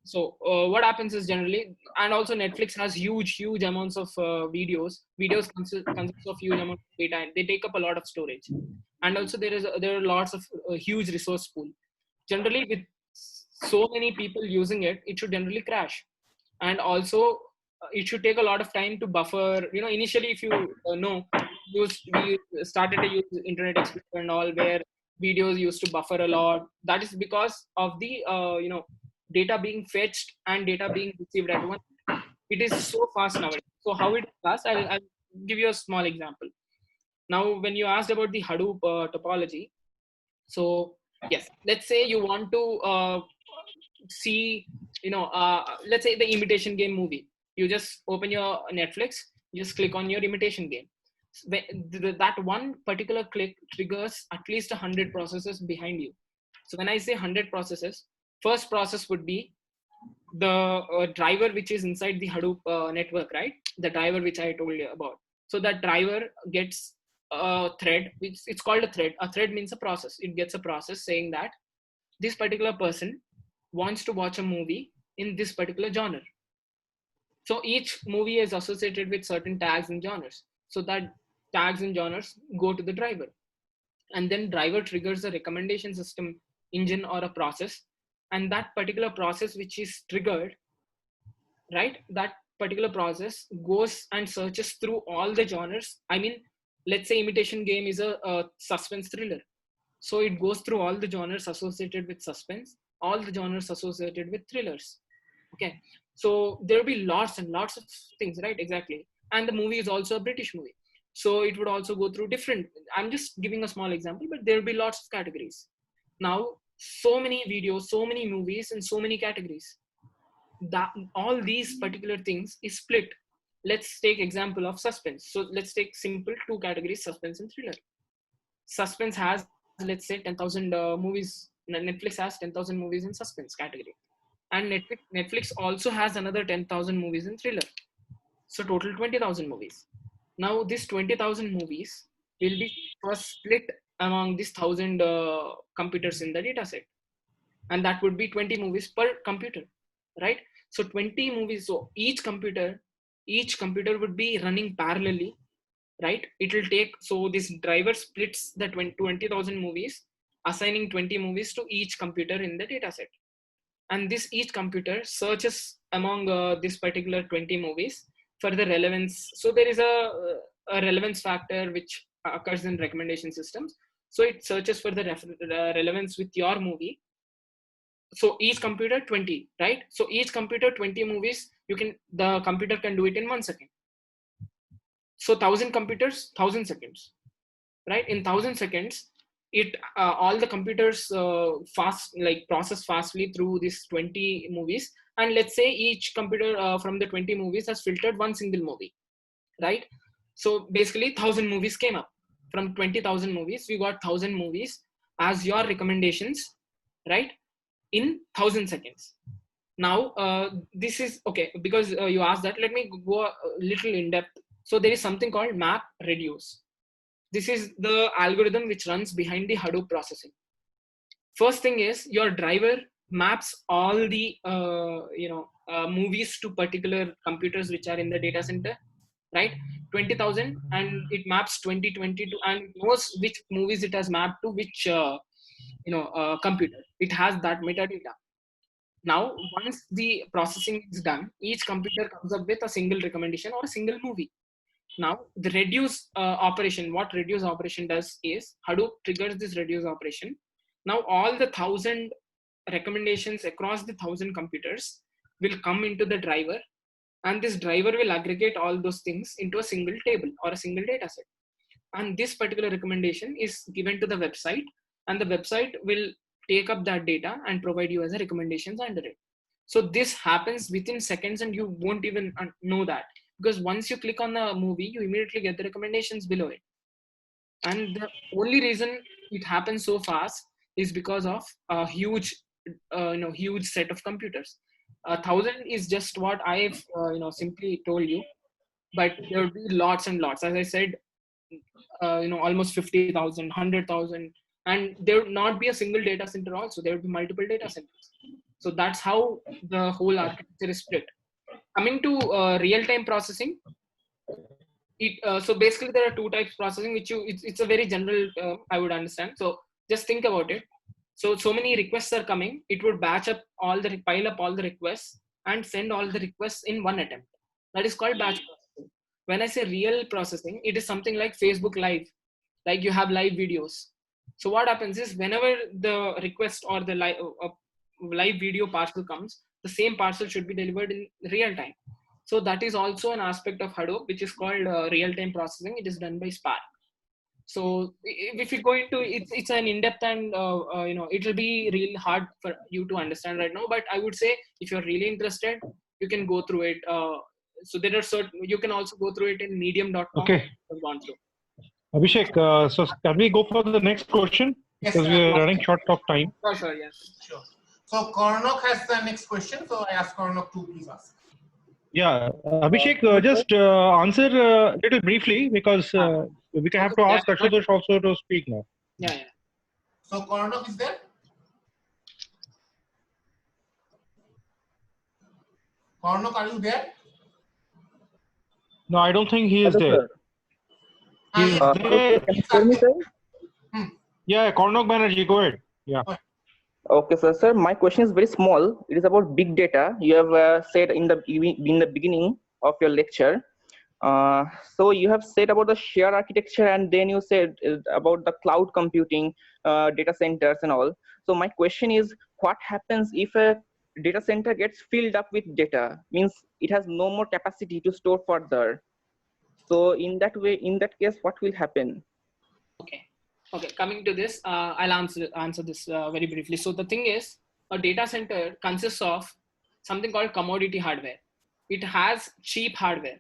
So what happens is generally, and also Netflix has huge amounts of videos. Videos consist of huge amount of data, and they take up a lot of storage. And also there are lots of huge resource pool. Generally, with so many people using it, it should generally crash. And also it should take a lot of time to buffer. Initially, if you we started to use Internet Explorer and all, where videos used to buffer a lot. That is because of the data being fetched and data being received at once. It is so fast nowadays. So how it is fast, I'll give you a small example. Now, when you asked about the Hadoop topology, so yes, let's say you want to see, let's say the Imitation Game movie. You just open your Netflix, you just click on your Imitation Game. That one particular click triggers at least 100 processes behind you. So when I say 100 processes, first process would be the driver which is inside the Hadoop network, right? The driver which I told you about. So that driver gets a thread, which it's called a thread. A thread means a process. It gets a process saying that this particular person wants to watch a movie in this particular genre. So each movie is associated with certain tags and genres. So that tags and genres go to the driver. And then driver triggers a recommendation system engine or a process. And that particular process which is triggered, right? That particular process goes and searches through all the genres. I mean, let's say Imitation Game is a suspense thriller. So it goes through all the genres associated with suspense, all the genres associated with thrillers. Okay. So there'll be lots and lots of things, right? Exactly. And the movie is also a British movie. So it would also go through different, I'm just giving a small example, but there'll be lots of categories. Now, so many videos, so many movies, and so many categories. That all these particular things is split. Let's take example of suspense. So let's take simple 2 categories, suspense and thriller. Suspense has, let's say, 10,000 movies. Netflix has 10,000 movies in suspense category, and Netflix also has another 10,000 movies in thriller. So total 20,000 movies. Now this 20,000 movies will be first split among these 1,000 computers in the data set, and that would be 20 movies per computer, right? So 20 movies. So each computer would be running parallelly, right? It will take, so this driver splits the 20,000 movies, assigning 20 movies to each computer in the data set. And this each computer searches among this particular 20 movies for the relevance. So there is a relevance factor which occurs in recommendation systems. So it searches for the relevance with your movie. So each computer 20, right? So each computer 20 movies, the computer can do it in 1 second. So 1,000 computers, 1,000 seconds, right? In 1,000 seconds, it all the computers process fastly through these 20 movies. And let's say each computer from the 20 movies has filtered one single movie, right? So basically 1,000 movies came up. From 20,000 movies, we got 1,000 movies as your recommendations, right? In 1,000 seconds. Now, this is okay, because you asked that, let me go a little in depth. So there is something called map reduce. This is the algorithm which runs behind the Hadoop processing. First thing is your driver maps all the movies to particular computers which are in the data center, right? 20,000, and it maps 2022 and knows which movies it has mapped to which computer. It has that metadata. Now, once the processing is done, each computer comes up with a single recommendation or a single movie. Now, the reduce operation, what reduce operation does is Hadoop triggers this reduce operation. Now, all the 1,000 recommendations across the 1,000 computers will come into the driver, and this driver will aggregate all those things into a single table or a single data set. And this particular recommendation is given to the website, and the website will take up that data and provide you as a recommendations under it. So this happens within seconds, and you won't even know that, because once you click on the movie, you immediately get the recommendations below it. And the only reason it happens so fast is because of a huge set of computers. 1,000 is just what I've simply told you, but there will be lots and lots. As I said, almost 50,000, 100,000, and there would not be a single data center also. There would be multiple data centers. So that's how the whole architecture is split. Coming to real-time processing, so basically there are two types of processing, which it's a very general I would understand. So just think about it. So many requests are coming. It would pile up all the requests and send all the requests in one attempt. That is called batch processing. When I say real processing, it is something like Facebook Live, like you have live videos. So what happens is, whenever the request or the live video parcel comes, the same parcel should be delivered in real time. So that is also an aspect of Hadoop, which is called real-time processing. It is done by Spark. So if you go into it's an in-depth, and it will be really hard for you to understand right now. But I would say, if you're really interested, you can go through it. So there are you can also go through it in medium.com. Okay. I've gone through. Abhishek, so can we go for the next question? Yes, Because we are running short of time. Sure, yes. Sure. So Karnak has the next question. So I ask Karnak to please ask. Yeah, Abhishek, just answer a little briefly, because we can have to ask Ashutosh also to speak now. Yeah. So Karnak is there? Karnak, are you there? No, I don't think he is Hello, there. sir. He is Yes. there. Can you hear me, sir? Yeah, Karnak Banerjee, go ahead. Yeah. Okay, sir. Sir, my question is very small. It is about big data. You have said in the beginning of your lecture. So you have said about the shared architecture, and then you said about the cloud computing, data centers and all. So my question is, what happens if a data center gets filled up with data? Means it has no more capacity to store further. So in that case, what will happen? Okay, coming to this, I'll answer this very briefly. So the thing is, a data center consists of something called commodity hardware. It has cheap hardware.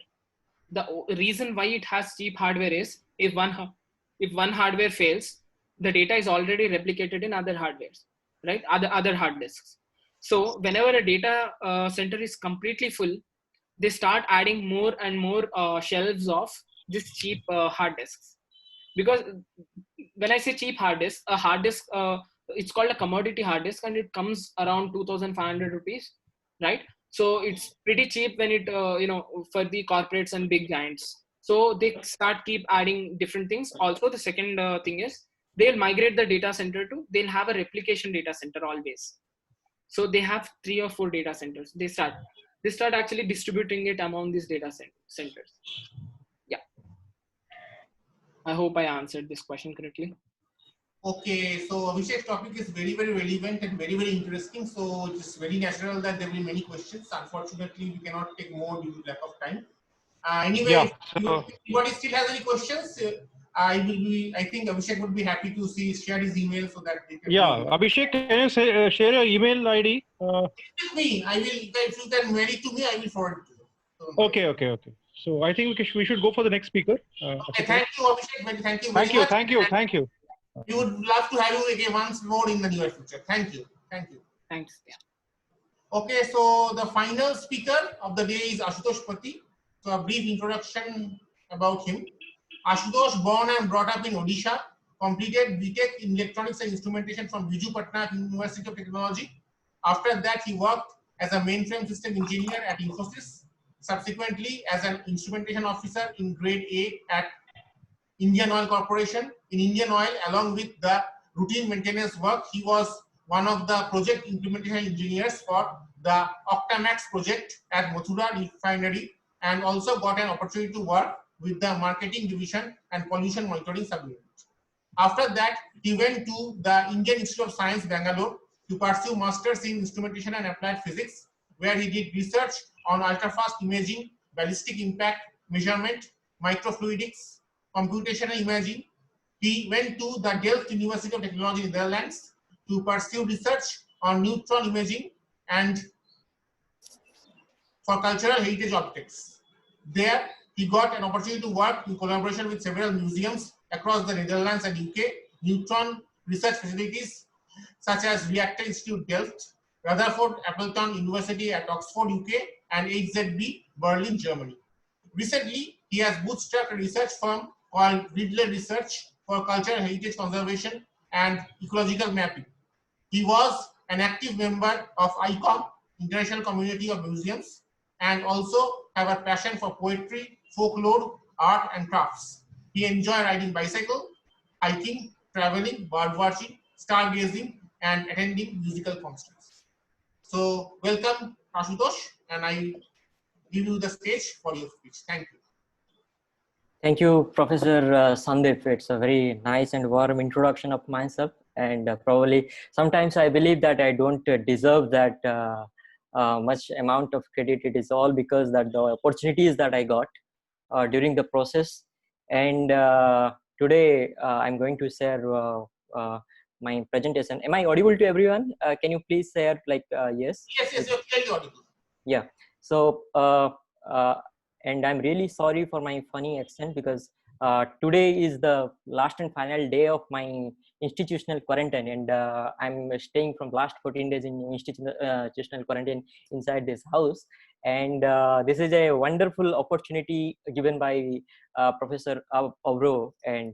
The reason why it has cheap hardware is, if one hardware fails, the data is already replicated in other hardwares, right? Other hard disks. So whenever a data center is completely full, they start adding more and more shelves of this cheap hard disks. Because when I say cheap hard disk, a hard disk, it's called a commodity hard disk, and it comes around 2,500 rupees, right? So it's pretty cheap when it for the corporates and big giants. So they keep adding different things. Also, the second thing is, they'll migrate the data center they'll have a replication data center always. So they have 3 or 4 data centers. They start actually distributing it among these data centers. Yeah. I hope I answered this question correctly. Okay, so Abhishek's topic is very, very relevant and very, very interesting. So it's very natural that there will be many questions. Unfortunately, we cannot take more due to lack of time. Anyway, Yeah. if So anybody still has any questions, I will be. I think Abhishek would be happy to share his email so that they can. yeah, Abhishek, can you say, share your email ID? With me, I will. If you can mail it to me, I will forward it to you. So, Okay. So I think we should go for the next speaker. okay, thank you, Abhishek. Thank you very Thank you, much. thank you. We would love to have you again once more in the near future. Thank you. Thanks. Yeah. Okay, so the final speaker of the day is Ashutosh Pati. So a brief introduction about him. Ashutosh, born and brought up in Odisha, completed BTech in Electronics and Instrumentation from Biju Patna University of Technology. After that, he worked as a mainframe system engineer at Infosys, subsequently as an instrumentation officer in grade A at Indian Oil Corporation. In Indian Oil, along with the routine maintenance work, he was one of the project implementation engineers for the Octamax project at Mathura refinery, and also got an opportunity to work with the marketing division and pollution monitoring subunit. After that, he went to the Indian Institute of Science, Bangalore, to pursue masters in instrumentation and applied physics, where he did research on ultrafast imaging, ballistic impact measurement, microfluidics, computational imaging. He went to the Delft University of Technology, Netherlands, to pursue research on neutron imaging and for cultural heritage objects. There, he got an opportunity to work in collaboration with several museums across the Netherlands and UK, neutron research facilities such as Reactor Institute Delft, Rutherford Appleton University at Oxford, UK, and HZB Berlin, Germany. Recently, he has bootstrapped a research firm called Ridley Research for Cultural Heritage Conservation and Ecological Mapping. He was an active member of ICOM, International Community of Museums, and also have a passion for poetry, folklore, art, and crafts. He enjoys riding bicycle, hiking, traveling, bird watching, stargazing, and attending musical concerts. So welcome, Ashutosh, and I give you the stage for your speech. Thank you. Thank you, Professor Sandeep. It's a very nice and warm introduction of myself. And probably sometimes I believe that I don't deserve that much amount of credit. It is all because that the opportunities that I got during the process. And today I'm going to share my presentation. Am I audible to everyone? Can you please share like yes? Yes, you're clearly audible. Yeah. So and I'm really sorry for my funny accent because today is the last and final day of my institutional quarantine, and I'm staying from last 14 days in institutional quarantine inside this house. And this is a wonderful opportunity given by Professor Avro, and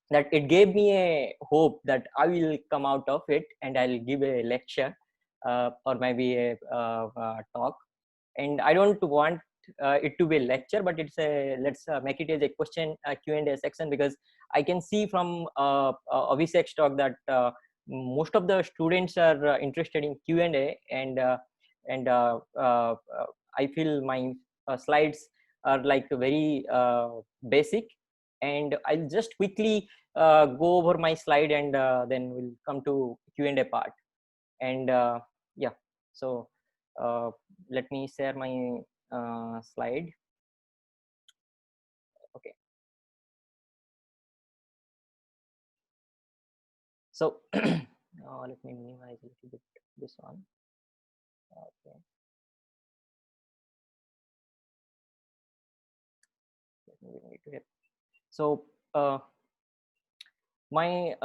that it gave me a hope that I will come out of it and I'll give a lecture or maybe a talk. And I don't want it to be a lecture, but it's a let's make it as a question Q&A section, because I can see from Abhishek's talk that most of the students are interested in Q&A, and I feel my slides are like very basic, and I'll just quickly go over my slide, and then we'll come to Q&A part. And yeah, so let me share my slide. Okay. So let me minimize a little bit this one. Okay. Let me bring it to here. So my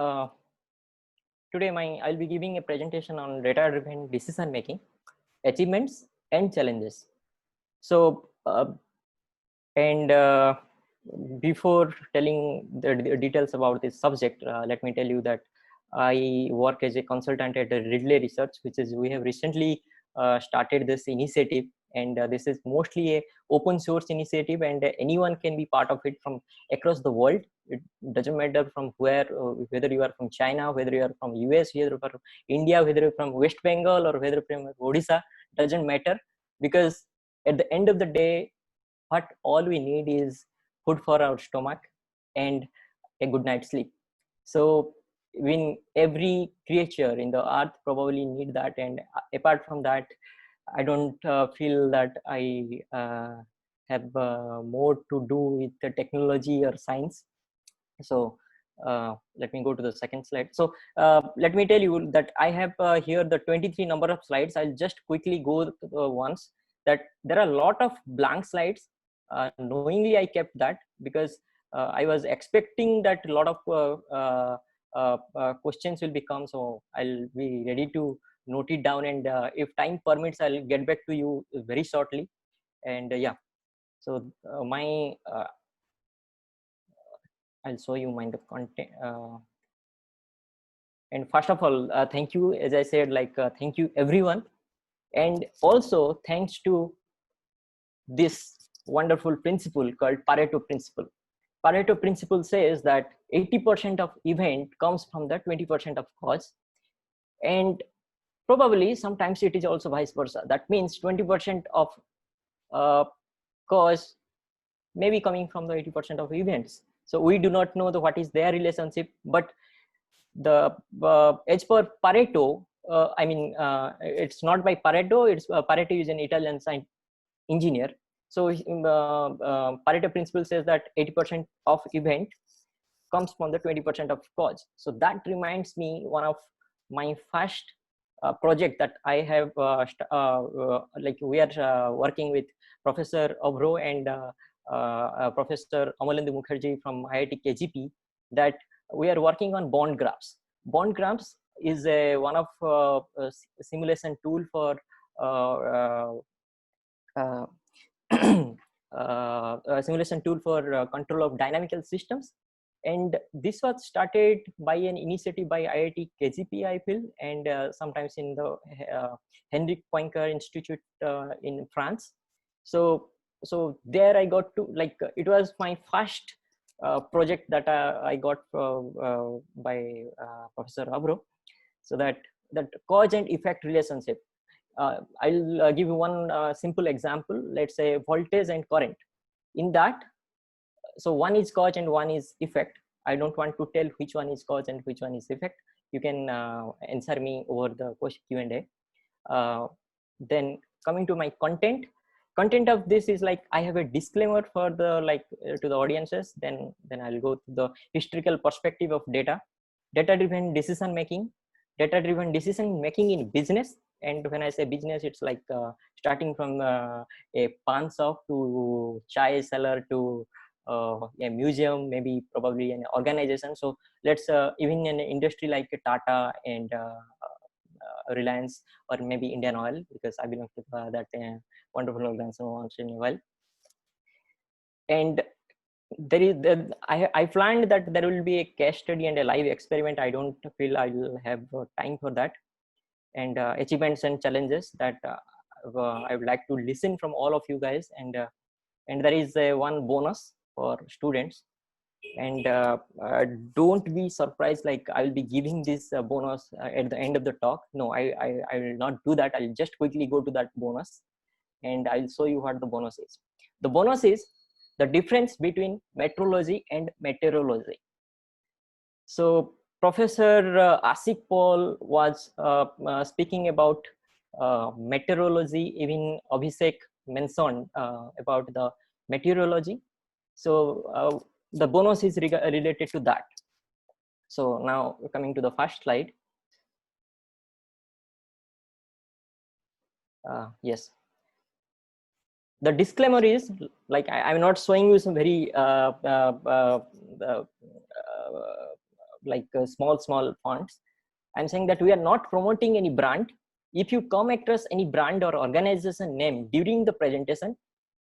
today I'll be giving a presentation on data-driven decision making, achievements and challenges. So and before telling the details about this subject, let me tell you that I work as a consultant at Ridley Research, which is we have recently started this initiative, and this is mostly a open source initiative, and anyone can be part of it from across the world. It doesn't matter from where, whether you are from China, whether you are from US, whether you are from India, whether you're from West Bengal, or whether from Odisha, doesn't matter, because at the end of the day, what all we need is food for our stomach, and a good night's sleep. So when every creature in the earth probably need that, and apart from that, I don't feel that I have more to do with the technology or science. So let me go to the second slide. So let me tell you that I have here the 23 number of slides. I'll just quickly go once that there are a lot of blank slides. Knowingly I kept that because I was expecting that a lot of questions will become, so I'll be ready to note it down, and if time permits I'll get back to you very shortly. And yeah, so my I'll show you my the content. And first of all, thank you, as I said, like thank you everyone, and also thanks to this wonderful principle called Pareto principle. Pareto principle says that 80% of event comes from the 20% of cause, and probably sometimes it is also vice versa. That means 20% of cause may be coming from the 80% of events. So we do not know what is their relationship, but the as per Pareto, it's not by Pareto, it's Pareto is an Italian engineer. So Pareto principle says that 80% of event comes from the 20% of cause. So that reminds me one of my first project that I have like we are working with Professor Obro and Professor Amalendu Mukherjee from IIT KGP, that we are working on bond graphs. Bond graphs is one of a simulation tool for a simulation tool for control of dynamical systems. And this was started by an initiative by IIT KGP, I feel, and sometimes in the Henrik Poincar Institute in France. So there I got to, like, it was my first project that I got by Professor Abro. So that cause and effect relationship. I'll give you one simple example. Let's say voltage and current. In that, so one is cause and one is effect. I don't want to tell which one is cause and which one is effect. You can answer me over the question Q&A. Then coming to my content of this is like I have a disclaimer for the to the audiences. Then I'll go to the historical perspective of data-driven decision making in business. And when I say business, it's like starting from a pawn shop to chai seller to a museum, maybe probably an organization. So let's even an industry like Tata and Reliance, or maybe Indian Oil, because I belong to that wonderful organization once in a while. And there is I planned that there will be a case study and a live experiment. I don't feel I will have time for that. And achievements and challenges that I would like to listen from all of you guys. And there is one bonus for students. And don't be surprised, like I will be giving this bonus at the end of the talk. No, I will not do that. I'll just quickly go to that bonus and I'll show you what the bonus is. The bonus is the difference between metrology and meteorology. So Professor Asik Paul was speaking about meteorology. Even Abhishek mentioned about the meteorology. So the bonus is related to that. So now coming to the first slide. Yes. The disclaimer is like I'm not showing you some very small fonts. I'm saying that we are not promoting any brand. If you come across any brand or organization name during the presentation,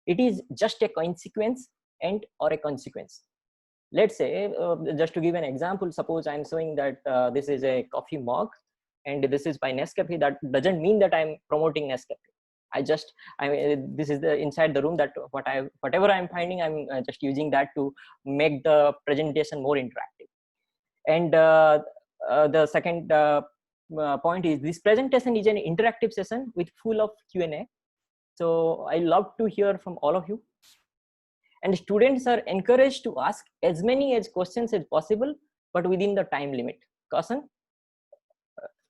it is just a consequence or a consequence. Let's say, just to give an example, suppose I'm showing that this is a coffee mug and this is by Nescafe. That doesn't mean that I'm promoting Nescafe. This is the inside the room that whatever I'm finding, I'm just using that to make the presentation more interactive. And the second point is this presentation is an interactive session with full of Q&A. So I love to hear from all of you. and students are encouraged to ask as many as questions as possible, but within the time limit. Caution?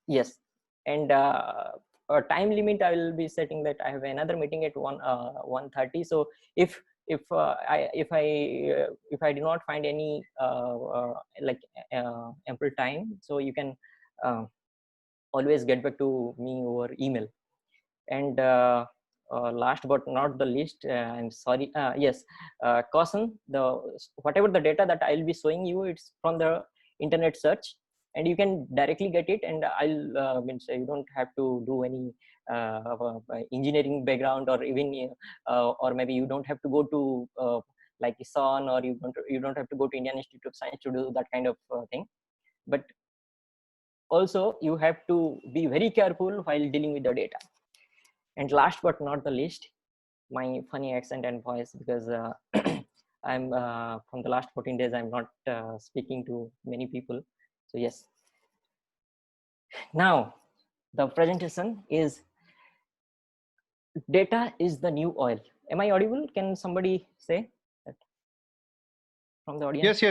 Yes. And a time limit, I will be setting that I have another meeting at 1:30. So if I do not find any ample time, so you can always get back to me over email. And last but not the least, I'm sorry, yes, caution, whatever the data that I'll be showing you, it's from the internet search, and you can directly get it. And I'll say you don't have to do any engineering background, or even or maybe you don't have to go to like ISON, or you don't have to go to Indian Institute of Science to do that kind of thing. But also you have to be very careful while dealing with the data. And last but not the least, my funny accent and voice, because I'm from the last 14 days I'm not speaking to many people. So yes, now the presentation is data is the new oil. Am I audible? Can somebody say that from the audience?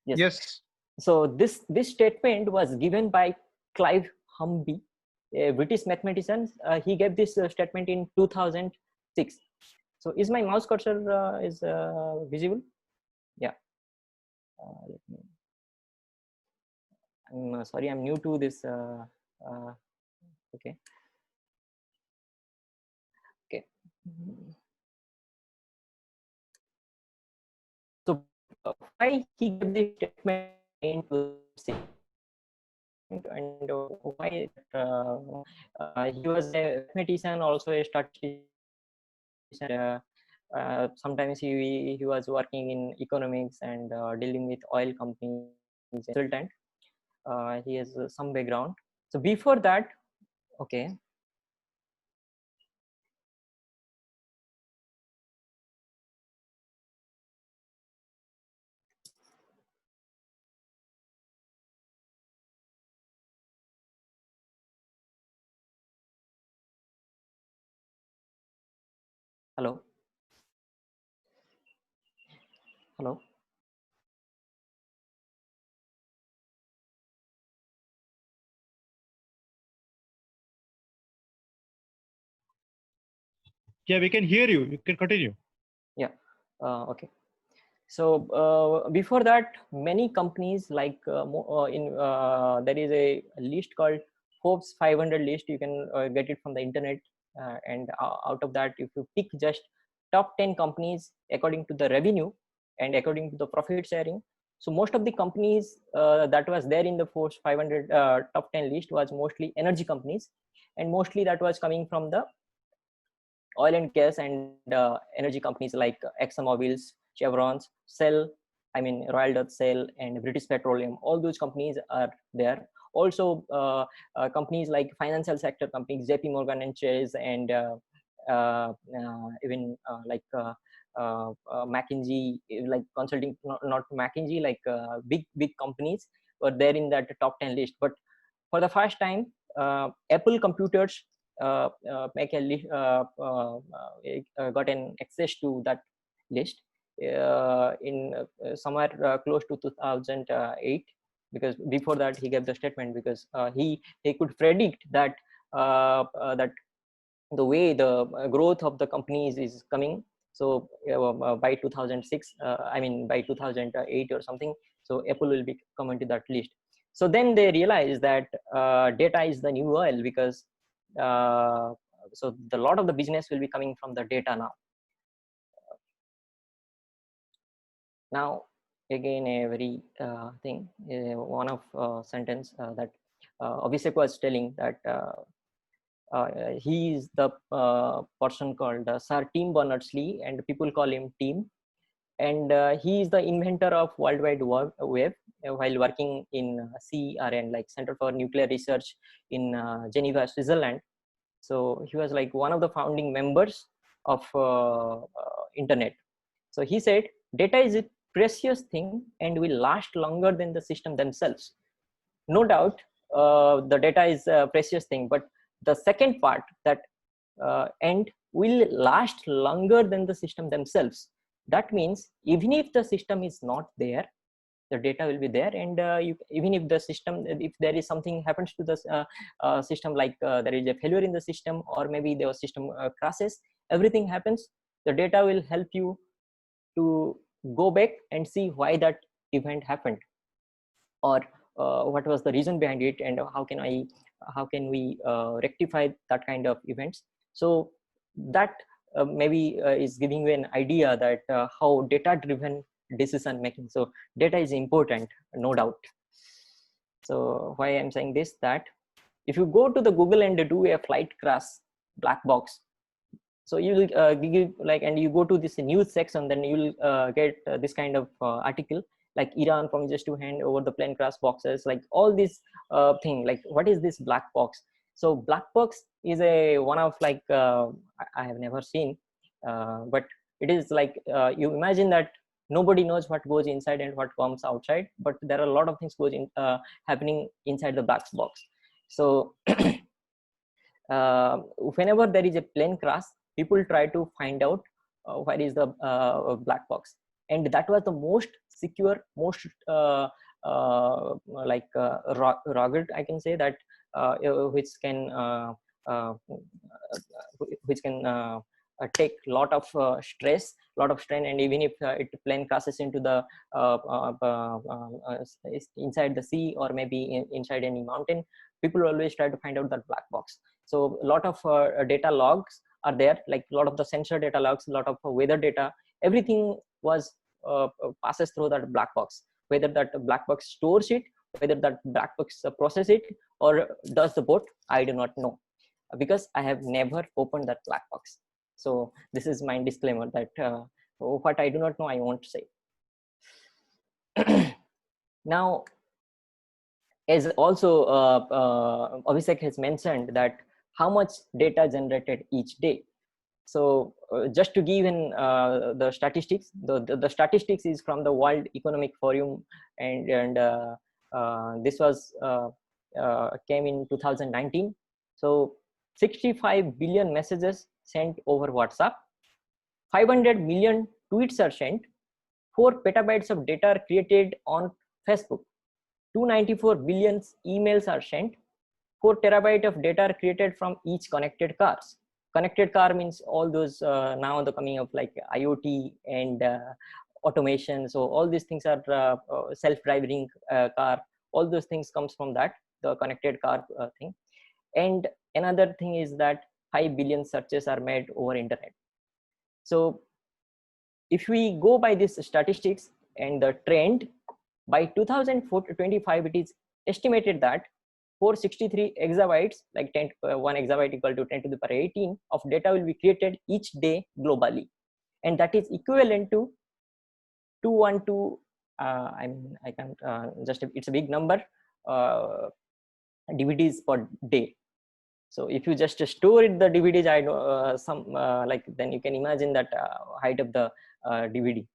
Yes. So this statement was given by Clive Humby, a British mathematician. He gave this statement in 2006. So is my mouse cursor is visible? Yeah. Let me. I'm sorry, I'm new to this. Okay. Okay. So why he gave this statement in 2006? And why he was a mathematician, also a statistician. Sometimes he was working in economics and dealing with oil companies, consultant. He has some background. So before that, okay. Hello. Hello. Yeah, we can hear you. You can continue. Yeah. Okay. So before that, many companies like there is a list called Forbes 500 list. You can get it from the internet, and out of that, if you pick just top 10 companies according to the revenue and according to the profit sharing. So most of the companies that was there in the Forbes 500 top 10 list was mostly energy companies, and mostly that was coming from the oil and gas and energy companies like ExxonMobil's, Chevron's, Shell, I mean Royal Dutch Shell and British Petroleum. All those companies are there. Also, companies like financial sector companies, JP Morgan and Chase, and even like McKinsey, like consulting, not McKinsey, like big companies were there in that top 10 list. But for the first time, Apple computers make a list, got an access to that list in somewhere close to 2008, because before that he gave the statement, because he could predict that that the way the growth of the companies is coming. So by 2006, I mean by 2008 or something, so Apple will be come into that list. So then they realized that data is the new oil, because so the lot of the business will be coming from the data now. Now again a very thing, one of sentence that Abhishek was telling that he is the person called Sir Tim Berners-Lee, and people call him Tim. And he is the inventor of World Wide Web while working in CERN, like Center for Nuclear Research in Geneva, Switzerland. So he was like one of the founding members of internet. So he said, data is a precious thing and will last longer than the system themselves. No doubt, the data is a precious thing, but the second part, that and will last longer than the system themselves. that means even if the system is not there, the data will be there, and even if the system, if there is something happens to the system, like there is a failure in the system, or maybe the system crashes, everything happens, the data will help you to go back and see why that event happened, or what was the reason behind it, and how can we rectify that kind of events. So that maybe is giving you an idea that how data driven decision making. So data is important, no doubt. So why I'm saying this, that if you go to the Google and do a flight crash black box, so you will give like, and you go to this news section, then you will get this kind of article like Iran promises to hand over the plane crash boxes, like all this thing, like what is this black box? So black box is a one of like I have never seen, but it is like you imagine that nobody knows what goes inside and what comes outside, but there are a lot of things goes in happening inside the black box. So whenever there is a plane crash, people try to find out where is the black box, and that was the most secure, most rugged, I can say that, which can take lot of stress, lot of strain, and even if it plane crashes into the inside the sea, or maybe inside any mountain, people always try to find out that black box. So a lot of data logs are there, like a lot of the sensor data logs, a lot of weather data, everything was passes through that black box. Whether that black box stores it, whether that black box process it, or does the both, I do not know, because I have never opened that black box. So this is my disclaimer that what I do not know, I won't say. Now, as also Abhishek has mentioned that how much data generated each day. So just to give in the statistics, the statistics is from the World Economic Forum, and this was came in 2019. So 65 billion messages sent over WhatsApp, 500 million tweets are sent, 4 petabytes of data are created on Facebook, 294 billion emails are sent, 4 terabyte of data are created from each connected cars. Connected car means all those now the coming of like IoT and automation. So all these things are self-driving car. All those things comes from that, the connected car thing. And another thing is that 5 billion searches are made over internet. So if we go by these statistics and the trend, by 2025, it is estimated that 463 exabytes, like 1 exabyte equal to 10 to the power 18 of data will be created each day globally, and that is equivalent to 212. I mean, I can't just it's a big number. DVDs per day. So if you just store it, the DVDs, I know like then you can imagine that height of the DVD.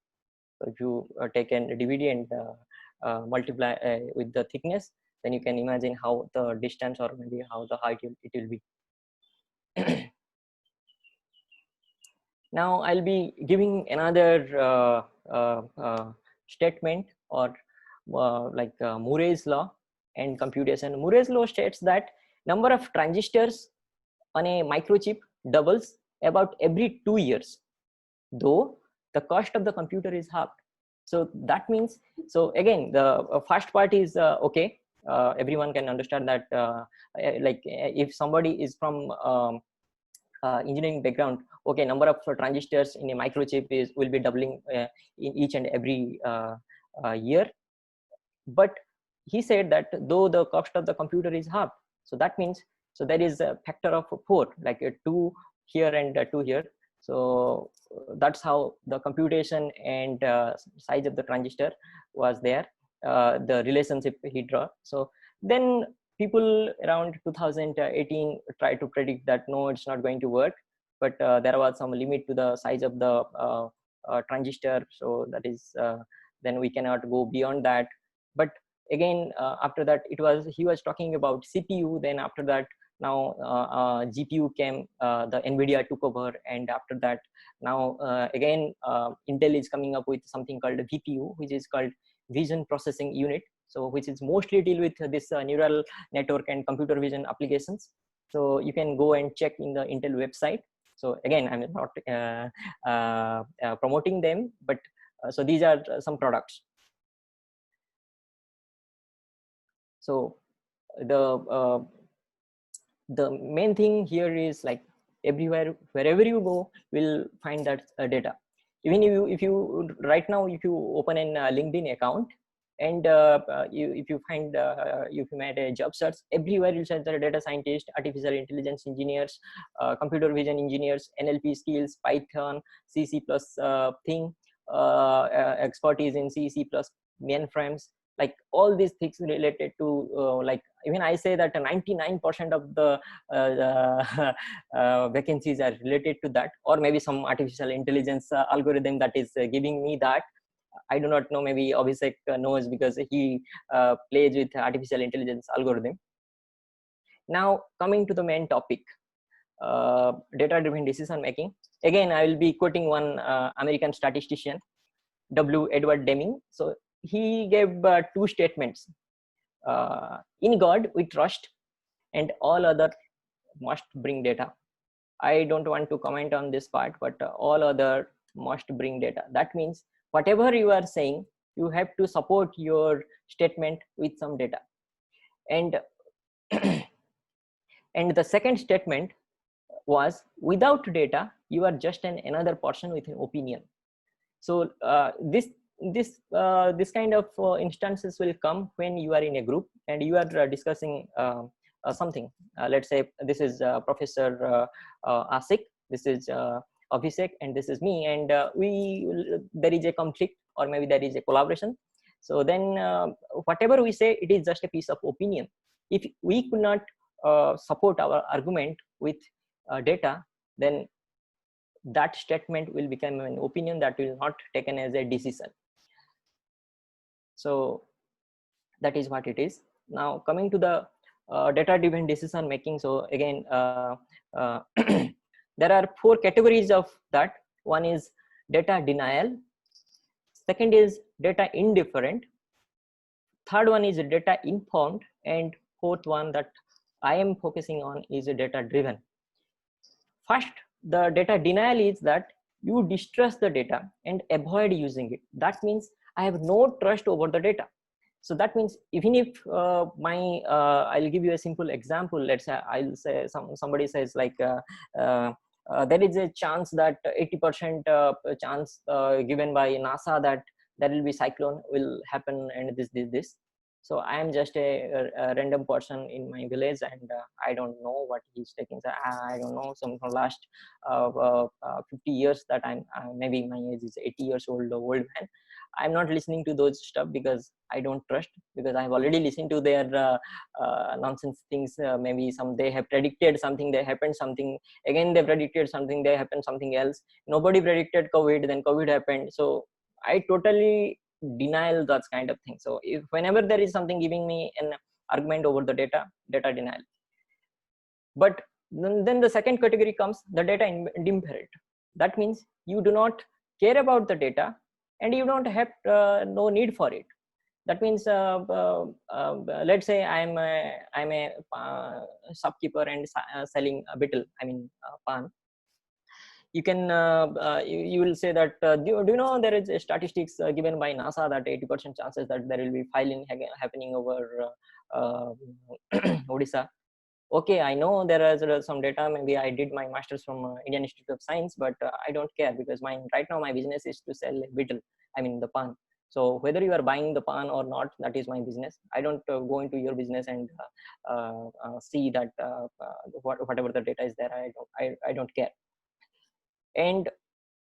So if you take a DVD and multiply with the thickness, then you can imagine how the distance or maybe how the height it will be. Now I'll be giving another statement, or like Murray's law and computation. Murray's law states that number of transistors on a microchip doubles about every 2 years, though the cost of the computer is halved. So that means, so again, the first part is okay. Everyone can understand that like if somebody is from engineering background, okay, number of transistors in a microchip will be doubling in each and every year. But he said that though the cost of the computer is halved, so that means, so there is a factor of 4, like a 2 here and 2 here. So that's how the computation and size of the transistor was there, the relationship he draw. So then people around 2018 try to predict that no, it's not going to work, but there was some limit to the size of the transistor. So that is then we cannot go beyond that. But again, after that, he was talking about CPU. Then after that, Now GPU came, the NVIDIA took over, and after that, now again Intel is coming up with something called a VPU, which is called Vision Processing Unit. So which is mostly deal with this neural network and computer vision applications. So you can go and check in the Intel website. So again, I'm not promoting them, but so these are some products. So the main thing here is like everywhere, wherever you go, will find that data. Even if you right now, if you open an LinkedIn account, and if you find if you made a job search, everywhere you search the data scientist, artificial intelligence engineers, computer vision engineers, NLP skills, Python, C++ thing, expertise in C++ mainframes, like all these things related to like, even I say that 99% of the vacancies are related to that, or maybe some artificial intelligence algorithm that is giving me that. I do not know, maybe Abhishek knows because he plays with artificial intelligence algorithm. Now coming to the main topic, data-driven decision making. Again, I will be quoting one American statistician, W. Edward Deming. So he gave two statements. In God we trust, and all other must bring data. I don't want to comment on this part, but all other must bring data. That means whatever you are saying, you have to support your statement with some data. And and the second statement was, without data, you are just another person with an opinion. So this kind of instances will come when you are in a group and you are discussing something. Let's say this is Professor Asik, this is Abhishek, and this is me, and there is a conflict, or maybe there is a collaboration. So then whatever we say, it is just a piece of opinion. If we could not support our argument with data, then that statement will become an opinion that will not taken as a decision. So that is what it is. Now coming to the data-driven decision making. So again, there are 4 categories of that. One is data denial. Second is data indifferent. Third one is data informed, and fourth one that I am focusing on is data driven. First, the data denial is that you distrust the data and avoid using it. That means I have no trust over the data. So that means even if I'll give you a simple example. Let's say I'll say somebody says like there is a chance that 80% chance given by NASA that there will be cyclone will happen, and this. So I am just a random person in my village, and I don't know what he's taking. So I don't know, some from last 50 years that I'm maybe my age is 80 years old man. I'm not listening to those stuff because I don't trust, because I've already listened to their nonsense things. Maybe they have predicted something, they happened something, again they predicted something, they happened something else. Nobody predicted COVID, then COVID happened. So I totally denial that kind of thing. So if whenever there is something giving me an argument over the data denial. But then the second category comes, the data indifferent. That means you do not care about the data and you don't have no need for it. That means let's say I'm a shopkeeper and selling a betel, pan. You can you will say that do you know there is a statistics given by NASA that 80% chances that there will be filing happening over Odisha. Okay, I know there is some data. Maybe I did my master's from Indian Institute of Science, but I don't care because right now my business is to sell betel, the pan. So whether you are buying the pan or not, that is my business. I don't go into your business and see that whatever the data is there. I don't care. And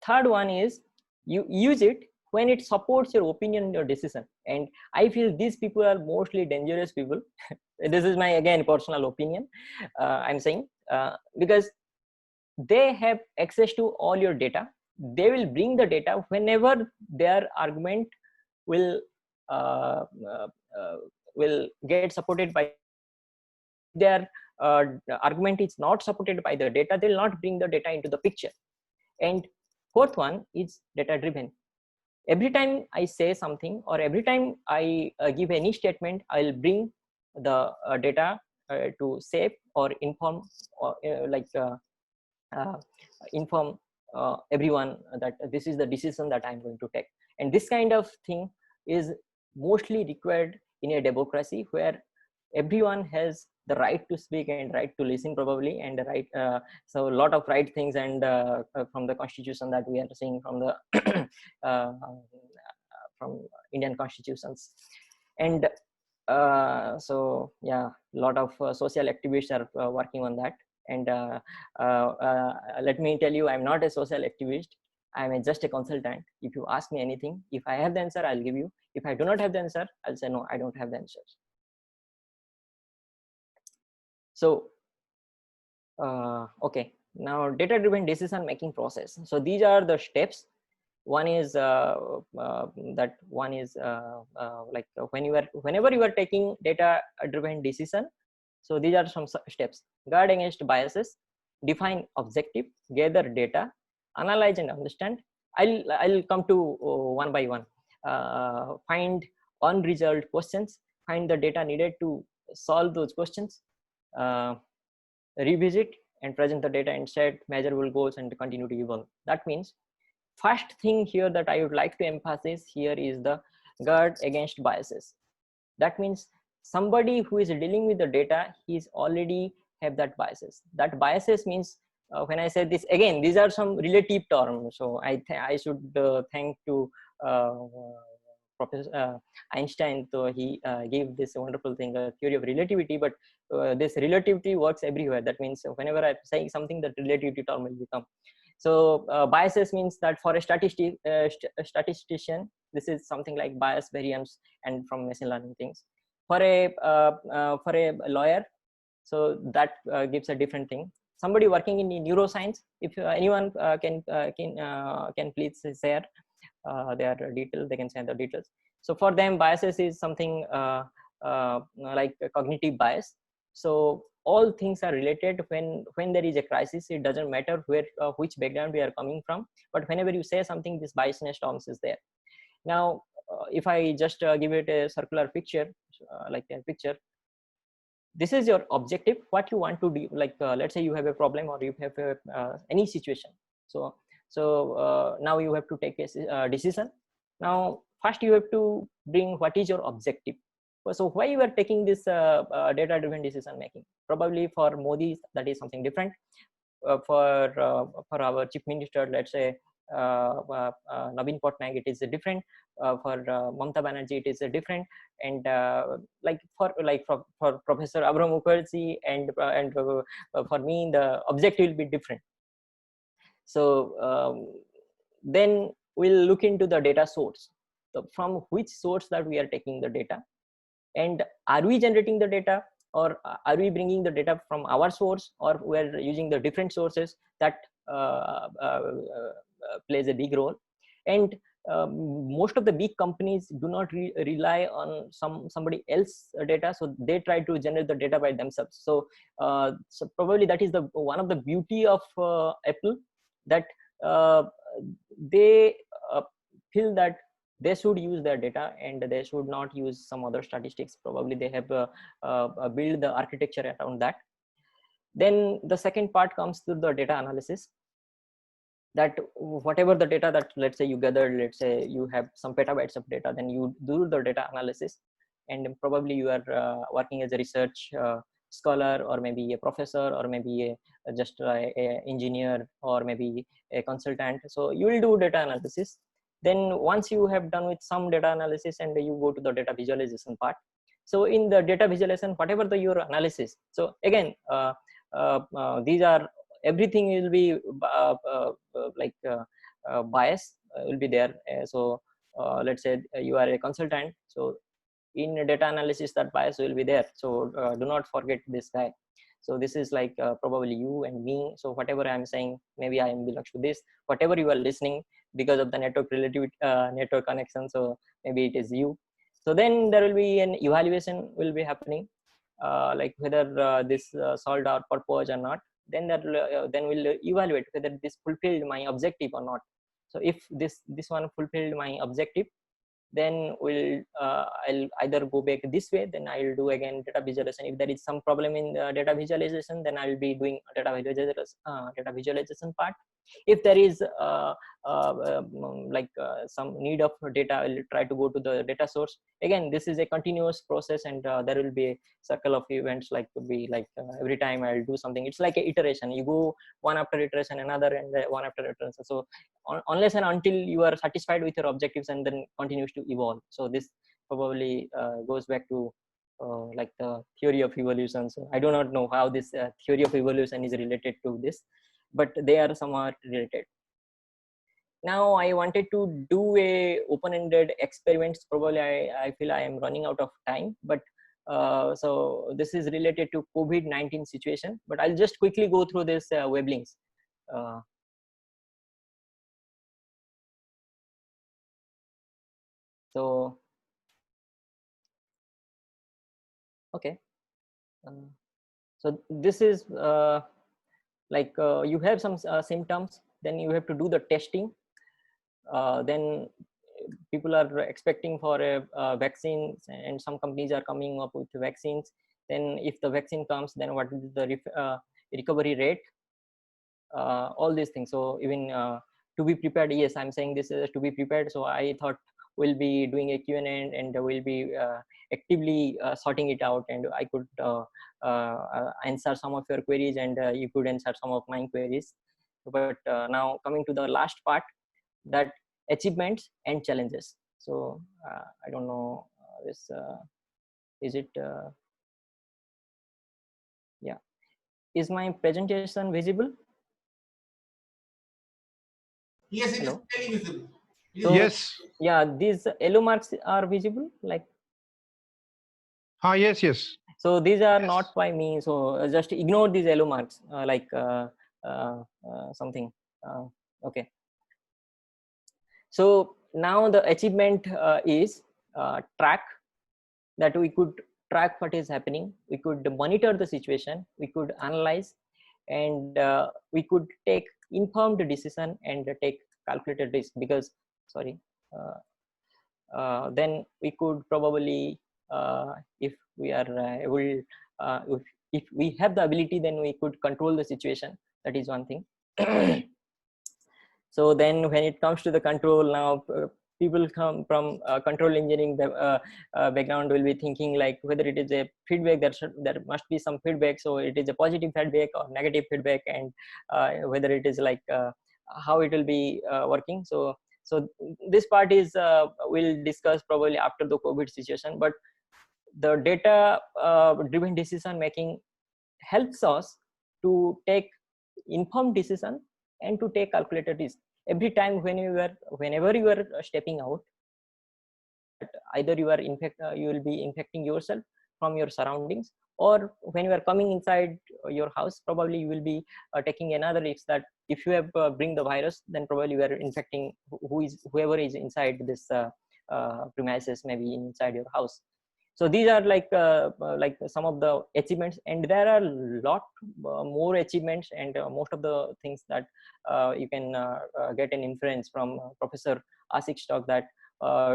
third one is you use it when it supports your opinion and your decision. And I feel these people are mostly dangerous people. This is my, again, personal opinion. I'm saying because they have access to all your data. They will bring the data whenever their argument will get supported by. They are argument is not supported by the data, they'll not bring the data into the picture. And fourth one is data driven. Every time I say something, or every time I give any statement, I'll bring the data to save or inform, or inform everyone that this is the decision that I'm going to take. And this kind of thing is mostly required in a democracy where everyone has the right to speak and right to listen, probably, and the right, so a lot of right things, and from the constitution that we are seeing from the from Indian constitutions. And so yeah, a lot of social activists are working on that. And let me tell you, I'm not a social activist, I'm just a consultant. If you ask me anything, if I have the answer, I'll give you. If I do not have the answer, I'll say no, I don't have the answers. So okay, now data driven decision making process. So these are the steps. One is that one is like whenever you are taking data driven decision, so these are some steps: guard against biases, define objective, gather data, analyze and understand. I'll come to one by one. Find unresolved questions, find the data needed to solve those questions, revisit and present the data, and set measurable goals and continue to evolve. That means first thing here that I would like to emphasize here is the guard against biases. That means somebody who is dealing with the data, he's already have that biases. That biases means when I say this again, these are some relative terms. So I should thank to Professor Einstein. So he gave this wonderful thing, a theory of relativity. But this relativity works everywhere. That means whenever I'm saying something, that relativity term will become. So biases means that for a statistician, this is something like bias, variance, and from machine learning things. For a lawyer, so that gives a different thing. Somebody working in neuroscience, if anyone can please share their details, they can share the details. So for them, biases is something like a cognitive bias. So all things are related. When there is a crisis, it doesn't matter where which background we are coming from, but whenever you say something, this biasness terms is there. Now if I just give it a circular picture, like a picture, this is your objective, what you want to do. Like let's say you have a problem, or you have any situation. So now you have to take a decision. Now first you have to bring what is your objective. So why you are taking this data driven decision making? Probably for Modi that is something different. For our chief minister, let's say Naveen Patnaik, it is different. For Mamata Banerjee, it is different. And like for Professor Abraham Mukherjee and for me, the objective will be different. So then we'll look into the data source. So from which source that we are taking the data, and are we generating the data, or are we bringing the data from our source, or we're using the different sources? That plays a big role. And most of the big companies do not rely on somebody else's data, so they try to generate the data by themselves. So so probably that is the one of the beauty of Apple, that they feel that they should use their data and they should not use some other statistics. Probably they have built the architecture around that. Then the second part comes to the data analysis, that whatever the data that, let's say you gathered, let's say you have some petabytes of data, then you do the data analysis. And probably you are working as a research scholar, or maybe a professor, or maybe just a engineer, or maybe a consultant. So you will do data analysis. Then once you have done with some data analysis, and you go to the data visualization part. So in the data visualization, whatever your analysis, so again these are, everything will be bias will be there. So let's say you are a consultant, so in data analysis that bias will be there. So do not forget this guy. So this is like probably you and me. So whatever I'm saying, maybe I am belongs to this. Whatever you are listening, because of the network relativity, network connection, so maybe it is you. So then there will be an evaluation will be happening. like whether this solved our purpose or not. Then that then we'll evaluate whether this fulfilled my objective or not. So if this one fulfilled my objective, then I'll either go back this way, then I'll do again data visualization. If there is some problem in the data visualization, then I'll be doing data visualization part. If there is some need of data, I'll try to go to the data source. Again, this is a continuous process, and there will be a circle of events, like to be like every time I'll do something. It's like a iteration. You go one after iteration, another, and one after iteration. So unless and until you are satisfied with your objectives, and then continues to evolve. So this probably goes back to like the theory of evolution. So I do not know how this theory of evolution is related to this, but they are somewhat related. Now I wanted to do a open-ended experiments. Probably I feel I am running out of time, but so this is related to COVID-19 situation, but I'll just quickly go through this web links. So, okay. So this is like you have some symptoms, then you have to do the testing. Then people are expecting for a vaccine, and some companies are coming up with vaccines. Then if the vaccine comes, then what is the recovery rate? All these things. So even to be prepared, yes, I'm saying this is to be prepared. So I thought we'll be doing a Q&A, and we'll be actively sorting it out, and I could answer some of your queries, and you could answer some of my queries. But now coming to the last part, that achievements and challenges. So I don't know this is it yeah, is my presentation visible? Yes, it is Hello? clearly visible. So, yes. Yeah, these yellow marks are visible, like. Yes, yes. So these are not by me. So just ignore these yellow marks, like something. Okay. So now the achievement is track, that we could track what is happening. We could monitor the situation. We could analyze, and we could take informed decision and take calculated risk. Because sorry, then we could probably, if we are able, if we have the ability, then we could control the situation. That is one thing. So then when it comes to the control, now people come from control engineering background will be thinking like whether it is a feedback, there must be some feedback. So it is a positive feedback or negative feedback, and whether it is like how it will be working. So this part is we'll discuss probably after the COVID situation. But the data driven decision making helps us to take informed decision and to take calculated risk. Every time whenever you are stepping out, either you are you will be infecting yourself from your surroundings, or when you are coming inside your house, probably you will be taking another risk, that if you have bring the virus, then probably you are infecting whoever is inside this premises, maybe inside your house. So these are like some of the achievements, and there are a lot more achievements, and most of the things that you can get an inference from Professor Asik's talk, that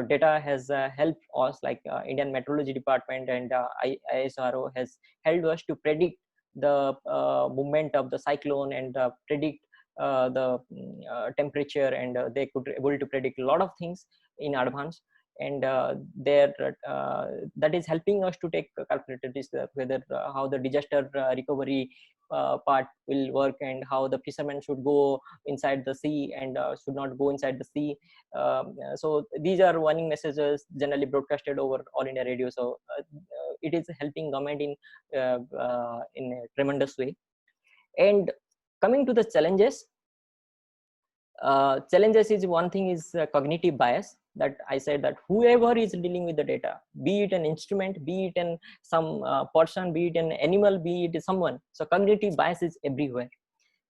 data has helped us, like Indian Meteorology Department and ISRO has helped us to predict the movement of the cyclone, and predict the temperature, and they could able to predict a lot of things in advance. And that is helping us to take calculated risk, whether how the disaster recovery part will work, and how the fishermen should go inside the sea and should not go inside the sea. So these are warning messages generally broadcasted over All India Radio. So it is helping government in a tremendous way. And coming to the challenges, challenges is one thing is cognitive bias, that I said that whoever is dealing with the data, be it an instrument, be it an some person, be it an animal, be it someone, so cognitive bias is everywhere.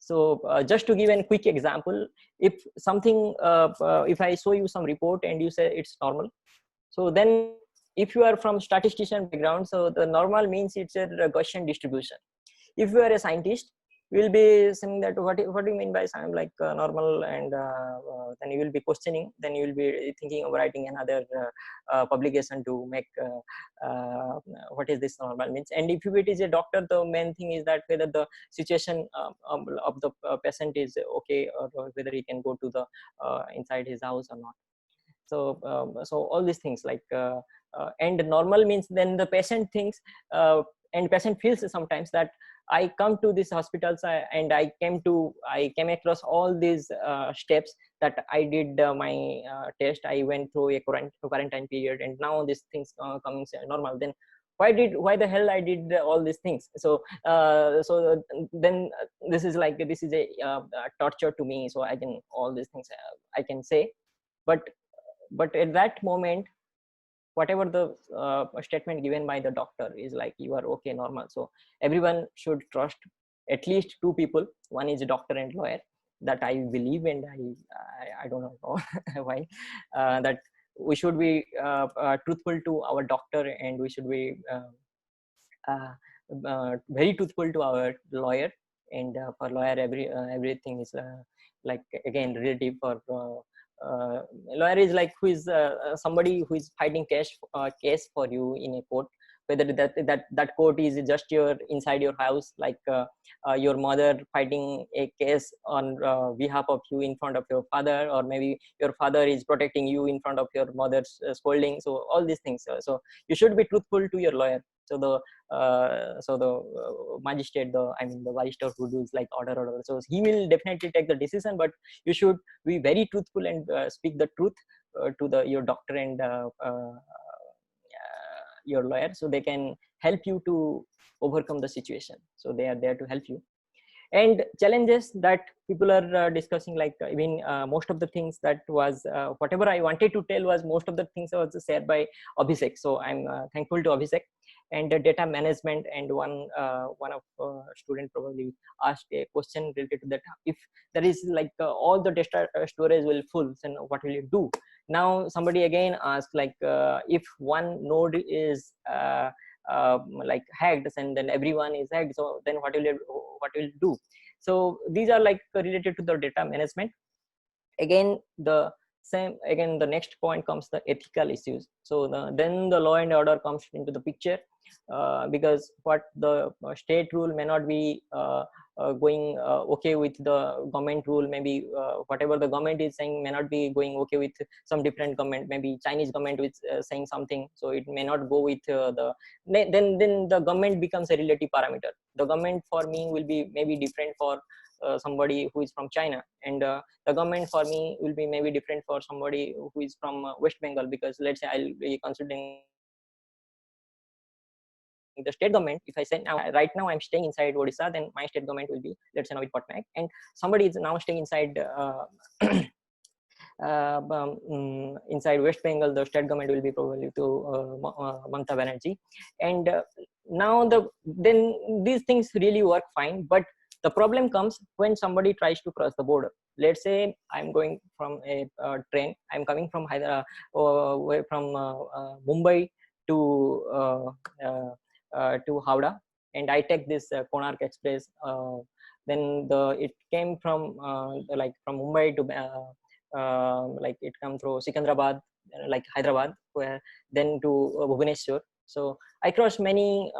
So just to give a quick example, if something if I show you some report and you say it's normal, so then if you are from statistician background, so the normal means it's a Gaussian distribution. If you are a scientist, you will be saying that what do you mean by like normal, and then you will be questioning, then you will be thinking of writing another publication to make what is this normal means. And if it is a doctor, the main thing is that whether the situation of the patient is okay, or whether he can go to the inside his house or not. So so all these things like and normal means then the patient thinks and patient feels sometimes that I come to these hospitals and I came across all these steps, that I did my test, I went through a quarantine period, and now these things coming normal. Then why the hell I did all these things? So so then this is a torture to me. So I can all these things I can say, but at that moment, whatever the statement given by the doctor is like, you are okay, normal. So everyone should trust at least two people. One is a doctor and lawyer, that I believe, and I don't know why, that we should be truthful to our doctor, and we should be very truthful to our lawyer. And for lawyer, everything is like, again, relative. For lawyer is like who is somebody who is fighting case for you in a court, whether that court is just inside your house, like your mother fighting a case on behalf of you in front of your father, or maybe your father is protecting you in front of your mother's scolding. So all these things, so you should be truthful to your lawyer. So the magistrate, the barrister who does like order, so he will definitely take the decision, but you should be very truthful and speak the truth to your doctor and your lawyer, so they can help you to overcome the situation. So they are there to help you. And challenges that people are discussing, like even most of the things that was whatever I wanted to tell was, most of the things was shared by Abhishek. So I'm thankful to Abhishek. And data management, and one of student probably asked a question related to that. If there is like all the data storage will full, then what will you do? Now somebody again asked, like if one node is like hacked, and then everyone is hacked, so then what will you do? So these are like related to the data management. Again, the next point comes the ethical issues. So then the law and order comes into the picture, because what the state rule may not be going okay with the government rule. Maybe whatever the government is saying may not be going okay with some different government. Maybe Chinese government is saying something, so it may not go with then the government becomes a relative parameter. The government for me will be maybe different for somebody who is from China, and the government for me will be maybe different for somebody who is from West Bengal, because let's say I'll be considering the state government. If I say now, right now I'm staying inside Odisha, then my state government will be, let's say, Naveen Patnaik, and somebody is now staying inside inside West Bengal, the state government will be probably to Mamata Banerjee. And now then these things really work fine, but the problem comes when somebody tries to cross the border. Let's say I'm going from a train, I'm coming from Mumbai to Howrah, and I take this Konark Express. Then it came from like from Mumbai to like it come through Secunderabad, like Hyderabad, where then to Bhubaneswar. So I crossed many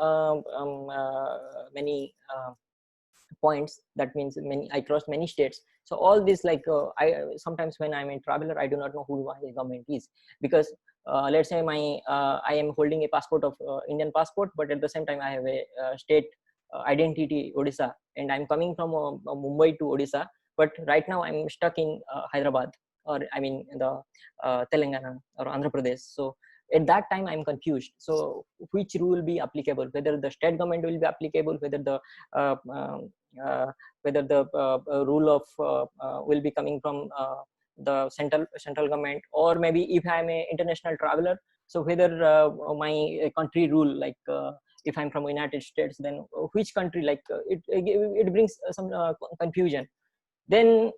points. That means I crossed many states. So all this, like I sometimes when I'm a traveler, I do not know who my government is, because let's say I am holding a passport of Indian passport, but at the same time I have a state identity Odisha, and I'm coming from Mumbai to Odisha, but right now I'm stuck in Hyderabad, or I mean the Telangana or Andhra Pradesh. So at that time I'm confused. So which rule will be applicable? Whether the state government will be applicable, whether the rule of will be coming from the central government, or maybe if I'm a international traveler, so whether my country rule, like if I'm from United States, then which country, like it brings some confusion. Then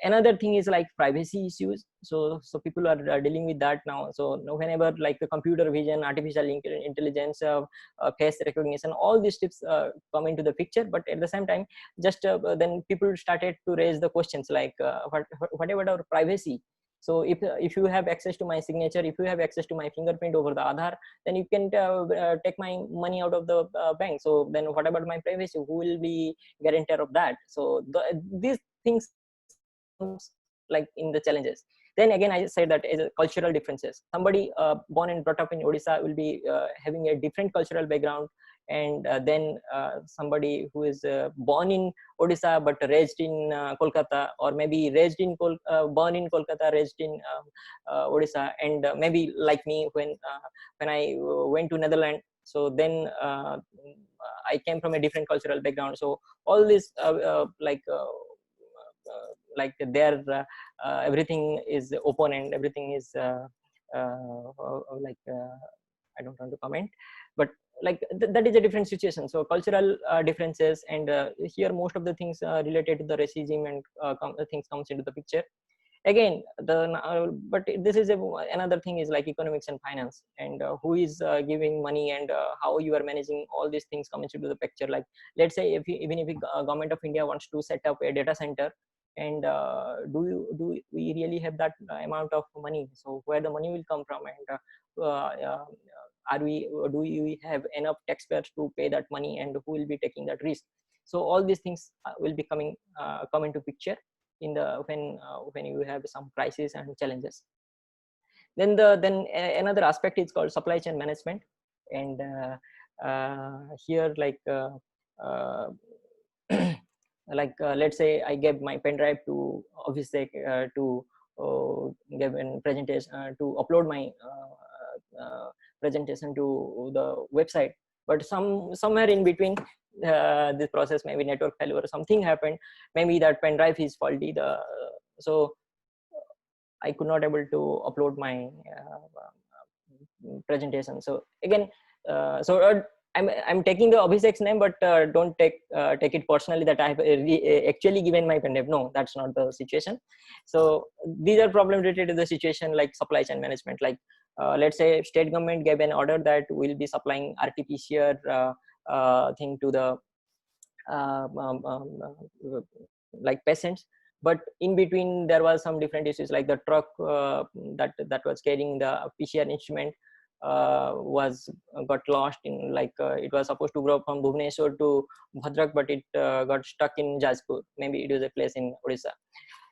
another thing is like privacy issues. So people are dealing with that now. So whenever like the computer vision, artificial intelligence, face recognition, all these tips come into the picture, but at the same time, just then people started to raise the questions like what about our privacy? So if you have access to my signature, if you have access to my fingerprint over the Aadhaar, then you can take my money out of the bank. So then what about my privacy? Who will be guarantor of that? So these things like in the challenges. Then again, I said that as a cultural differences, somebody born and brought up in Odisha will be having a different cultural background, and then somebody who is born in Odisha but raised in Kolkata, or maybe raised in born in Kolkata, raised in Odisha, and maybe like me when I went to Netherlands. So then I came from a different cultural background. So all this like there everything is open and everything is I don't want to comment, but like that is a different situation. So cultural differences, and here most of the things related to the racism and things comes into the picture. Again, but this is another thing is like economics and finance, and who is giving money, and how you are managing all these things comes into the picture. Like let's say even if government of India wants to set up a data center, and do we really have that amount of money? So where the money will come from, and do we have enough taxpayers to pay that money, and who will be taking that risk? So all these things will be come into picture in the when you have some crisis and challenges. Then another aspect is called supply chain management, and here like like let's say I gave my pen drive to Abhishek to give a presentation to upload my presentation to the website, but somewhere in between this process, maybe network failure or something happened, maybe that pen drive is faulty, so I could not able to upload my presentation. So again, I'm taking the Abhishek's name, but don't take it personally that I have actually given my pen drive. No, that's not the situation. So these are problems related to the situation like supply chain management. Like let's say state government gave an order that we'll be supplying RT-PCR thing to the like patients, but in between there was some different issues, like the truck that was carrying the PCR instrument got lost in like it was supposed to go from Bhubaneswar to Bhadrak, but it got stuck in Jajpur. Maybe it was a place in Odisha.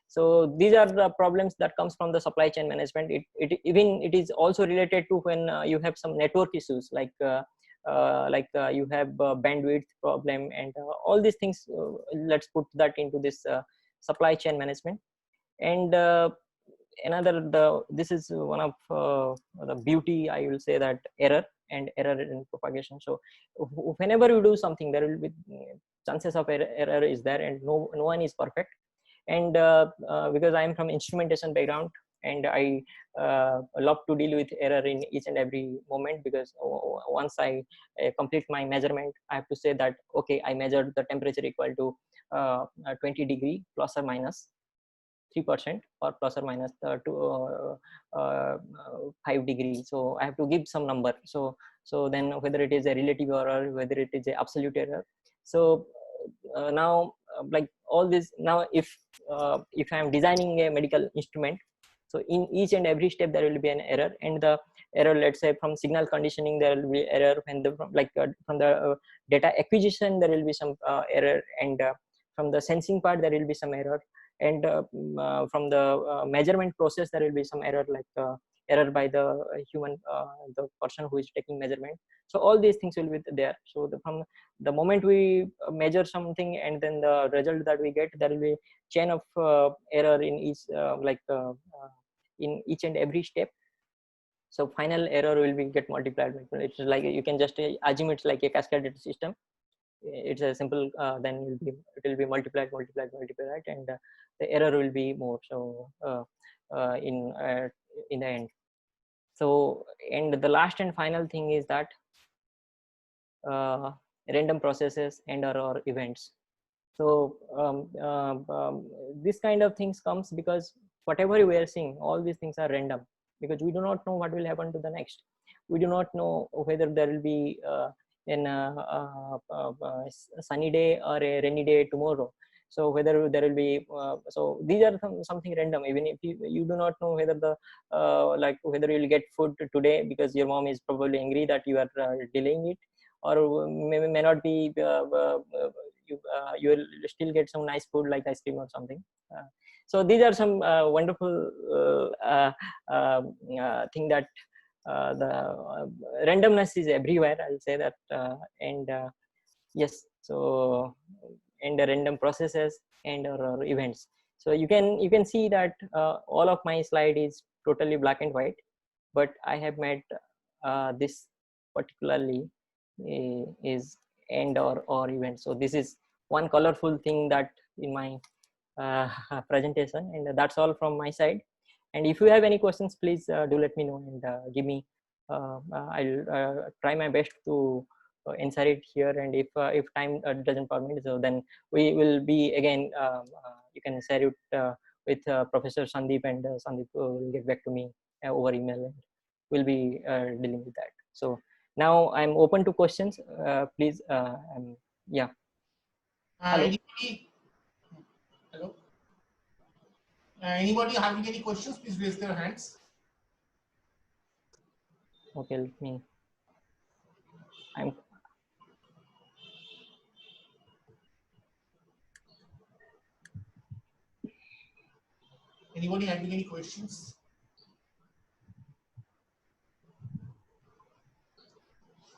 So these are the problems that comes from the supply chain management. It is also related to when you have some network issues, like you have bandwidth problem, and all these things. Let's put that into this supply chain management. And this is one of the beauty, I will say, that error in propagation. So whenever you do something, there will be chances of error is there, and no one is perfect. And because I am from instrumentation background, and I love to deal with error in each and every moment, because once I complete my measurement, I have to say that okay, I measured the temperature equal to 20 degree plus or minus 3% or plus or minus 5 degrees. So I have to give some number. So then whether it is a relative error, whether it is a absolute error. So now like all this, now if I am designing a medical instrument, so in each and every step there will be an error, and the error, let's say from signal conditioning there will be error, when from the data acquisition there will be some error, and from the sensing part there will be some error, and from the measurement process there will be some error, like error by the human, the person who is taking measurement. So all these things will be there. So from the moment we measure something and then the result that we get, there will be chain of error in each in each and every step. So final error will be get multiplied. It's like you can just assume it's like a cascaded system. It's a simple then it will be multiplied, and the error will be more. So in the end. So, and the last and final thing is that random processes and or events. So this kind of things comes because whatever we are seeing, all these things are random, because we do not know what will happen to the next. We do not know whether there will be a sunny day or a rainy day tomorrow. So whether there will be so these are something random. Even if you do not know whether the like whether you will get food today because your mom is probably angry that you are delaying it, or may not be you will still get some nice food like ice cream or something. So these are some wonderful thing that the randomness is everywhere, I'll say that. And yes, so and the random processes and or events. So you can see that all of my slide is totally black and white, but I have made this particularly is end or event. So this is one colorful thing that in my presentation, and that's all from my side. And if you have any questions, please do let me know and give me. I'll try my best to answer it here. And if time doesn't permit, so then we will be again. You can share it with Professor Sandeep, and Sandeep will get back to me over email, and we'll be dealing with that. So now I'm open to questions. Please, yeah. Hello. Anybody? Hello. Anybody having any questions? Please raise their hands. Okay, let me. Anybody having any questions?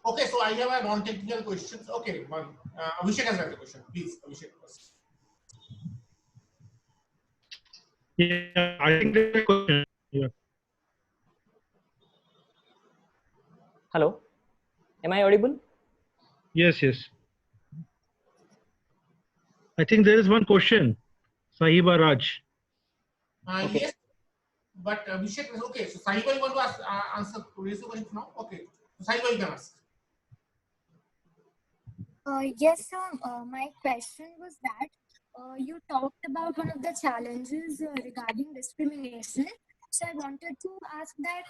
Okay, so I have a non-technical questions. Okay, one. Abhishek has a question. Please, Abhishek first. Yeah, I think there's a question. Yeah. Hello, am I audible? Yes, yes. I think there is one question, Sahiba Raj. Okay. Yes, but Abhishek is okay. So Sahiba, you want to ask, answer, raise your hand now? Okay, so Sahiba, you can ask. Yes, sir. My question was that you talked about one of the challenges regarding discrimination. So I wanted to ask that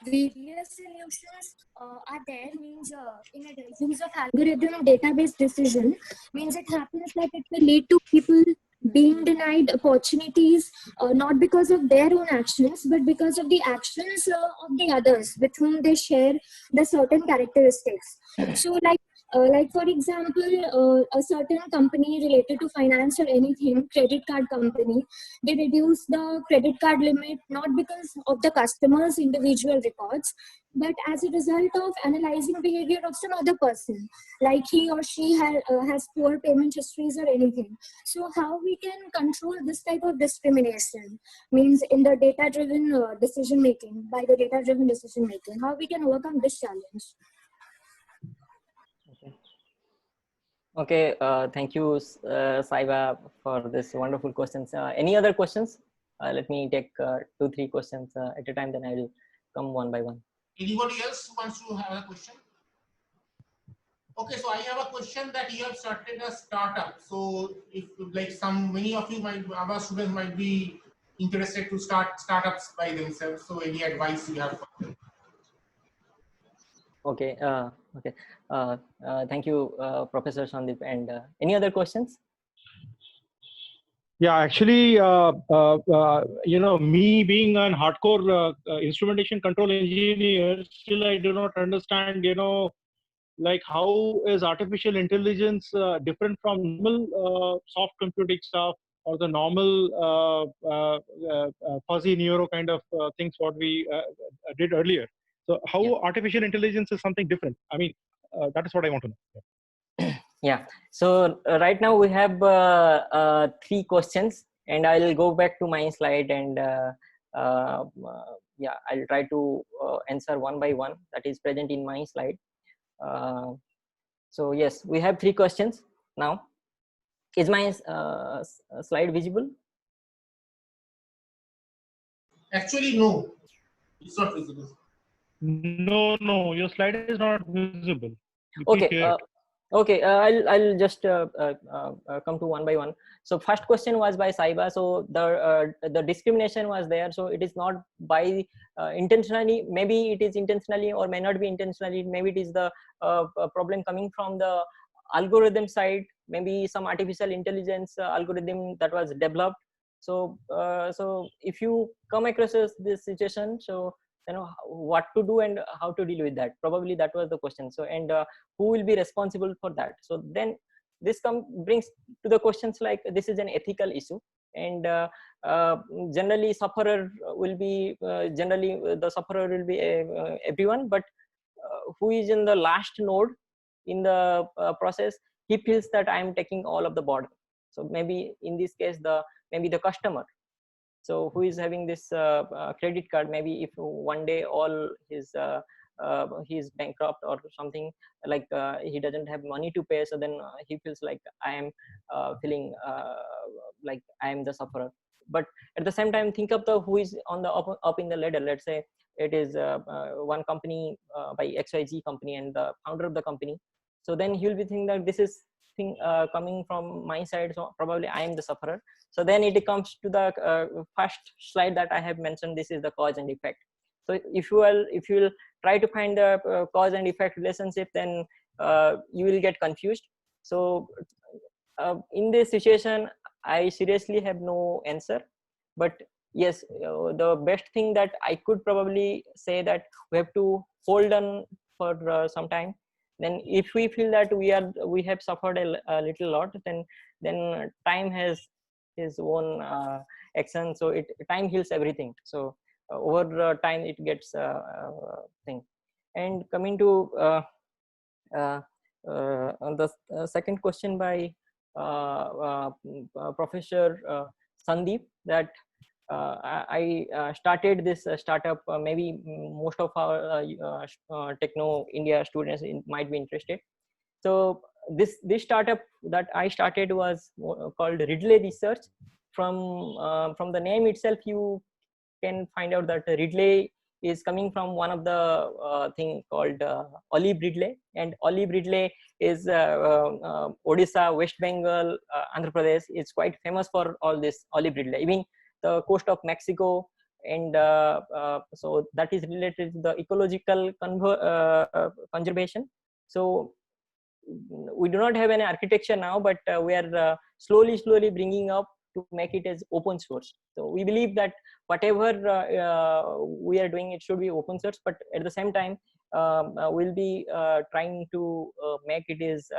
various solutions are there, means in a use of algorithm database decision, means it happens that it will lead to people being denied opportunities, not because of their own actions, but because of the actions of the others with whom they share the certain characteristics. So like for example, a certain company related to finance or anything, credit card company, they reduce the credit card limit not because of the customer's individual records, but as a result of analyzing behavior of some other person, like he or she has poor payment histories or anything. So how we can control this type of discrimination, means in the data-driven decision making, by the data-driven decision making, how we can overcome this challenge? Okay, thank you, Saiba, for this wonderful questions. Any other questions? Let me take 2-3 questions at a time, then I will come one by one. Anybody else wants to have a question? Okay, so I have a question that you have started a startup. So if like many of you might, our students might be interested to start startups by themselves. So any advice you have for them? Okay, okay. Thank you, Professor Sandeep. And any other questions? Yeah, actually, me being an hardcore instrumentation control engineer, still I do not understand, like how is artificial intelligence different from normal soft computing stuff or the normal fuzzy neuro kind of things what we did earlier. So how artificial intelligence is something different? I mean, that is what I want to know. Yeah, so right now we have 3 questions, and I'll go back to my slide, and yeah, I'll try to answer one by one that is present in my slide. So yes, we have 3 questions now. Is my slide visible? Actually, no, it's not visible. No, your slide is not visible. Okay, Okay, I'll just come to one by one. So first question was by Saiba. So the discrimination was there. So it is not by intentionally. Maybe it is intentionally or may not be intentionally. Maybe it is the problem coming from the algorithm side. Maybe some artificial intelligence algorithm that was developed. So so if you come across this situation, so you know what to do and how to deal with that. Probably that was the question. So and who will be responsible for that. So then this brings to the questions like this is an ethical issue, and uh, generally sufferer will be generally the sufferer will be everyone, but who is in the last node in the process, he feels that I am taking all of the burden. So maybe in this case the maybe the customer, so who is having this credit card, maybe if one day all his he is bankrupt or something, like he doesn't have money to pay, so then he feels like I am feeling like I am the sufferer. But at the same time, think of the who is on the up in the ladder. Let's say it is one company by XYZ company and the founder of the company, so then he will be thinking that this is thing coming from my side, so probably I am the sufferer. So then it comes to the first slide that I have mentioned. This is the cause and effect. So if you will try to find the cause and effect relationship, then you will get confused. So in this situation, I seriously have no answer. But yes, the best thing that I could probably say that we have to hold on for some time. Then if we feel that we have suffered a little lot, then time has his own action. So time heals everything. So over time it gets thing. And coming to on the second question by Professor Sandeep, that I started this startup. Maybe most of our Techno India students might be interested. So this startup that I started was called Ridley Research. From the name itself, you can find out that Ridley is coming from one of the thing called olive Ridley, and olive Ridley is Odisha, West Bengal, Andhra Pradesh. It's quite famous for all this olive Ridley, even the coast of Mexico, and so that is related to the ecological conservation. So we do not have any architecture now, but we are slowly bringing up to make it as open source. So we believe that whatever we are doing, it should be open source, but at the same time we'll be trying to make it is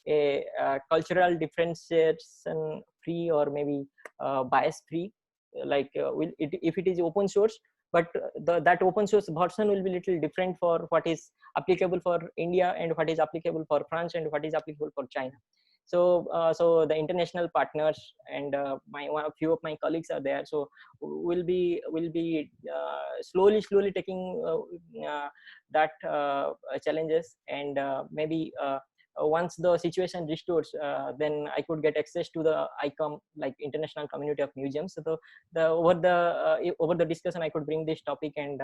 a cultural differentiation free, or maybe bias free. Like if it is open source, but that open source version will be little different for what is applicable for India, and what is applicable for France, and what is applicable for China. So so the international partners and a few of my colleagues are there. So we'll be slowly taking that challenges, and maybe once the situation restores, then I could get access to the ICOM, like International Community of Museums. So over the discussion, I could bring this topic, and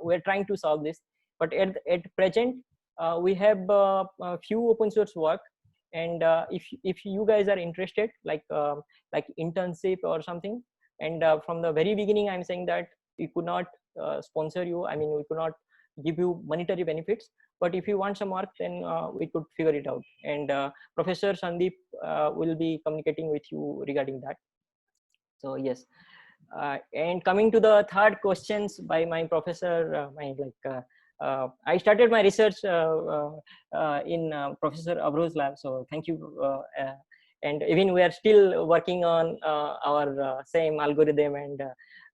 we're trying to solve this. But at present, we have a few open source work, and if you guys are interested, like internship or something, and from the very beginning, I'm saying that we could not sponsor you. I mean, we could not give you monetary benefits, but if you want some work, then we could figure it out. And Professor Sandeep will be communicating with you regarding that. So yes, and coming to the third questions by my professor, I started my research in Professor Abro's lab. So thank you. And even we are still working on our same algorithm and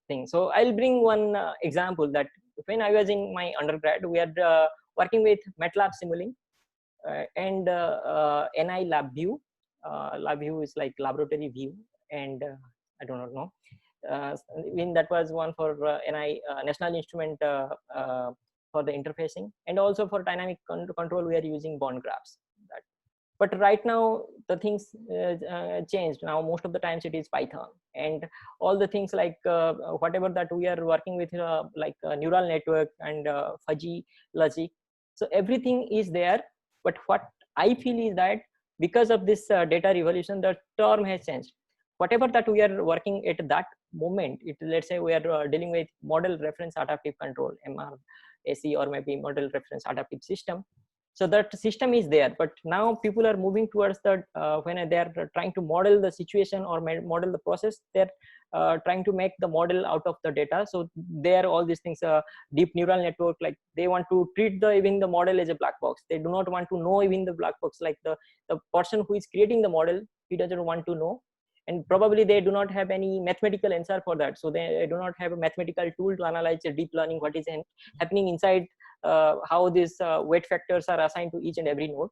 thing. So I'll bring one example that when I was in my undergrad, we are working with MATLAB Simulink and NI LabVIEW. LabVIEW is like laboratory view, and I don't know. Even that was one for NI National Instrument for the interfacing, and also for dynamic control we are using bond graphs. But right now the things changed. Now most of the times it is Python, and all the things like whatever that we are working with, like neural network and fuzzy logic. So everything is there, but what I feel is that because of this data revolution, the term has changed. Whatever that we are working at that moment, let's say we are dealing with model reference adaptive control, MRAC, or maybe model reference adaptive system. So that system is there, but now people are moving towards the when they are trying to model the situation or model the process, they're trying to make the model out of the data. So there all these things, deep neural network, like they want to treat even the model as a black box. They do not want to know even the black box, like the person who is creating the model, he doesn't want to know, and probably they do not have any mathematical answer for that. So they do not have a mathematical tool to analyze the deep learning, what is happening inside, how these weight factors are assigned to each and every node.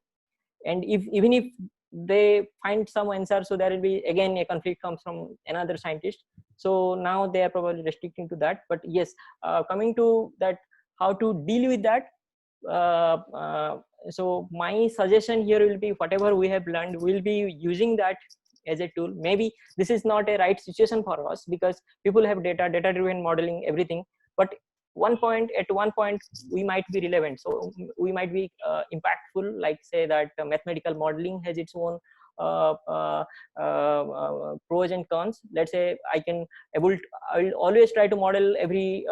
And even if they find some answer, so there will be again a conflict comes from another scientist. So now they are probably restricting to that. But yes, coming to that, how to deal with that, so my suggestion here will be, whatever we have learned, we'll be using that as a tool. Maybe this is not a right situation for us because people have data driven modeling, everything, but at one point we might be relevant, so we might be impactful, like say that mathematical modeling has its own pros and cons. Let's say I will always try to model every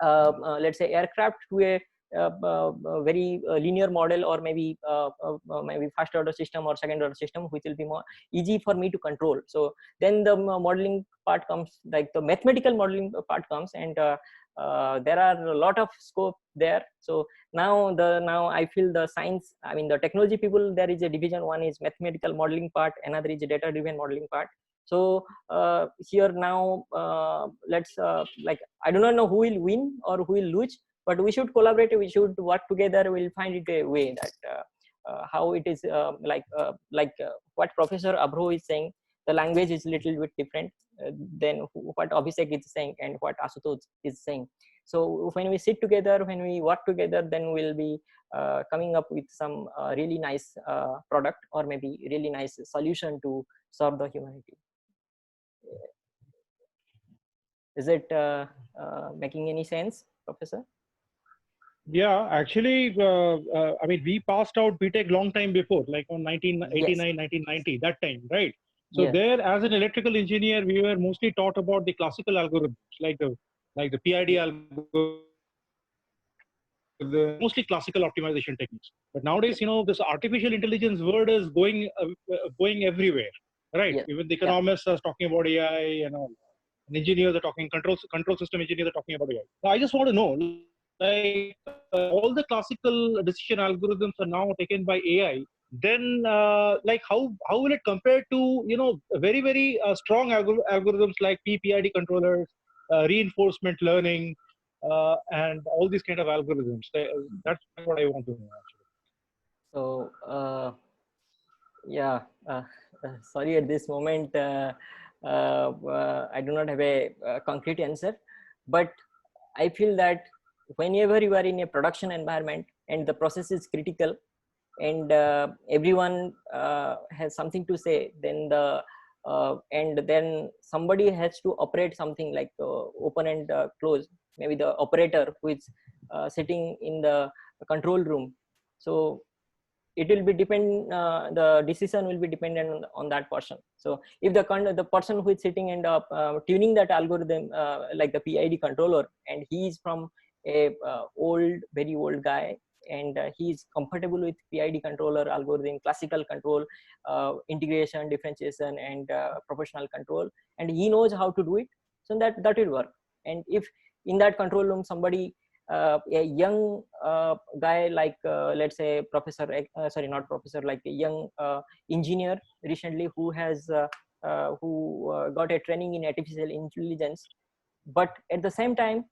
let's say aircraft to a very linear model, or maybe first order system or second order system, which will be more easy for me to control. So then the modeling part comes, like the mathematical modeling part comes, and there are a lot of scope there. So now I feel the science, I mean the technology people, there is a division. One is mathematical modeling part, another is data driven modeling part. So here now let's like, I do not know who will win or who will lose, but we should collaborate, we should work together. We'll find it a way that how it is what Professor Abro is saying, the language is little bit different than what Abhishek is saying and what Asutosh is saying. So when we sit together, when we work together, then we'll be coming up with some really nice product, or maybe really nice solution to serve the humanity. Is it making any sense, Professor? Yeah, actually, I mean, we passed out BTech long time before, like on 1989, yes. 1990, that time, right? So yeah. There, as an electrical engineer, we were mostly taught about the classical algorithms, like the PID algorithm, mostly classical optimization techniques. But nowadays, you know, this artificial intelligence word is going everywhere, right? Yeah. Even the economists are talking about AI, and all. And engineers are talking, control system engineers are talking about AI. Now, I just want to know, like all the classical decision algorithms are now taken by AI. Then, like how will it compare to, you know, very strong algorithms like PPID controllers, reinforcement learning, and all these kind of algorithms? That's what I want to know, actually. So yeah, sorry, at this moment I do not have a concrete answer, but I feel that whenever you are in a production environment and the process is critical, and everyone has something to say, then and then somebody has to operate something like open and close, maybe the operator who is sitting in the control room. So it will be the decision will be dependent on that person. So if the person who is sitting and tuning that algorithm, like the PID controller, and he is from a very old guy, and he is comfortable with PID controller algorithm, classical control, integration, differentiation, and proportional control, and he knows how to do it, so that will work. And if in that control room somebody, a young guy, like let's say professor, not professor, like a young engineer recently who has got a training in artificial intelligence, but at the same time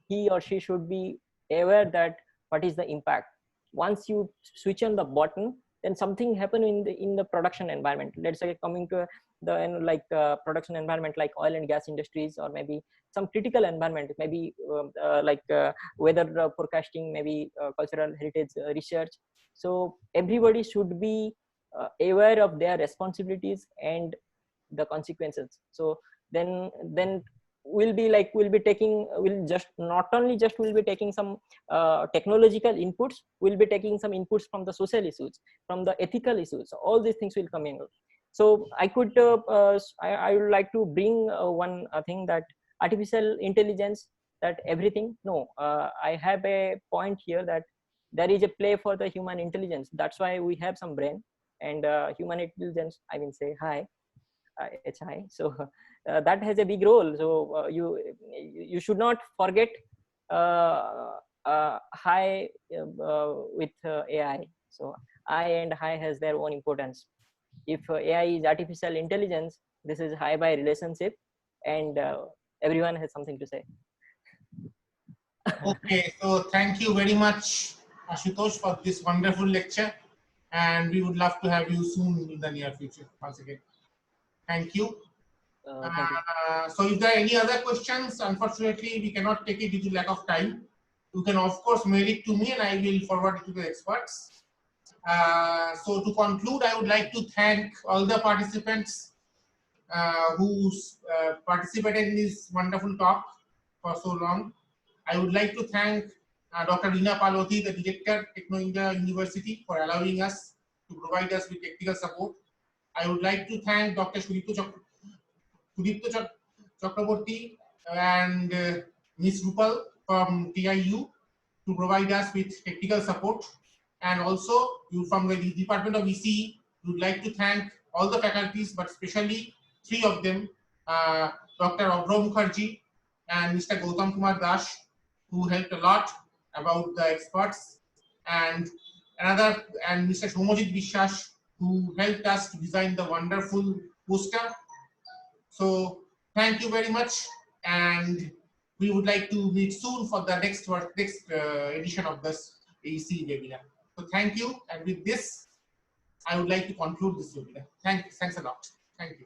he or she should be aware that what is the impact. Once you switch on the button, then something happen in the production environment. Let's say coming to the production environment like oil and gas industries, or maybe some critical environment, maybe weather forecasting, maybe cultural heritage research. So everybody should be aware of their responsibilities and the consequences. So then will be like, will be taking, will just not only just will be taking some technological inputs, will be taking some inputs from the social issues, from the ethical issues. All these things will come in. So I could I would like to bring one thing, that artificial intelligence, that everything, no, I have a point here, that there is a play for the human intelligence. That's why we have some brain, and human intelligence, I mean, say hi, HI. So that has a big role. So you should not forget high with AI. So I and high has their own importance. If AI is artificial intelligence, this is high by relationship, and everyone has something to say. Okay, so thank you very much, Ashutosh, for this wonderful lecture, and we would love to have you soon in the near future once again. Thank you. Thank you. So if there are any other questions, unfortunately, we cannot take it due to lack of time. You can, of course, mail it to me and I will forward it to the experts. So to conclude, I would like to thank all the participants who participated in this wonderful talk for so long. I would like to thank Dr. Reena Paloti, the Director, Techno India University, for allowing us to provide us with technical support. I would like to thank Dr. Sudipto Chakraborty and Ms. Rupal from TIU to provide us with technical support. And also, you from the Department of ECE, we would like to thank all the faculties, but especially three of them, Dr. Abhrav Mukherjee and Mr. Gautam Kumar Das, who helped a lot about the experts, and Mr. Shomojit Vishwas, who helped us to design the wonderful poster. So thank you very much, and we would like to meet soon for the next edition of this AEC webinar. So thank you, and with this, I would like to conclude this webinar. Thanks a lot. Thank you.